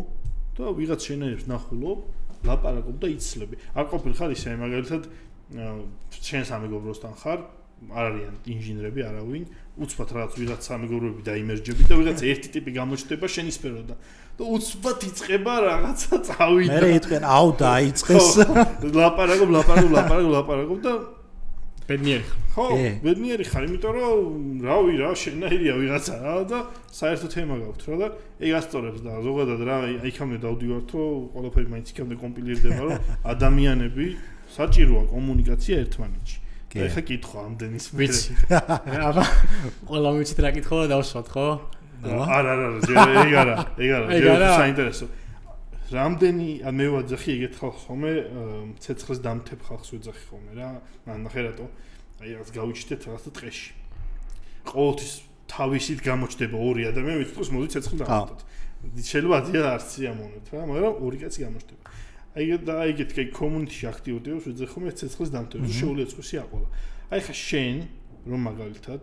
და ვიღაც შენაირებს ნახულობ ლაპარაკობ და იცლები არ ყოფილი ხარ ისე მაგალითად შენ სამეგობროსთან ხარ არ არიან ინჟინერები არავინ უცბად რაღაც ვიღაც სამეგობროები დაიმერჯები და ვიღაც ერთი ტიპი გამოჩნდება შენის სფეროდან და უცბად იწყება რაღაცა წავიდა მე იტყვენ აუ დაიწყეს ლაპარაკობ და ბედნიერი ხო ბედნიერი ხარ იმიტომ რომ რავი რა შენაირია ვიღაცა რა და საერთო თემა გაქვთ რა და ეგ ასწორებს და ზოგადად რა იქამდე დავდივართ რომ ყველაფერი მაინც იქამდე კომპილირდება რომ ადამიანები საჭიროა კომუნიკაცია ერთმანეთში ეხა კითხვა ამდენის ვიცი აბა ყველა მიცით რა კითხვა დავსვათ ხო არა ეგ არა საინტერესო რამდენი მე ვაძახი ეგეთ ხალხს ხომე ცეცხლის დამთებ ხალხს ვეძახი ხომე რა ნახე რატო აი რაღაც გავიჩიტეთ რაღაცა ტყეში ყოველთვის თავისით გამოჩნდება ორი ადამიანი ვიტყვის მოდი ცეცხლი დავთოთ შეიძლება არც ამონეთ რა მაგრამ ორი კაცი გამოჩნდება აი და ეგეთ კი კომუნიტში აქტიურობს ვეძახი ხომე ცეცხლის დამთებს შეუძლია წვისი აყოლა აი ხა შენ რომ მაგალითად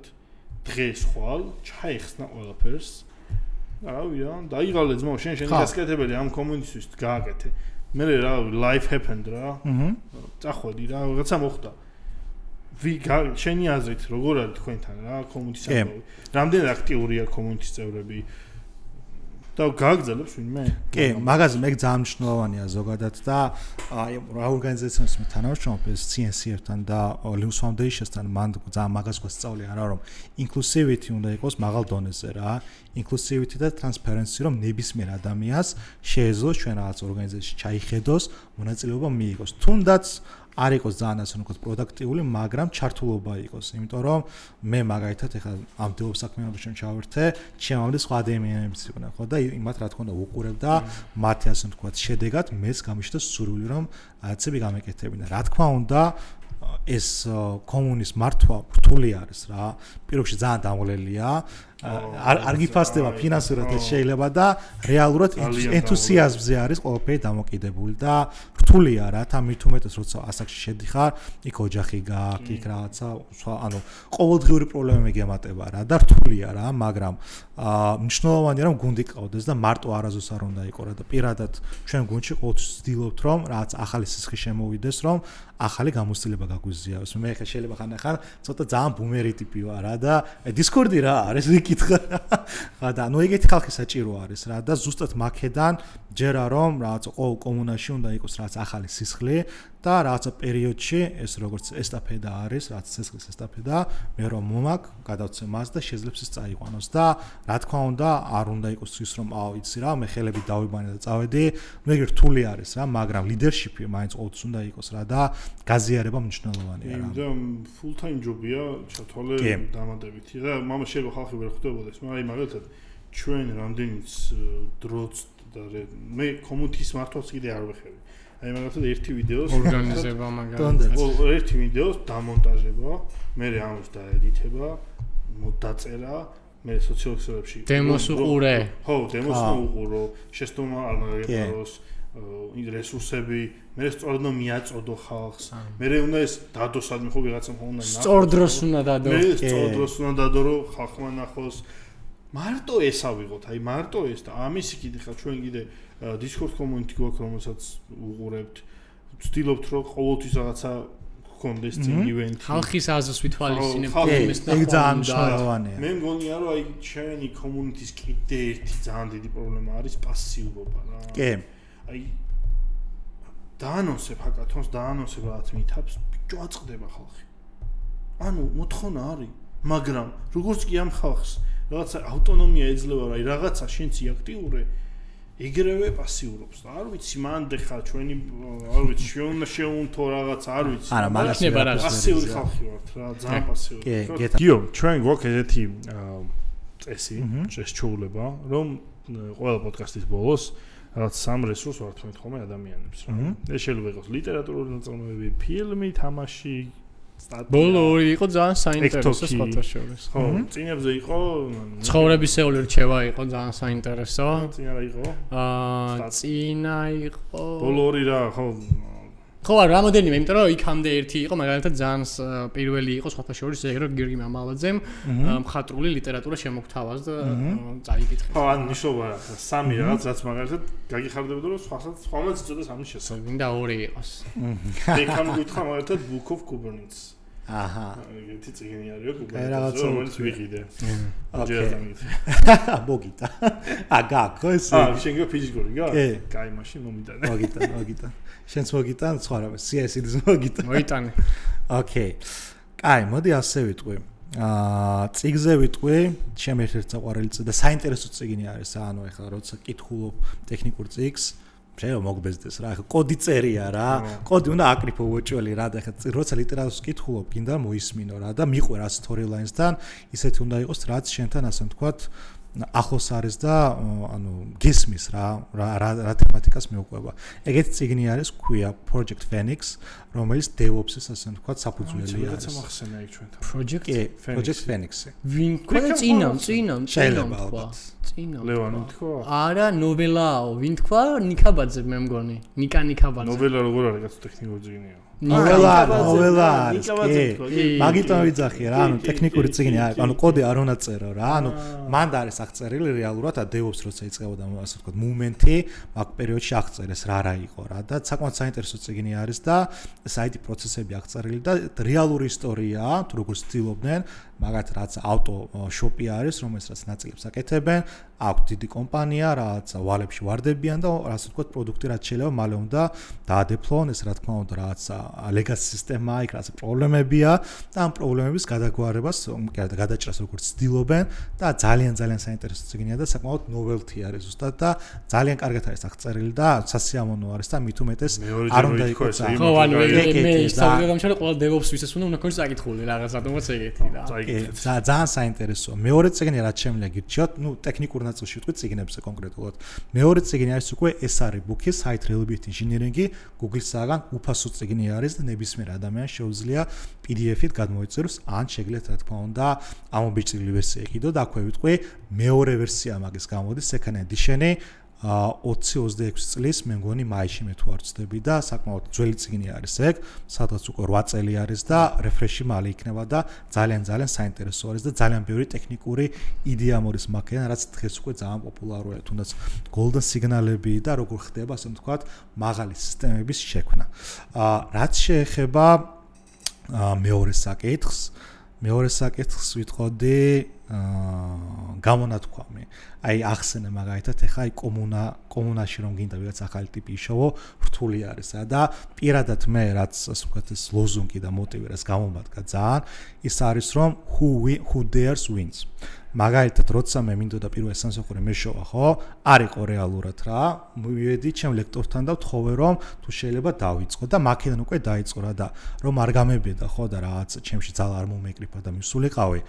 დღეს ხვალ ჩაიხსნა ყველაფერს რავი რა დაიღალე ძმაო შენი გასაკეთებელი ამ კომუნიტისთვის გააკეთე მე რა life happened რა წახვედი რა რაღაცა მოხდა შენი აზრით როგორ არის თქვენთან რა კომუნიტის ამბავი რამდენი აქტიურია კომუნიტის წევრები და გააგზავნებს ვინმე კი მაგაზე მე ძალიან მნიშვნელოვანია ზოგადად და აი რა ორგანიზაციას მე თანამშრომლობ ეს CNCF-თან და Linux Foundation-სთან მან ძალიან მაგას გვასწავლია რა რომ inclusivity უნდა იყოს მაღალ დონეზე რა inclusivity და transparency რომ ნებისმიერ ადამიანს შეეძლოს ჩვენ რაღაც ორგანიზაციაში ჩაიხედოს მონაწილეობა მიიღოს თუნდაც არ იყოს ძალიან ასე ვთქვათ პროდუქტიული, მაგრამ ჩართულობა იყოს, იმიტომ რომ მე მაგალითად ეხლა ამ DevOps საქმიანობაში ჩავერთე, ჩემამდე სხვა ადამიანებიც იყვნენ, ხო და იმათ რა თქმა უნდა უყურებ და მათი ასე ვთქვათ შედეგად მეც გამიშთა სურვილი რომ რაღაცები გამეკეთებინა. რა თქმა უნდა ეს კომუნის მართვა რთული არის რა. პირობში ძალიან დამღლელია. არ გიფასდება ფინანსურად ეს შეიძლება და რეალურად ენთუზიაზმზე არის ყველაფერი დამოკიდებული და რთული არა, თან მით უმეტეს როცა ასაკში შედიხარ, იქ ოჯახი გააქვს, იქ რაღაცა, ანუ ყოველდღიური პრობლემები გემატება რა და რთულია რა, მაგრამ მნიშვნელოვანია რომ გუნდი ყავდეს და მარტო არაზოს არ უნდა იყო რა და პირადად ჩვენ გუნდში ყოველთვის ვცდილობთ რომ რაღაც ახალი სისხლი შემოვიდეს, რომ ახალი გამოცდილება გაგვიზიაროს. მე ხა შეიძლება ხან ცოტა ძალიან ბუმერი ტიპი ვარ რა და დისკორდი რა არის ვიკითხა. ხა და ნუ ეგეთი ხალხი საჭირო არის რა და ზუსტად მაქედან ჯერა რომ რაღაც ყოველ კომუნაში უნდა იყოს რაღაც ახალი სისხლი და რაღაცა პერიოდში ეს როგორც ესტაფედა არის, რაღაც სისხლის ესტაფედა, მე რომ მომაკ გადავცე მას და შეძლებს ის წაიყვანოს და რა თქმა უნდა არ უნდა იყოს ის რომ იცი რა მე ხელები დავიბანე და წავედი, მე რთული არის რა, მაგრამ ლიდერშიპი მაინც ყოველთვის უნდა იყოს რა და გაზიარება მნიშვნელოვანია რა. და full time job-ია ჩათვალე დამატებითი და მამა შეიძლება ხალხი ვერ ხვდებოდეს, მაგრამ მაგალითად ჩვენ რამდენიც დროც და მე კომუნიკის მართვაც კიდე არ ვეხები. აი მაგალითად ერთი ვიდეოს ორგანიზება მაგალითად. ერთი ვიდეოს დამონტაჟება, მე ამას დაედიტება, დაწერა, მე სოციალურ ქსელებში დემოს უყურე. ხო, დემოს უყურო, შეცდომა არ მაგალითად რესურსები, მე სწორად უნდა მიაწოდო ხალხს. მე უნდა ეს დადო სადმე ხო ვიღაცამ ხო უნდა ნახოს. სწორ დროს უნდა დადო. მე სწორ დროს უნდა დადო რომ ხალხმა ნახოს. მარტო ეს ავიღოთ, აი მარტო ეს და ამისი კიდე ხა ჩვენ კიდე Discord community გვაქვს, რომელსაც უყურებთ. ვცდილობთ რომ ყოველთვის რაღაცა გქონდეს წინ ივენთი. ხალხის აზრს ვითვალისწინებთ ეს ძალიან მნიშვნელოვანია. მე მგონია რომ აი ჩვენი community-ის კიდე ერთი ძალიან დიდი პრობლემა არის პასიურობა რა. კი. აი დაანონსებ ჰაკათონს, დაანონსებ რაღაც მითავს, ბიჭო აწყდება ხალხი. ანუ მოთხოვნა არის, მაგრამ როგორც კი ამ ხალხს რაღაცა ავტონომია ეძლევა, აი რაღაცა შენცი აქტიურე, ეგრევე პასიურობს და არ ვიცი მანდ ხა ჩვენი არ ვიცი შეუნთო რაღაც არ ვიცი. არა, მაგას პასიური ხალხი ვართ რა, ძალიან პასიური. კი, გიო, ჩვენ გვაქვს ესეთი წესი, შესჩეულება, რომ ყველა პოდკასტის ბოლოს რაღაც სამ რესურსს ვართმევთ ხოლმე ადამიანებს რა. ეს შეიძლება იყოს ლიტერატურული ნაწარმოებები, ფილმი, თამაში, სტატია. ბოლო ორი იყო ძალიან საინტერესო სხვათა შორის. ხო, წინებზე იყო ცხოვრებისეული რჩევა იყო ძალიან საინტერესო. წინა რა იყო? წინა იყო ბოლო ორი რა, ხო. ხო, რამოდენიმე, იმიტომ რომ იქამდე ერთი იყო, მაგალითად ძალიან პირველი იყო სხვათა შორის ეგ რომ გიორგი მამალაძემ მხატვრული ლიტერატურა შემოგთავაზ და წაიკითხა. ხო, ან ნიშნობა რა, სამი რაღაც რაც მაგალითად გაგიხარდებოდა რომ სხვამაც იწოდეს ამის შესახებ. მინდა ორი იყოს. დეკამ გითხრა მაგალითად Book of Kubernetes. აჰა. ეგეთი წიგნი არის Kubernetes, რომელიც ვიყიდე. მოგიტა. გაქო ეს. შენ გიო ფიზიკური გა? კაი, მაშინ მომიტანე. მოგიტა. შენც მოგიტან, სხვა რა, CSI-ს მოგიტან. მოიტანე. ოკეი. კაი, მოდი ასე ვიტყვი. წიგზე ვიტყვი, ჩემ ერთ-ერთი საყვარელი წიგნი და საინტერესო წიგნი არის, ანუ ეხლა როცა კითხულობ ტექნიკურ წიგნს, შეიძლება მოგბეზდეს რა, ეხლა კოდი წერია რა, კოდი უნდა აკრიფო უოჭველი რა და ეხლა როცა ლიტერატურას კითხულობ, გინდა მოისმინო რა და მიყვე რა storyline-სთან, ისეთი უნდა იყოს, რაც შენთან ასე ვთქვათ, ახლოს არის და ანუ გესმის რა თემატიკას მეუყვება. ეგეთი წიგნი არის, ქვია Project Phoenix, რომელიც DevOps-ის ასე ვთქვათ საფუძველი არის. რაც მოახსენა იქ ჩვენთან. Project Phoenix. ვინ თქვა წინამ თქვა. ლევანი თქვა? არა, ნოველაო, ვინ თქვა? ნიკაბაძე მე მგონი. ნიკაბაძე. ნოველა როგორ არის კაცო ტექნიკური წიგნია? ნოველა. მაგიტომ ვიძახი რა, ანუ ტექნიკური წიგნი არის, ანუ კოდი არ უნდა წერო რა, ანუ მანდ არის აღწერილი რეალურად DevOps როცა იწყებოდა ასე ვთქვათ მუმენტი, მაგ პერიოდში აღწერეს რა იყო რა და საკმაოდ საინტერესო წიგნი არის და საიტი პროცესები აღწერილი და რეალური ისტორიაა, თუ როგორ ცდილობდნენ, მაგათ რაც ავტო შოპი არის, რომელიც რაც ნაწილებს აკეთებენ, აქვს დიდი კომპანია, რაც ვალებში ვარდებიან და ასე ვთქვათ პროდუქტი რაც შეიძლება მალე უნდა დაადეპლონ, ეს რა თქმა უნდა რაც ლეგასი სისტემა იქ რაც პრობლემებია და ამ პრობლემების გადაგვარებას გადაჭრას როგორც ცდილობენ და ძალიან საინტერესო წიგნია და საკმაოდ ნოველთი არის ზუსტად და ძალიან კარგად არის აღწერილი და სასიამოვნო არის და მით უმეტეს არ უნდა იყოს ხო ანუ მე სწავლობამ ყველა DevOps ვისაც უნდა ქონდეს საკითხული რაღაც რატომაც ეგეთი რა ძალიან საინტერესოა. მეორე წიგნი რაც შემიძლია გირჩიოთ, ნუ ტექნიკურ ნაწილში ვიტყვი წიგნებზე კონკრეტულად. მეორე წიგნი არის უკვე SRE book-ი, Site Reliability Engineering-ი, Google-საგან უფასო წიგნი არის და ნებისმიერ ადამიანს შეუძლია PDF-ით გადმოიწეროს, ან შეგიძლიათ რა თქმა უნდა ამობიჭდილი ვერსია იყიდო და აქვე ვიტყვი მეორე ვერსია მაგის გამოდის Second Edition-ი 20-26 წლის მე მგონი მაისში მე თუ არ ვცდები და საკმაოდ ძველი წიგნი არის ეგ, სადღაც უკვე 8 წელი არის და რეფრეში მალე იქნება და ძალიან საინტერესო არის და ძალიან ბევრი ტექნიკური იდეა მორის მაგიდან, რაც დღეს უკვე ძალიან პოპულარულია, თუნდაც golden signal-ები და როგორ ხდება, ასე ვთქვათ, მაღალი სისტემების შექმნა. რაც შეეხება მეორე საკითხს ვიტყოდი გამონათქვამი. აი ახსენე მაგალითად ეხა აი კომუნაში რომ გინდა ვიღაც ახალი ტიპი იშოვო, რთული არის და პირადად მე რაც ასე ვთქვათ ეს ლოზუნგი და მოტივი რაც გამომადგა ძალიან, ის არის რომ who dares wins. მაგალითად როცა მე მინდოდა პირველ სამსახური მეშოვა, ხო? არ იყო რეალურად რა. მივედი ჩემ ლექტორთან და ვთხოვე რომ თუ შეიძლება დავიწყო და მაქედან უკვე დაიწყო რა და რომ არ გამებიედა ხო და რაღაც ჩემში ძალა არ მომეკრიფა და მისულიყავი.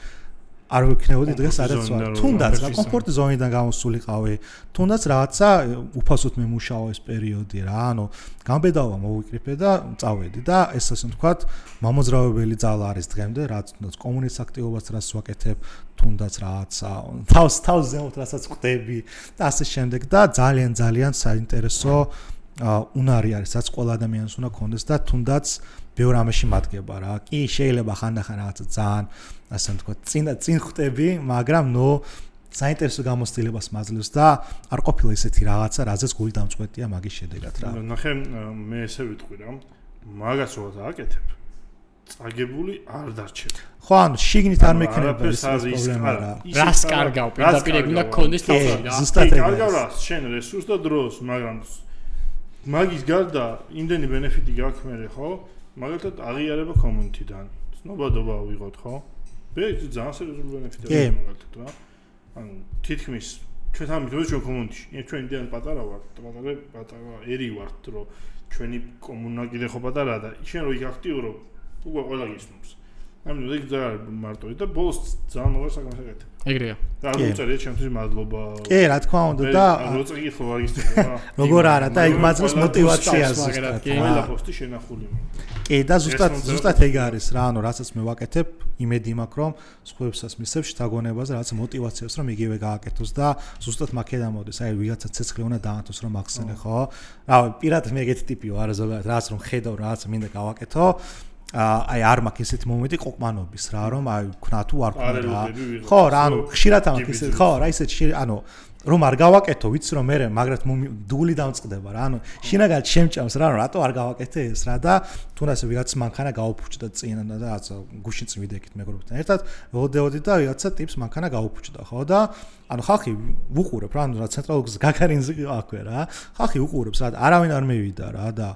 არ ვიქნებოდი დღეს არც ვარ. თუნდაც რა კომფორტ ზონიდან გამოსულიყავი, თუნდაც რაღაცა უფასოდ მემუშაო ეს პერიოდი რა, ანუ გამბედავა მოვიკრიფე და წავედი და ეს ასე ვთქვათ, მამოძრავებელი ძალა არის დღემდე, რაც თუნდაც კომუნიკის აქტივობას რაც ვაკეთებ, თუნდაც რაღაცა თავს ზემოთ რასაც ხდები და ასე შემდეგ და ძალიან საინტერესო უნარი არის, რაც ყველა ადამიანს უნდა ქონდეს და თუნდაც ბევრ ამაში მადგება რა. კი, შეიძლება ხანდახან რაღაცა ძალიან ასე ვთქვათ, წინ ხტები, მაგრამ საინტერესო გამოცდილებას მაძლევს და არ ყოფილა ისეთი რაღაცა, რაზეც გული დამწყვეტია მაგის შედეგად რა. ნახე, მე ესე ვიტყვი რა, მაგას რო დააკეთებ, წაგებული არ დარჩება. ხო, ანუ შიგნით არ მექნება ეს პრობლემა რა. რას კარგავ, პირდაპირ უნდა გქონდეს თავში რა. ზუსტად ეგ. კარგავ რა, შენ რესურსს და დროს, მაგრამ მაგის გარდა იმდენი ბენეფიტი გაქვს მე ხო? მაგალითად აღიარება კომუნიტიდან. ცნობადობა ვიღოთ, ხო? ძალიან სერიოზული ბენეფიტია მაგალითად რა. ანუ თითქმის ჩვენ ამიტომ ჩვენ კომუნიტში, ჩვენ იმდენ პატარა ვართ, პატარა ერი ვართ, რომ ჩვენი კომუნა კიდე ხო პატარაა და შენ რო იქ აქტიურობ, უკვე ყველა გისმობს. ამიტომ ეგ ძალიან მარტივი და ბოლოს ძალიან მაღალ საკითხს აკეთებ. ეგრეა. და არ უწერია ჩემთვის მადლობა. კი, რა თქმა უნდა და როცა გითხო არ გისწრება რა. როგორ არა და ეგ მაძლევს მოტივაციას ზუსტად. ყველა პოსტი შენახული. კი და ზუსტად ეგ არის რა, ანუ რასაც მე ვაკეთებ, იმედი მაქვს რომ სხვებსაც მისცემ შთაგონებას, რაღაც მოტივაციას რომ იგივე გააკეთოს და ზუსტად მაქედან მოდის. აი ვიღაცა ცეცხლი უნდა დაანთოს რომ ახსენე ხო? რა, პირადად მე ეგეთი ტიპი ვარ ზოგადად, რაღაც რომ ხედავ რაღაც მინდა გავაკეთო. აი არ მაქვს ესეთი მომენტი ყოყმანობის რა რომ აი ვქნა თუ არ ვქნა რა ხო რა ანუ ხშირად ამაქვს ესეთი ხო რა ისეთი ანუ რომ არ გავაკეთო ვიცი რომ მე მაგრად დული დამწყდება რა ანუ შინაგან შემჭამს რა რატო არ გავაკეთე ეს რა და თუნდაც ვიღაც მანქანა გაუფუჭდა წინ და რაღაცა გუშინ წინ ვიდექით მეგობრებთან ერთად ვოდეოდი და ვიღაცა ტიპს მანქანა გაუფუჭდა ხო და ანუ ხალხი უყურებ რა ანუ რა ცენტრალურ გაგარინზე აქვე რა ხალხი უყურებს რა არავინ არ მევიდა რა და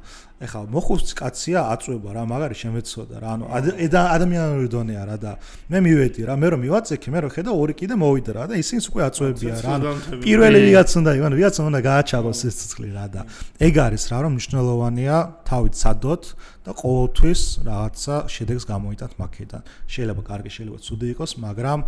ეხლა მოხუც კაცია აწვება რა მაგარი შემეცოდა რა ანუ ადამიანური დონეა რა და მე მივედი რა მე რომ მივაწექი მე რომ ხედა ორი კიდე მოვიდა რა და ისინიც უკვე აწვებია რა პირველი ვიღაც უნდა ივან ვიღაც უნდა გააჩაღოს ეს ცოცხლი რა და ეგ არის რა რომ მნიშვნელოვანია თავით სადოთ და ყოველთვის რაღაცა შედეგს გამოიტანთ მაქედან შეიძლება კარგი შეიძლება ცუდი იყოს მაგრამ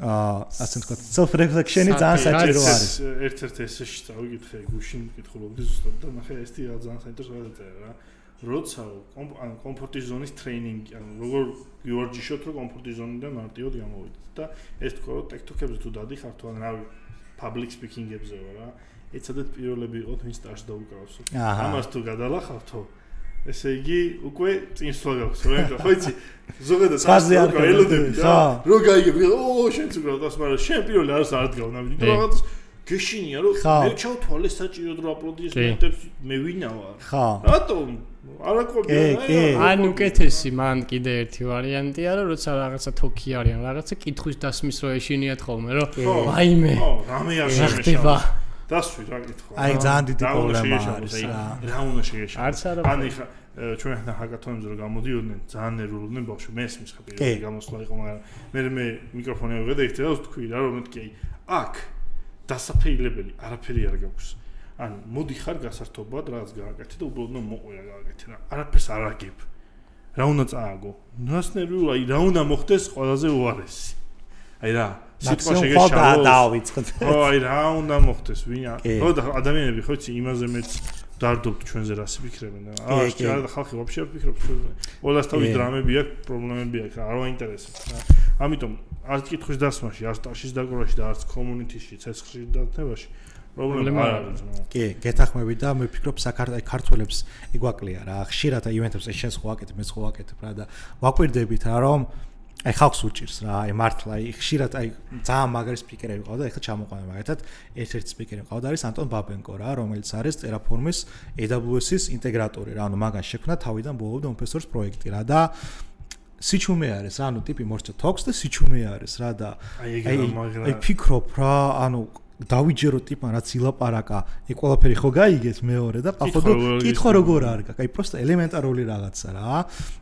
ასე ვთქვათ self reflection-ი ძალიან საჭირო არის ერთ-ერთ ესეში წავიკითხე გუშინ მკითხულობდი ზუსტად და ნახე ეს ძალიან საინტერესო გადაწერა რა როცა ან კომფორტის ზონის ტრეინინგი ან როგორ გიორჯიშოთ რომ კომფორტის ზონიდან მარტივად გამოვიდეთ და ეს თქო რომ TikTok-ებზე თუ დადიხართ თუ ან რავი public speaking-ებზე რა ეცადეთ პირველები იყოთ ვინც სტაჟს დაუკრავსო ამას თუ გადალახავთო ესე იგი უკვე წინსვლა გაქვს რა ხო იცი ზოგადად ასე ელოდები და რო გაიგებ ო შენც უკრავ და მაგრამ შენ პირველი არას არ დგავ ნამდვილად რაღაც გეშინია რომ მე ჩავთვალე საჭირო დრო აპლოდისმენტებს მე ვინა ვარ რატომ არა ყოფილი ან უკეთესი მან კიდე ერთი ვარიანტია რომ როცა რაღაცა თოქი არის ან რაღაცა კითხვის დასმის რო ეშინიათ ხოლმე რომ აიმე ხო რამე არ შემეშავა დასვი რა კითხვა. აი ძალიან დიდი პრობლემა არის რა. რა უნდა შეეშალოს. არც არა. ან ეხა ჩვენ ჰაკათონებზე რომ გამოდიოდნენ, ძალიან ნერვიულობდნენ ბავშვი. მე ესმის ხა პირველი გამოსვლა იყო, მაგრამ მე მიკროფონი ავიღე და ერთად ვთქვი რა რომ მეთქი აი აქ დასაფეილებელი არაფერი არ გაქვს. ან მოდი ხარ გასართობად რაღაც გააკეთე და უბრალოდ მოყვე რა გააკეთე რა. არაფერს არ აგებ. რა უნდა წააგო? ნასნერვიულ აი რა უნდა მოხდეს ყველაზე უარესი. აი რა სიტყვა შეგეშალოს. ხო, აი რა უნდა მოხდეს, ვინა. ხო და ადამიანები ხო იცი იმაზე მეც დარდობთ ჩვენზე რას ფიქრებენ და არა ხალხი ვაფშე არ ფიქრობს ჩვენზე. ყველას თავის დრამები აქვს, პრობლემები აქვს, არ ვაინტერესებს რა. ამიტომ არც კითხვის დასმაში, არც ტაშის დაკვრაში და არც კომუნიტიში, ცეცხლში დათმევაში პრობლემა არ არის. კი, გეთახმები და მე ვფიქრობ საქართველოს იგვაკლია რა. ხშირად ივენთებს შენს ხო აკეთებ, მეც ხო აკეთებ რა და ვაკვირდებით რა რომ აი ხალხს უჭირს რა, აი მართლა აი ხშირად აი ძალიან მაგარი სპიკერები ყავდა, ეხლა ჩამოყვანე მაგათად ერთ-ერთი სპიკერი ყავდა არის ანტონ ბაბენკო რა, რომელიც არის Terraform-ის AWS-ის ინტეგრატორი რა, ანუ მაგან შექმნა თავიდან ბოლომდე open source პროექტი რა და სიჩუმე არის, ანუ ტიპი მოსწო talks და სიჩუმე არის რა და აი ფიქრობ რა, ანუ დავიჯერო ტიპმა რაც ილაპარაკა, ეგ ყველაფერი ხო გაიგეთ მეორე და პახოვდო კითხო როგორ არ გაქვს, აი პროსტა ელემენტარული რაღაცა რა.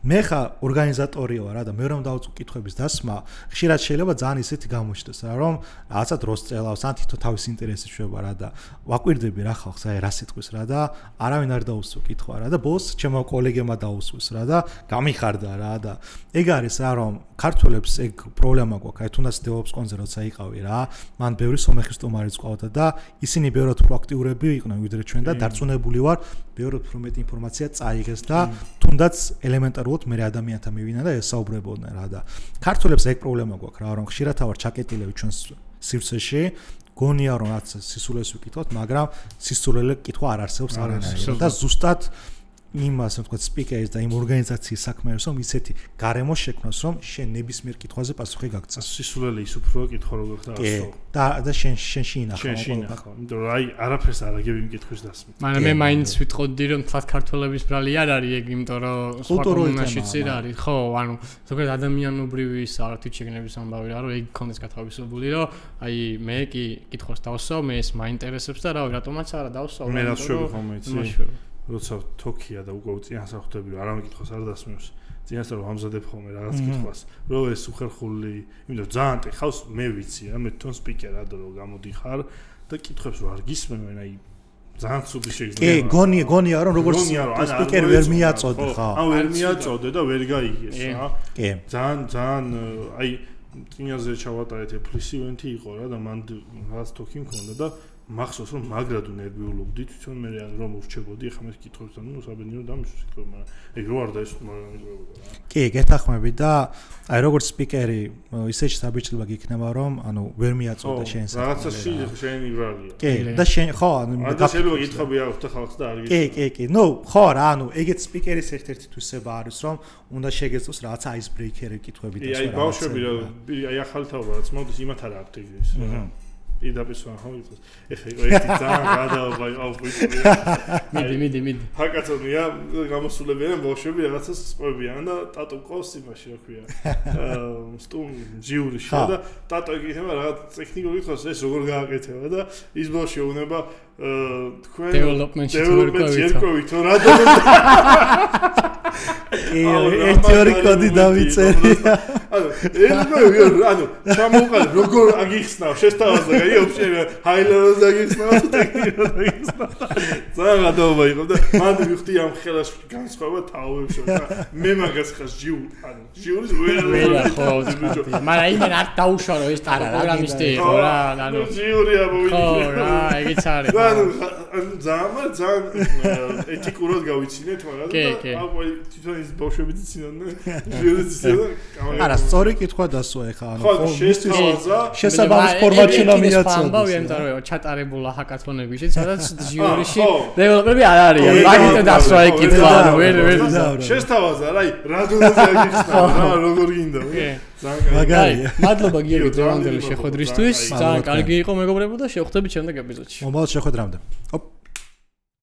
მე ხა ორგანიზატორი ვარ რა და მე რომ დავწუ კითხვების დასმა, ხშირად შეიძლება ძალიან ისეთი გამოჩნდეს რა, რომ რაღაცა დროს წელავს, ან თვითონ თავის ინტერესის შვება რა და ვაკვირდები რა ხალხს, აი რა სიტყვის რა და არავინ არ დაუსწრო კითხვა რა და ბოლოს ჩემო კოლეგებმა დაუსვეს რა და გამიხარდა რა და ეგ არის რა რომ ქართველებს ეგ პრობლემა გვაქვს, აი თუნდაც DevOps კონზე როცა იყავი რა, მან ბევრი სომეხი სტუმარიც ყავდა და ისინი ბევრად პროაქტიურები იყვნენ ვიდრე ჩვენ და დარწმუნებული ვარ ბევრად უფრო მეტი ინფორმაცია წაიღეს და თუნდაც ელემენტარულად მე ადამიანთან მივინა და ესაუბრებოდნენ რა და ქართველებს ეგ პრობლემა გვაქვს რა რომ ხშირად ვარ ჩაკეტილები ჩვენ სივრცეში გონია რომ რაც სისულელს ვიკითხოთ მაგრამ სისულელე კითხვა არ არსებობს არანაირად და ზუსტად იმას თქვა სპიკერის და იმ ორგანიზაციის საქმეებს რომ ისეთი გარემო შექმნას რომ შენ ნებისმიერ კითხვაზე პასუხი გაგცეს. სისულელე ის უფრო კითხვა როგორ ხდება და შენში ინახავ. იმიტომ რომ აი არაფერს არ აგები იმ კითხვის დასმით. მაგრამ მე მაინც ვიტყოდი რომ თქვა ქართველების ბრალი არ არის ეგ იმიტომ რომ კულტურაშიც არ არის ხო ანუ ზოგადად ადამიანობრივი საერთოდ შეგნების ამბავი რა რომ ეგ კონდეს გათავისებული რომ აი მე კი კითხვას დავსვავ მე ეს მაინტერესებს და რავი რატომაც არა დავსვავ მე რა შვები ხომ იცი როცა თოქია და უკვე წინასწარ ხვდები რომ არავინ კითხავს არ დასმევს წინასწარ ამზადებ ხოლმე რაღაც კითხვას რომ ეს უხერხული იმიტომ ძალიან ტეხავს მე ვიცი რა მე თვითონ სპიკერად რომ გამოდიხარ და კითხვებს რომ არ გისმენ აი ძალიან ცუდი შეიძლება კი გონია რომ როგორც სპიკერი ვერ მიაწოდე ხო ან ვერ მიაწოდე და ვერ გაიგეს რა კი ძალიან აი წინაზე ჩავატარეთ ფლის ივენთი იყო რა და მან რაღაც თოქი მქონდა და მახსოვს რომ მაგრად უნერვიულობდი თვითონ მე რომ ურჩებოდი ახლა მე კითხვებთან ნუ საბედნიერო დამიშვა თქო მაგრამ ეგ რო არ დაესწრო მაგრამ მიგრებოდა რა კი გეთახმები და აი როგორც სპიკერი ისეთი საბიჭდება გიქნება რომ ანუ ვერ მიაწოდე შენს რაღაცაში შენი ბრალია კი და შენ ხო ანუ შეიძლება კითხები აქვს და ხალხს და არ გიქნება კი ნუ ხო რა ანუ ეგეთ სპიკერის ერთ-ერთი თვისება არის რომ უნდა შეგეძლოს რაღაც აის ბრეიქერი კითხვები და აი ბავშვები აი ახალი თაობა რაც მოდის იმათ არ აქვს ეგრეს იდაპისვა ხო იცის ეხა ერთი ძალიან გადაობა აუბრიცხია მიდი ჰაკათონია გამოსულებიან ბავშვები რაღაცას სპობიან და ტატო ყავს იმაში რა ქვია სტუმ ჯიურიში და ტატო ეკითხება რაღაც ტექნიკური კითხვას ეს როგორ გააკეთება და ის ბავშვი უნება თქვენ დეველოპმენტში თორკოვით რა ერთი ორი კოდი დავიწერი ანუ ჩამოვყალ როგორ აგიხსნავ შესთავაზა აი ოფშენ ჰაილეველს აგიხსნავ ტექნიკად აგიხსნავ ძალიან გადაობა იყო და მან ვიხდი ამ ხელას განსხვავება თაობებში და მე მაგას ხას ჟიურის ვერ ხო მაგრამ იმენ არ დაუშვა რომ ეს პროგრამისტი იყო რა ანუ ჟიურია მოვიდა ხო რა ეგეც არის ანუ ძალიან ეთიკურად გავიცინეთ მაგრამ და თვითონ ის ბავშვები ცინოდნენ ჟიურიც ცინოდნენ არა სწორი კითხვა დასვა ეხა ანუ ხო შესაბამის ფორმატში უნდა მიაწოდოს იმიტომ რომ ჩატარებულა ჰაკათონებში სადაც ჟიურიში დეველოპერები არ არიან მაგით დასვა ეგ კითხვა ანუ ვერ შესთავაზა რა რა დონეზე აგიხსნა რა როგორ გინდა მაგარია მადლობა გიორგი დღევანდელი შეხვედრისთვის ძალიან კარგი იყო მეგობრებო და შევხვდებით შემდეგ ეპიზოდში მომავალ შეხვედრამდე